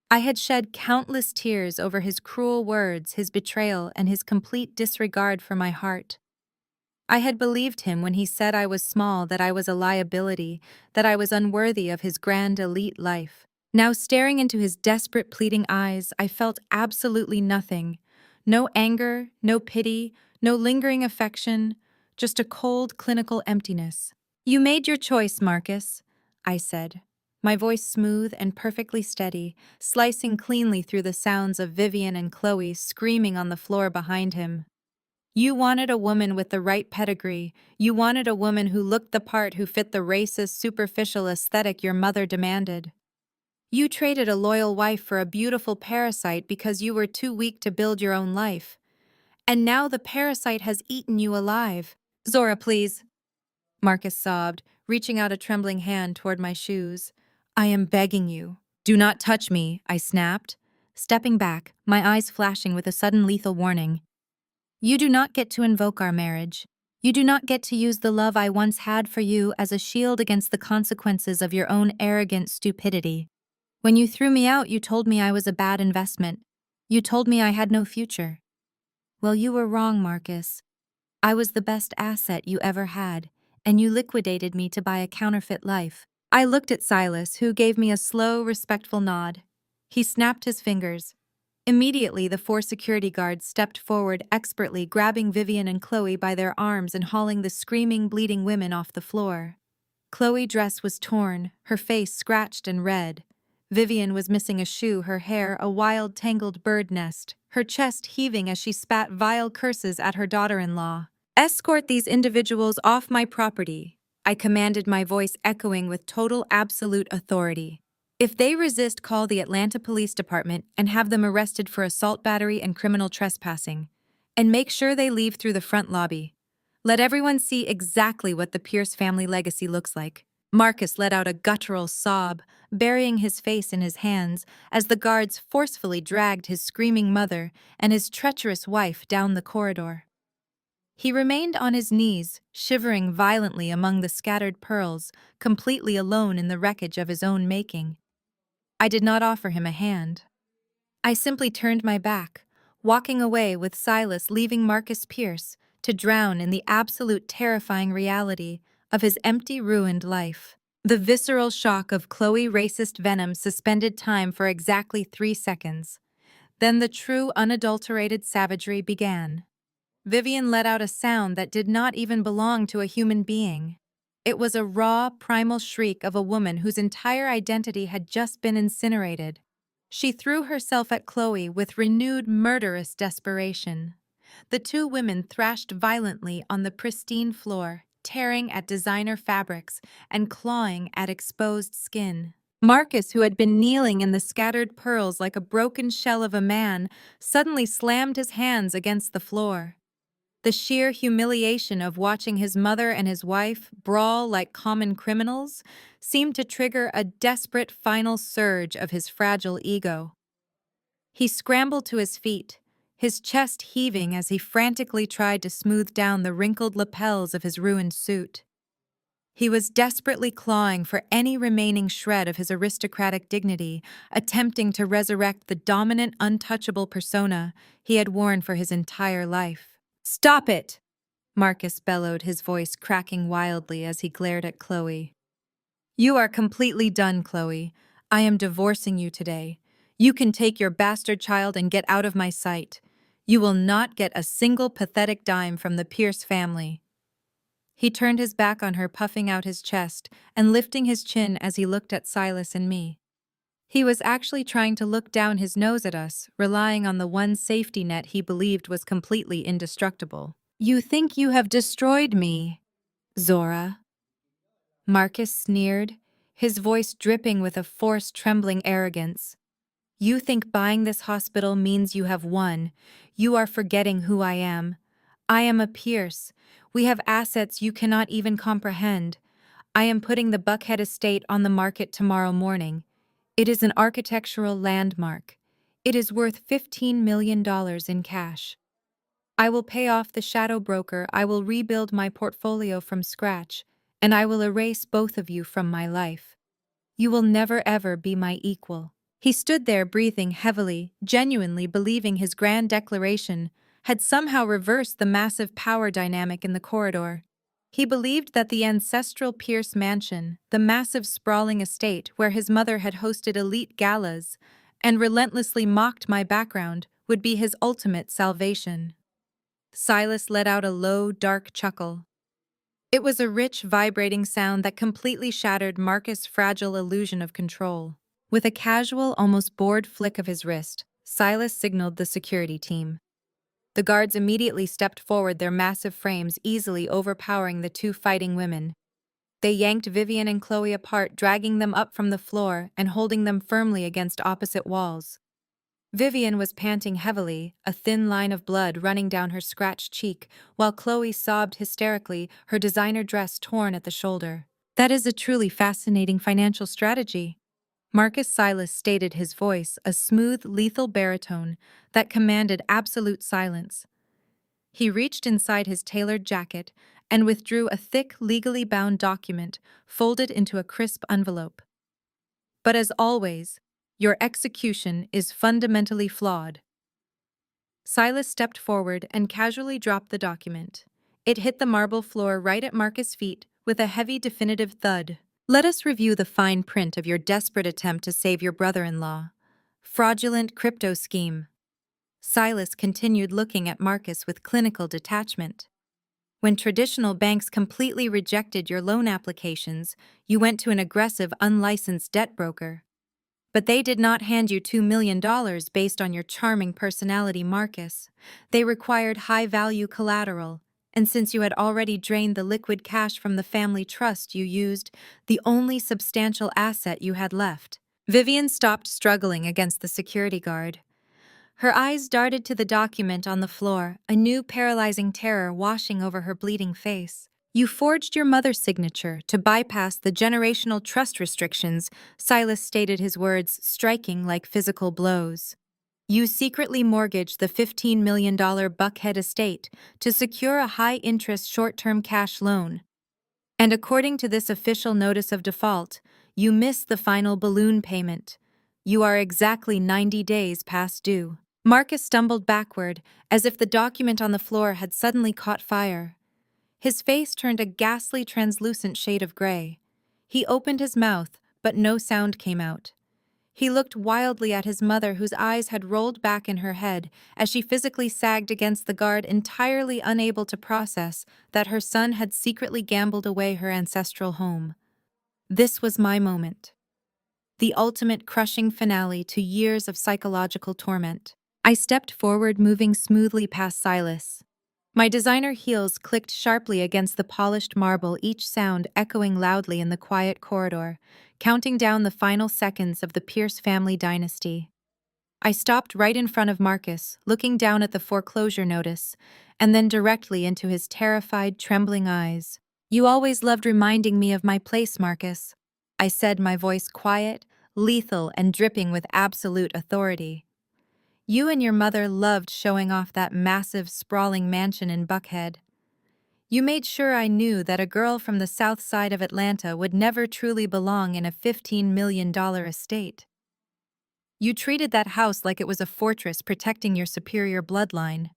I had shed countless tears over his cruel words, his betrayal, and his complete disregard for my heart. I had believed him when he said I was small, that I was a liability, that I was unworthy of his grand elite life. Now, staring into his desperate, pleading eyes, I felt absolutely nothing. No anger, no pity, no lingering affection, just a cold, clinical emptiness. "You made your choice, Marcus," I said, my voice smooth and perfectly steady, slicing cleanly through the sounds of Vivian and Chloe screaming on the floor behind him. "You wanted a woman with the right pedigree. You wanted a woman who looked the part, who fit the racist, superficial aesthetic your mother demanded. You traded a loyal wife for a beautiful parasite because you were too weak to build your own life. And now the parasite has eaten you alive." "Zora, please," Marcus sobbed, reaching out a trembling hand toward my shoes. "I am begging you." "Do not touch me," I snapped, stepping back, my eyes flashing with a sudden lethal warning. "You do not get to invoke our marriage. You do not get to use the love I once had for you as a shield against the consequences of your own arrogant stupidity. When you threw me out, you told me I was a bad investment. You told me I had no future. Well, you were wrong, Marcus. I was the best asset you ever had, and you liquidated me to buy a counterfeit life." I looked at Silas, who gave me a slow, respectful nod. He snapped his fingers. Immediately, the 4 security guards stepped forward, expertly grabbing Vivian and Chloe by their arms and hauling the screaming, bleeding women off the floor. Chloe's dress was torn, her face scratched and red. Vivian was missing a shoe, her hair a wild, tangled bird nest, her chest heaving as she spat vile curses at her daughter-in-law. "Escort these individuals off my property," I commanded, my voice echoing with total, absolute authority. "If they resist, call the Atlanta Police Department and have them arrested for assault, battery, and criminal trespassing. And make sure they leave through the front lobby. Let everyone see exactly what the Pierce family legacy looks like." Marcus let out a guttural sob, burying his face in his hands as the guards forcefully dragged his screaming mother and his treacherous wife down the corridor. He remained on his knees, shivering violently among the scattered pearls, completely alone in the wreckage of his own making. I did not offer him a hand. I simply turned my back, walking away with Silas, leaving Marcus Pierce to drown in the absolute terrifying reality of his empty, ruined life. The visceral shock of Chloe racist venom suspended time for exactly 3 seconds. Then the true, unadulterated savagery began. Vivian let out a sound that did not even belong to a human being. It was a raw, primal shriek of a woman whose entire identity had just been incinerated. She threw herself at Chloe with renewed murderous desperation. The 2 women thrashed violently on the pristine floor, tearing at designer fabrics and clawing at exposed skin. Marcus, who had been kneeling in the scattered pearls like a broken shell of a man, suddenly slammed his hands against the floor. The sheer humiliation of watching his mother and his wife brawl like common criminals seemed to trigger a desperate final surge of his fragile ego. He scrambled to his feet, his chest heaving as he frantically tried to smooth down the wrinkled lapels of his ruined suit. He was desperately clawing for any remaining shred of his aristocratic dignity, attempting to resurrect the dominant, untouchable persona he had worn for his entire life. "Stop it!" Marcus bellowed, his voice cracking wildly as he glared at Chloe. "You are completely done, Chloe. I am divorcing you today. You can take your bastard child and get out of my sight. You will not get a single pathetic dime from the Pierce family." He turned his back on her, puffing out his chest and lifting his chin as he looked at Silas and me. He was actually trying to look down his nose at us, relying on the one safety net he believed was completely indestructible. "You think you have destroyed me, Zora?" Marcus sneered, his voice dripping with a forced, trembling arrogance. "You think buying this hospital means you have won. You are forgetting who I am. I am a Pierce. We have assets you cannot even comprehend. I am putting the Buckhead estate on the market tomorrow morning. It is an architectural landmark. It is worth $15 million in cash. I will pay off the shadow broker, I will rebuild my portfolio from scratch, and I will erase both of you from my life. You will never ever be my equal." He stood there breathing heavily, genuinely believing his grand declaration, had somehow reversed the massive power dynamic in the corridor. He believed that the ancestral Pierce mansion, the massive sprawling estate where his mother had hosted elite galas and relentlessly mocked my background, would be his ultimate salvation. Silas let out a low, dark chuckle. It was a rich, vibrating sound that completely shattered Marcus' fragile illusion of control. With a casual, almost bored flick of his wrist, Silas signaled the security team. The guards immediately stepped forward, their massive frames easily overpowering the two fighting women. They yanked Vivian and Chloe apart, dragging them up from the floor and holding them firmly against opposite walls. Vivian was panting heavily, a thin line of blood running down her scratched cheek, while Chloe sobbed hysterically, her designer dress torn at the shoulder. "That is a truly fascinating financial strategy," Marcus Silas stated, his voice a smooth, lethal baritone that commanded absolute silence. He reached inside his tailored jacket and withdrew a thick, legally bound document folded into a crisp envelope. "But as always, your execution is fundamentally flawed." Silas stepped forward and casually dropped the document. It hit the marble floor right at Marcus' feet with a heavy, definitive thud. "Let us review the fine print of your desperate attempt to save your brother-in-law. Fraudulent crypto scheme." Silas continued, looking at Marcus with clinical detachment. "When traditional banks completely rejected your loan applications, you went to an aggressive, unlicensed debt broker. But they did not hand you $2 million based on your charming personality, Marcus. They required high-value collateral, and since you had already drained the liquid cash from the family trust, you used the only substantial asset you had left." Vivian stopped struggling against the security guard. Her eyes darted to the document on the floor, a new paralyzing terror washing over her bleeding face. "You forged your mother's signature to bypass the generational trust restrictions," Silas stated, his words striking like physical blows. "You secretly mortgaged the $15 million Buckhead estate to secure a high-interest short-term cash loan. And according to this official notice of default, you missed the final balloon payment. You are exactly 90 days past due." Marcus stumbled backward, as if the document on the floor had suddenly caught fire. His face turned a ghastly, translucent shade of gray. He opened his mouth, but no sound came out. He looked wildly at his mother, whose eyes had rolled back in her head as she physically sagged against the guard, entirely unable to process that her son had secretly gambled away her ancestral home. This was my moment. The ultimate crushing finale to years of psychological torment. I stepped forward, moving smoothly past Silas. My designer heels clicked sharply against the polished marble, each sound echoing loudly in the quiet corridor, counting down the final seconds of the Pierce family dynasty. I stopped right in front of Marcus, looking down at the foreclosure notice, and then directly into his terrified, trembling eyes. "You always loved reminding me of my place, Marcus," I said, my voice quiet, lethal, and dripping with absolute authority. "You and your mother loved showing off that massive, sprawling mansion in Buckhead. You made sure I knew that a girl from the south side of Atlanta would never truly belong in a $15 million estate. You treated that house like it was a fortress protecting your superior bloodline."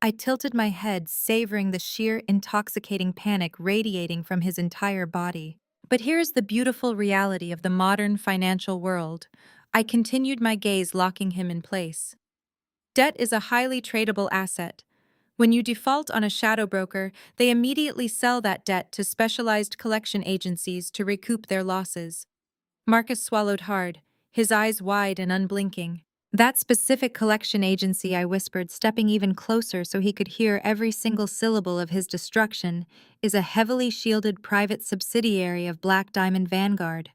I tilted my head, savoring the sheer, intoxicating panic radiating from his entire body. "But here's the beautiful reality of the modern financial world." I continued, my gaze locking him in place. "Debt is a highly tradable asset. When you default on a shadow broker, they immediately sell that debt to specialized collection agencies to recoup their losses." Marcus swallowed hard, his eyes wide and unblinking. "That specific collection agency," I whispered, stepping even closer so he could hear every single syllable of his destruction, "is a heavily shielded private subsidiary of Black Diamond Vanguard."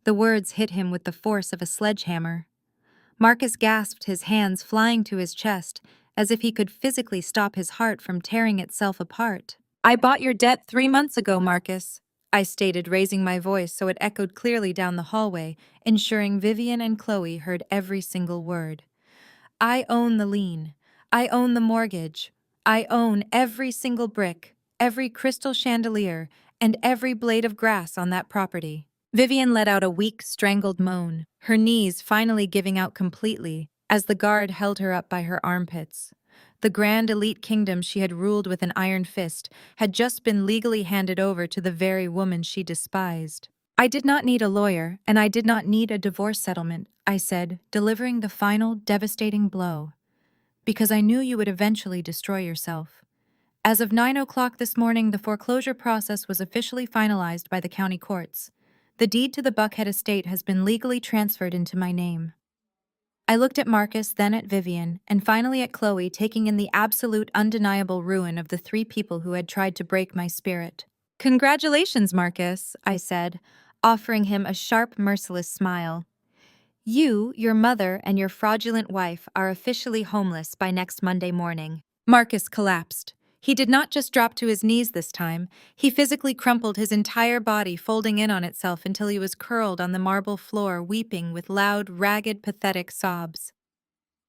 The words hit him with the force of a sledgehammer. Marcus gasped, his hands flying to his chest, as if he could physically stop his heart from tearing itself apart. "I bought your debt 3 months ago, Marcus," I stated, raising my voice so it echoed clearly down the hallway, ensuring Vivian and Chloe heard every single word. "I own the lien. I own the mortgage. I own every single brick, every crystal chandelier, and every blade of grass on that property." Vivian let out a weak, strangled moan, her knees finally giving out completely as the guard held her up by her armpits. The grand elite kingdom she had ruled with an iron fist had just been legally handed over to the very woman she despised. I did not need a lawyer, and I did not need a divorce settlement, I said, delivering the final, devastating blow. Because I knew you would eventually destroy yourself. As of 9 o'clock this morning, the foreclosure process was officially finalized by the county courts. The deed to the Buckhead estate has been legally transferred into my name. I looked at Marcus, then at Vivian, and finally at Chloe, taking in the absolute, undeniable ruin of the three people who had tried to break my spirit. Congratulations, Marcus, I said, offering him a sharp, merciless smile. You, your mother, and your fraudulent wife are officially homeless by next Monday morning. Marcus collapsed. He did not just drop to his knees this time, he physically crumpled his entire body, folding in on itself until he was curled on the marble floor, weeping with loud, ragged, pathetic sobs.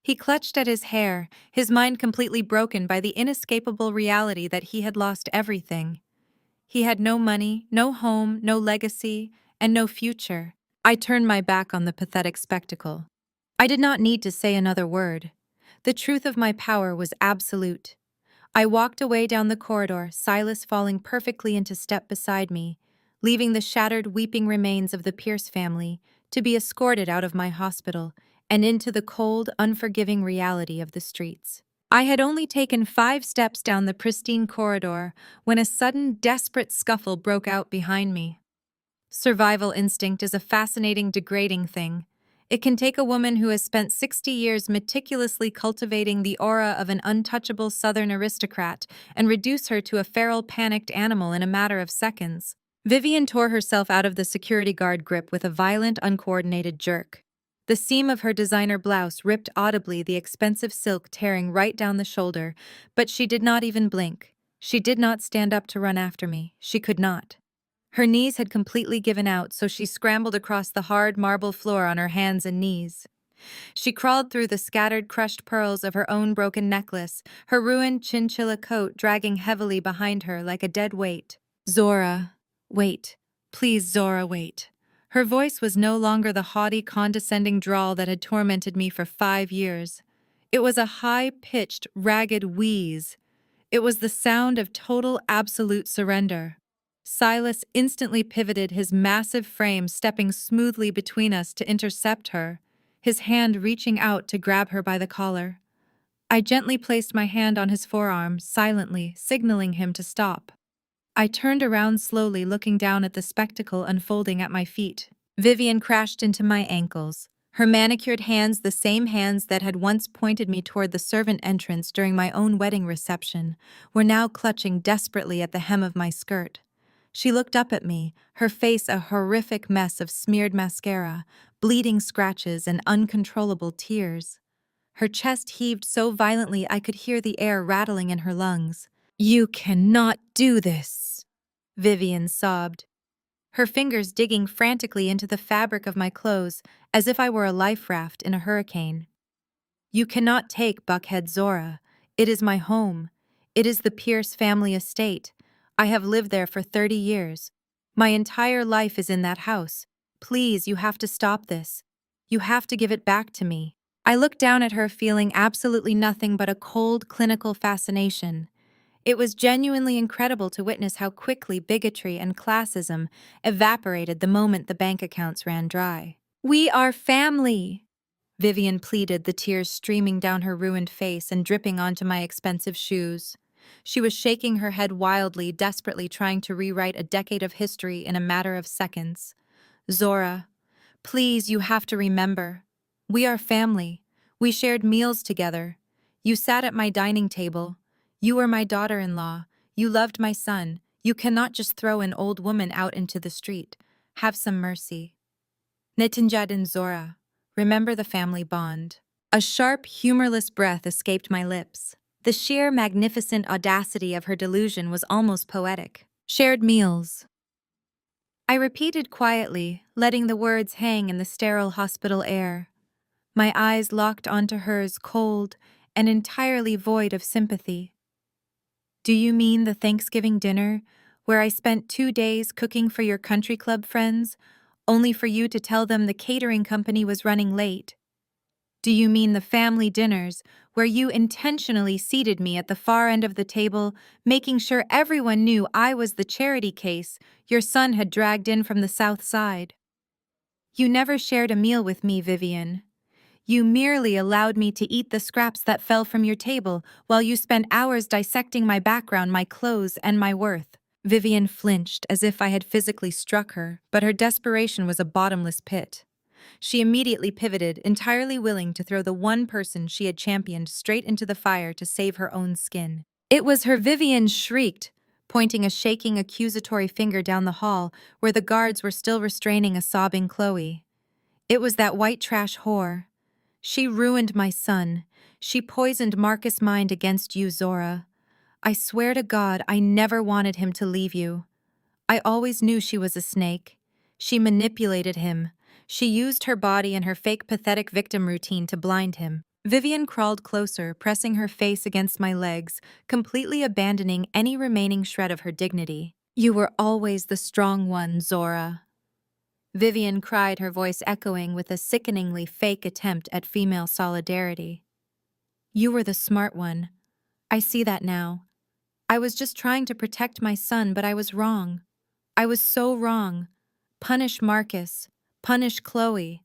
He clutched at his hair, his mind completely broken by the inescapable reality that he had lost everything. He had no money, no home, no legacy, and no future. I turned my back on the pathetic spectacle. I did not need to say another word. The truth of my power was absolute. I walked away down the corridor, Silas falling perfectly into step beside me, leaving the shattered, weeping remains of the Pierce family to be escorted out of my hospital and into the cold, unforgiving reality of the streets. I had only taken 5 steps down the pristine corridor when a sudden, desperate scuffle broke out behind me. Survival instinct is a fascinating, degrading thing. It can take a woman who has spent 60 years meticulously cultivating the aura of an untouchable Southern aristocrat and reduce her to a feral, panicked animal in a matter of seconds. Vivian tore herself out of the security guard grip with a violent, uncoordinated jerk. The seam of her designer blouse ripped audibly, the expensive silk tearing right down the shoulder, but she did not even blink. She did not stand up to run after me. She could not. Her knees had completely given out, so she scrambled across the hard marble floor on her hands and knees. She crawled through the scattered, crushed pearls of her own broken necklace, her ruined chinchilla coat dragging heavily behind her like a dead weight. Zora, wait. Please, Zora, wait. Her voice was no longer the haughty, condescending drawl that had tormented me for 5 years. It was a high-pitched, ragged wheeze. It was the sound of total, absolute surrender. Silas instantly pivoted his massive frame, stepping smoothly between us to intercept her, his hand reaching out to grab her by the collar. I gently placed my hand on his forearm, silently, signaling him to stop. I turned around slowly, looking down at the spectacle unfolding at my feet. Vivian crashed into my ankles. Her manicured hands, the same hands that had once pointed me toward the servant entrance during my own wedding reception, were now clutching desperately at the hem of my skirt. She looked up at me, her face a horrific mess of smeared mascara, bleeding scratches, and uncontrollable tears. Her chest heaved so violently I could hear the air rattling in her lungs. "You cannot do this," Vivian sobbed, her fingers digging frantically into the fabric of my clothes as if I were a life raft in a hurricane. "You cannot take Buckhead, Zora. It is my home. It is the Pierce family estate. I have lived there for 30 years. My entire life is in that house. Please, you have to stop this. You have to give it back to me." I looked down at her, feeling absolutely nothing but a cold, clinical fascination. It was genuinely incredible to witness how quickly bigotry and classism evaporated the moment the bank accounts ran dry. "We are family," Vivian pleaded, the tears streaming down her ruined face and dripping onto my expensive shoes. She was shaking her head wildly, desperately trying to rewrite a decade of history in a matter of seconds. "Zora, please, you have to remember. We are family. We shared meals together. You sat at my dining table. You were my daughter-in-law. You loved my son. You cannot just throw an old woman out into the street. Have some mercy. Nitinjadin Zora. Remember the family bond." A sharp, humorless breath escaped my lips. The sheer, magnificent audacity of her delusion was almost poetic. "Shared meals." I repeated quietly, letting the words hang in the sterile hospital air. My eyes locked onto hers, cold and entirely void of sympathy. "Do you mean the Thanksgiving dinner, where I spent 2 days cooking for your country club friends, only for you to tell them the catering company was running late? Do you mean the family dinners, where you intentionally seated me at the far end of the table, making sure everyone knew I was the charity case your son had dragged in from the South Side. You never shared a meal with me, Vivian. You merely allowed me to eat the scraps that fell from your table while you spent hours dissecting my background, my clothes, and my worth. Vivian flinched as if I had physically struck her, but her desperation was a bottomless pit. She immediately pivoted, entirely willing to throw the one person she had championed straight into the fire to save her own skin. It was her. Vivian shrieked, pointing a shaking accusatory finger down the hall where the guards were still restraining a sobbing Chloe. It was that white trash whore. She ruined my son. She poisoned Marcus' mind against you, Zora. I swear to God, I never wanted him to leave you. I always knew she was a snake. She manipulated him. She used her body and her fake pathetic victim routine to blind him. Vivian crawled closer, pressing her face against my legs, completely abandoning any remaining shred of her dignity. You were always the strong one, Zora. Vivian cried, her voice echoing with a sickeningly fake attempt at female solidarity. You were the smart one. I see that now. I was just trying to protect my son, but I was wrong. I was so wrong. Punish Marcus. Punish Chloe.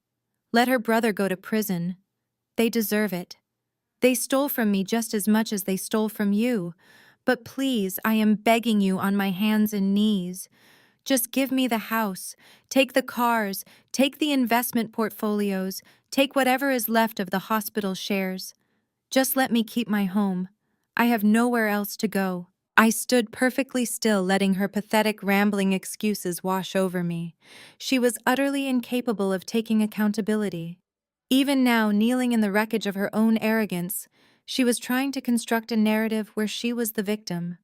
Let her brother go to prison. They deserve it. They stole from me just as much as they stole from you. But please, I am begging you on my hands and knees. Just give me the house, take the cars, take the investment portfolios, take whatever is left of the hospital shares. Just let me keep my home. I have nowhere else to go. I stood perfectly still, letting her pathetic, rambling excuses wash over me. She was utterly incapable of taking accountability. Even now, kneeling in the wreckage of her own arrogance, she was trying to construct a narrative where she was the victim.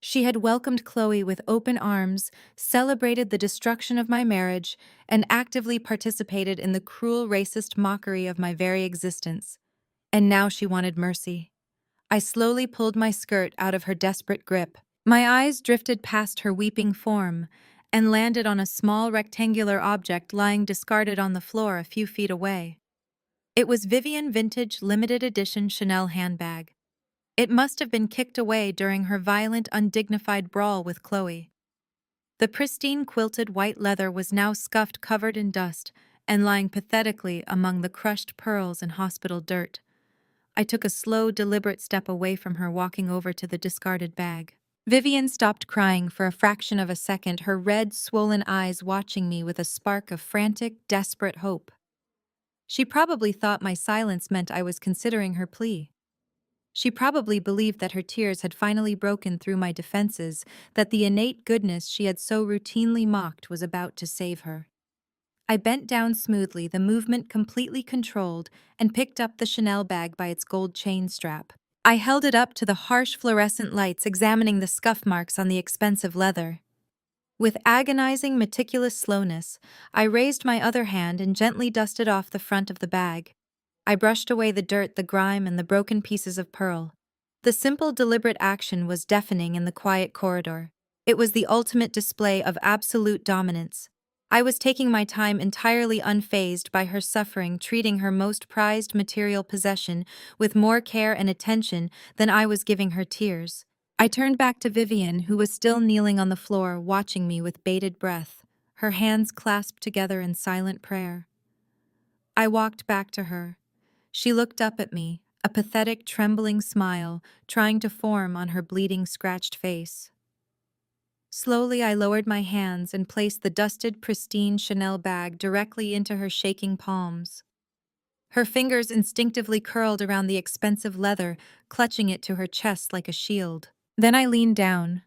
She had welcomed Chloe with open arms, celebrated the destruction of my marriage, and actively participated in the cruel, racist mockery of my very existence. And now she wanted mercy. I slowly pulled my skirt out of her desperate grip. My eyes drifted past her weeping form and landed on a small rectangular object lying discarded on the floor a few feet away. It was Vivian Vintage Limited Edition Chanel handbag. It must have been kicked away during her violent, undignified brawl with Chloe. The pristine quilted white leather was now scuffed, covered in dust, and lying pathetically among the crushed pearls and hospital dirt. I took a slow, deliberate step away from her, walking over to the discarded bag. Vivian stopped crying for a fraction of a second, her red, swollen eyes watching me with a spark of frantic, desperate hope. She probably thought my silence meant I was considering her plea. She probably believed that her tears had finally broken through my defenses, that the innate goodness she had so routinely mocked was about to save her. I bent down smoothly, the movement completely controlled, and picked up the Chanel bag by its gold chain strap. I held it up to the harsh fluorescent lights, examining the scuff marks on the expensive leather. With agonizing, meticulous slowness, I raised my other hand and gently dusted off the front of the bag. I brushed away the dirt, the grime, and the broken pieces of pearl. The simple, deliberate action was deafening in the quiet corridor. It was the ultimate display of absolute dominance. I was taking my time, entirely unfazed by her suffering, treating her most prized material possession with more care and attention than I was giving her tears. I turned back to Vivian, who was still kneeling on the floor, watching me with bated breath, her hands clasped together in silent prayer. I walked back to her. She looked up at me, a pathetic, trembling smile trying to form on her bleeding, scratched face. Slowly, I lowered my hands and placed the dusted, pristine Chanel bag directly into her shaking palms. Her fingers instinctively curled around the expensive leather, clutching it to her chest like a shield. Then I leaned down.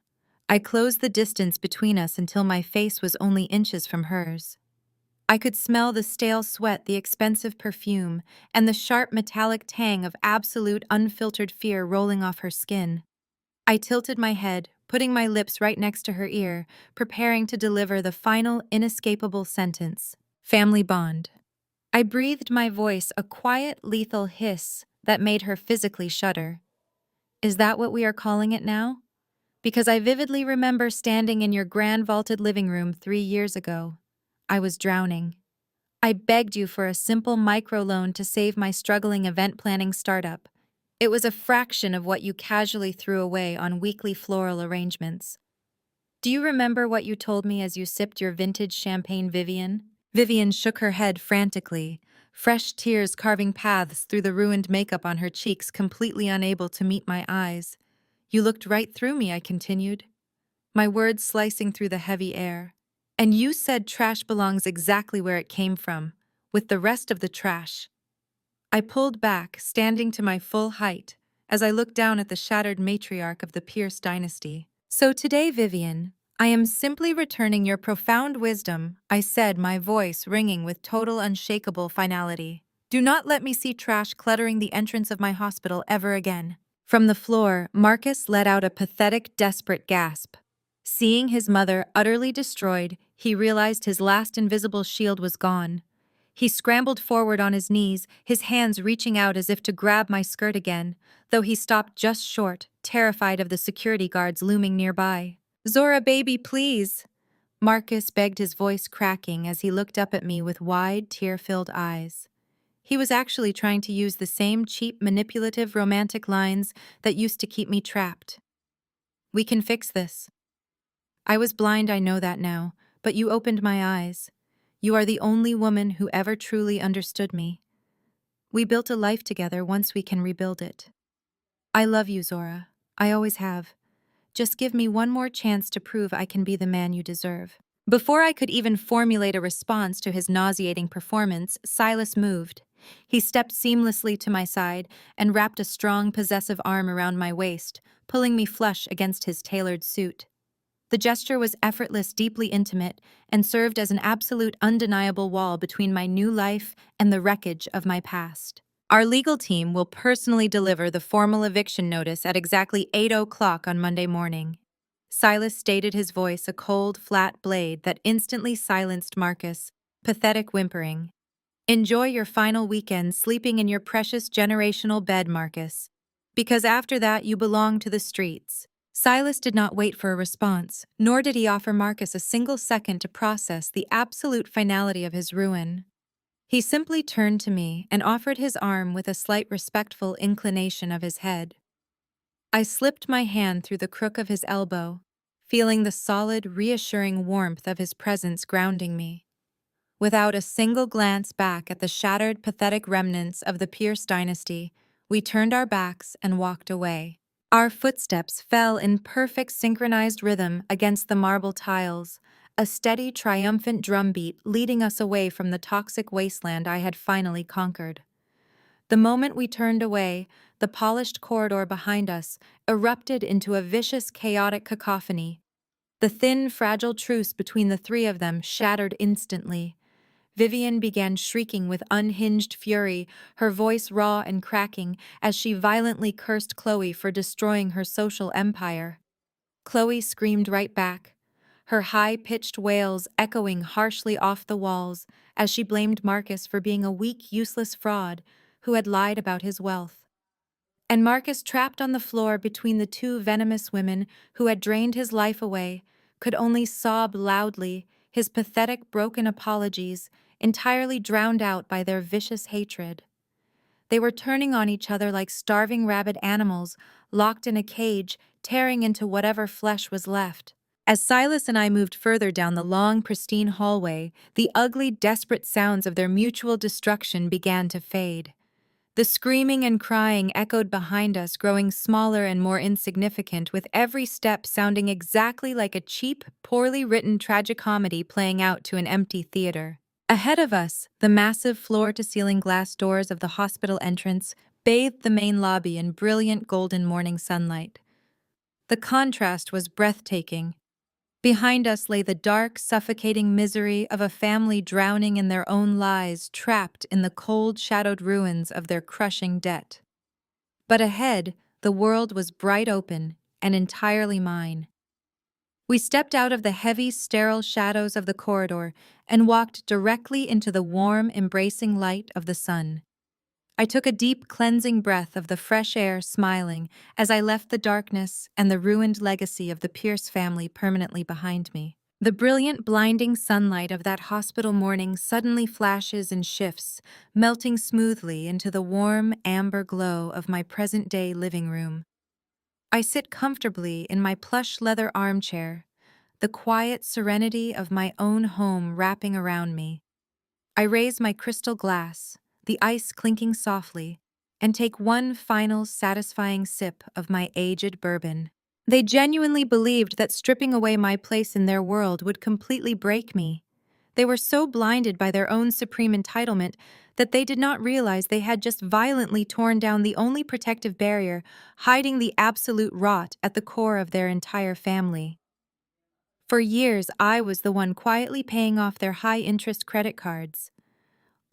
I closed the distance between us until my face was only inches from hers. I could smell the stale sweat, the expensive perfume, and the sharp metallic tang of absolute unfiltered fear rolling off her skin. I tilted my head, putting my lips right next to her ear, preparing to deliver the final, inescapable sentence. Family bond. I breathed my voice, a quiet, lethal hiss that made her physically shudder. Is that what we are calling it now? Because I vividly remember standing in your grand vaulted living room 3 years ago. I was drowning. I begged you for a simple microloan to save my struggling event planning startup. It was a fraction of what you casually threw away on weekly floral arrangements. Do you remember what you told me as you sipped your vintage champagne, Vivian? Vivian shook her head frantically, fresh tears carving paths through the ruined makeup on her cheeks, completely unable to meet my eyes. You looked right through me, I continued, my words slicing through the heavy air. And you said trash belongs exactly where it came from, with the rest of the trash. I pulled back, standing to my full height, as I looked down at the shattered matriarch of the Pierce dynasty. So today, Vivian, I am simply returning your profound wisdom, I said, my voice ringing with total unshakable finality. Do not let me see trash cluttering the entrance of my hospital ever again. From the floor, Marcus let out a pathetic, desperate gasp. Seeing his mother utterly destroyed, he realized his last invisible shield was gone. He scrambled forward on his knees, his hands reaching out as if to grab my skirt again, though he stopped just short, terrified of the security guards looming nearby. "Zora, baby, please!" Marcus begged, his voice cracking as he looked up at me with wide, tear-filled eyes. He was actually trying to use the same cheap, manipulative, romantic lines that used to keep me trapped. "We can fix this." I was blind, I know that now, but you opened my eyes. You are the only woman who ever truly understood me. We built a life together. Once we can rebuild it. I love you, Zora. I always have. Just give me one more chance to prove I can be the man you deserve. Before I could even formulate a response to his nauseating performance, Silas moved. He stepped seamlessly to my side and wrapped a strong, possessive arm around my waist, pulling me flush against his tailored suit. The gesture was effortless, deeply intimate, and served as an absolute, undeniable wall between my new life and the wreckage of my past. Our legal team will personally deliver the formal eviction notice at exactly 8 o'clock on Monday morning. Silas stated, his voice a cold, flat blade that instantly silenced Marcus, pathetic whimpering. Enjoy your final weekend sleeping in your precious generational bed, Marcus. Because after that you belong to the streets. Silas did not wait for a response, nor did he offer Marcus a single second to process the absolute finality of his ruin. He simply turned to me and offered his arm with a slight respectful inclination of his head. I slipped my hand through the crook of his elbow, feeling the solid, reassuring warmth of his presence grounding me. Without a single glance back at the shattered, pathetic remnants of the Pierce dynasty, we turned our backs and walked away. Our footsteps fell in perfect synchronized rhythm against the marble tiles, a steady, triumphant drumbeat leading us away from the toxic wasteland I had finally conquered. The moment we turned away, the polished corridor behind us erupted into a vicious, chaotic cacophony. The thin, fragile truce between the three of them shattered instantly. Vivian began shrieking with unhinged fury, her voice raw and cracking, as she violently cursed Chloe for destroying her social empire. Chloe screamed right back, her high-pitched wails echoing harshly off the walls as she blamed Marcus for being a weak, useless fraud who had lied about his wealth. And Marcus, trapped on the floor between the two venomous women who had drained his life away, could only sob loudly, his pathetic, broken apologies entirely drowned out by their vicious hatred. They were turning on each other like starving rabid animals, locked in a cage, tearing into whatever flesh was left. As Silas and I moved further down the long, pristine hallway, the ugly, desperate sounds of their mutual destruction began to fade. The screaming and crying echoed behind us, growing smaller and more insignificant, with every step sounding exactly like a cheap, poorly written tragicomedy playing out to an empty theater. Ahead of us, the massive floor-to-ceiling glass doors of the hospital entrance bathed the main lobby in brilliant golden morning sunlight. The contrast was breathtaking. Behind us lay the dark, suffocating misery of a family drowning in their own lies, trapped in the cold, shadowed ruins of their crushing debt. But ahead, the world was bright open and entirely mine. We stepped out of the heavy, sterile shadows of the corridor and walked directly into the warm, embracing light of the sun. I took a deep, cleansing breath of the fresh air, smiling, as I left the darkness and the ruined legacy of the Pierce family permanently behind me. The brilliant, blinding sunlight of that hospital morning suddenly flashes and shifts, melting smoothly into the warm, amber glow of my present-day living room. I sit comfortably in my plush leather armchair, the quiet serenity of my own home wrapping around me. I raise my crystal glass, the ice clinking softly, and take one final satisfying sip of my aged bourbon. They genuinely believed that stripping away my place in their world would completely break me. They were so blinded by their own supreme entitlement that they did not realize they had just violently torn down the only protective barrier, hiding the absolute rot at the core of their entire family. For years, I was the one quietly paying off their high-interest credit cards.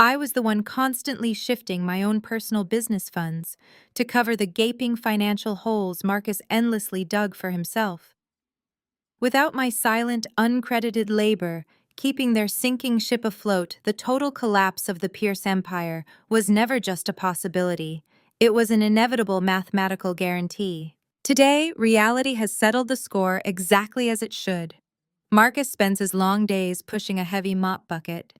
I was the one constantly shifting my own personal business funds to cover the gaping financial holes Marcus endlessly dug for himself. Without my silent, uncredited labor, keeping their sinking ship afloat, the total collapse of the Pierce Empire was never just a possibility. It was an inevitable mathematical guarantee. Today, reality has settled the score exactly as it should. Marcus spends his long days pushing a heavy mop bucket.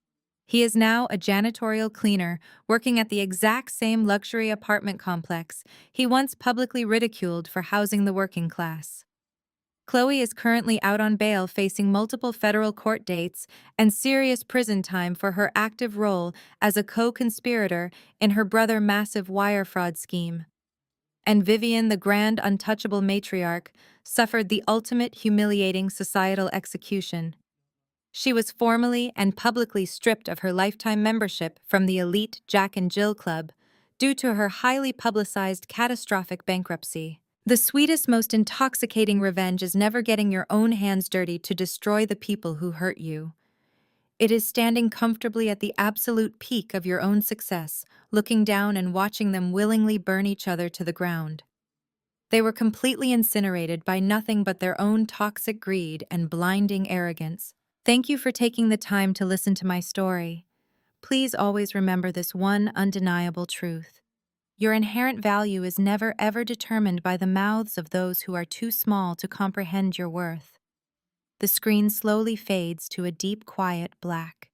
He is now a janitorial cleaner, working at the exact same luxury apartment complex he once publicly ridiculed for housing the working class. Chloe is currently out on bail facing multiple federal court dates and serious prison time for her active role as a co-conspirator in her brother's massive wire fraud scheme. And Vivian, the grand untouchable matriarch, suffered the ultimate humiliating societal execution. She was formally and publicly stripped of her lifetime membership from the elite Jack and Jill Club due to her highly publicized catastrophic bankruptcy. The sweetest, most intoxicating revenge is never getting your own hands dirty to destroy the people who hurt you. It is standing comfortably at the absolute peak of your own success, looking down and watching them willingly burn each other to the ground. They were completely incinerated by nothing but their own toxic greed and blinding arrogance. Thank you for taking the time to listen to my story. Please always remember this one undeniable truth. Your inherent value is never ever determined by the mouths of those who are too small to comprehend your worth. The screen slowly fades to a deep, quiet black.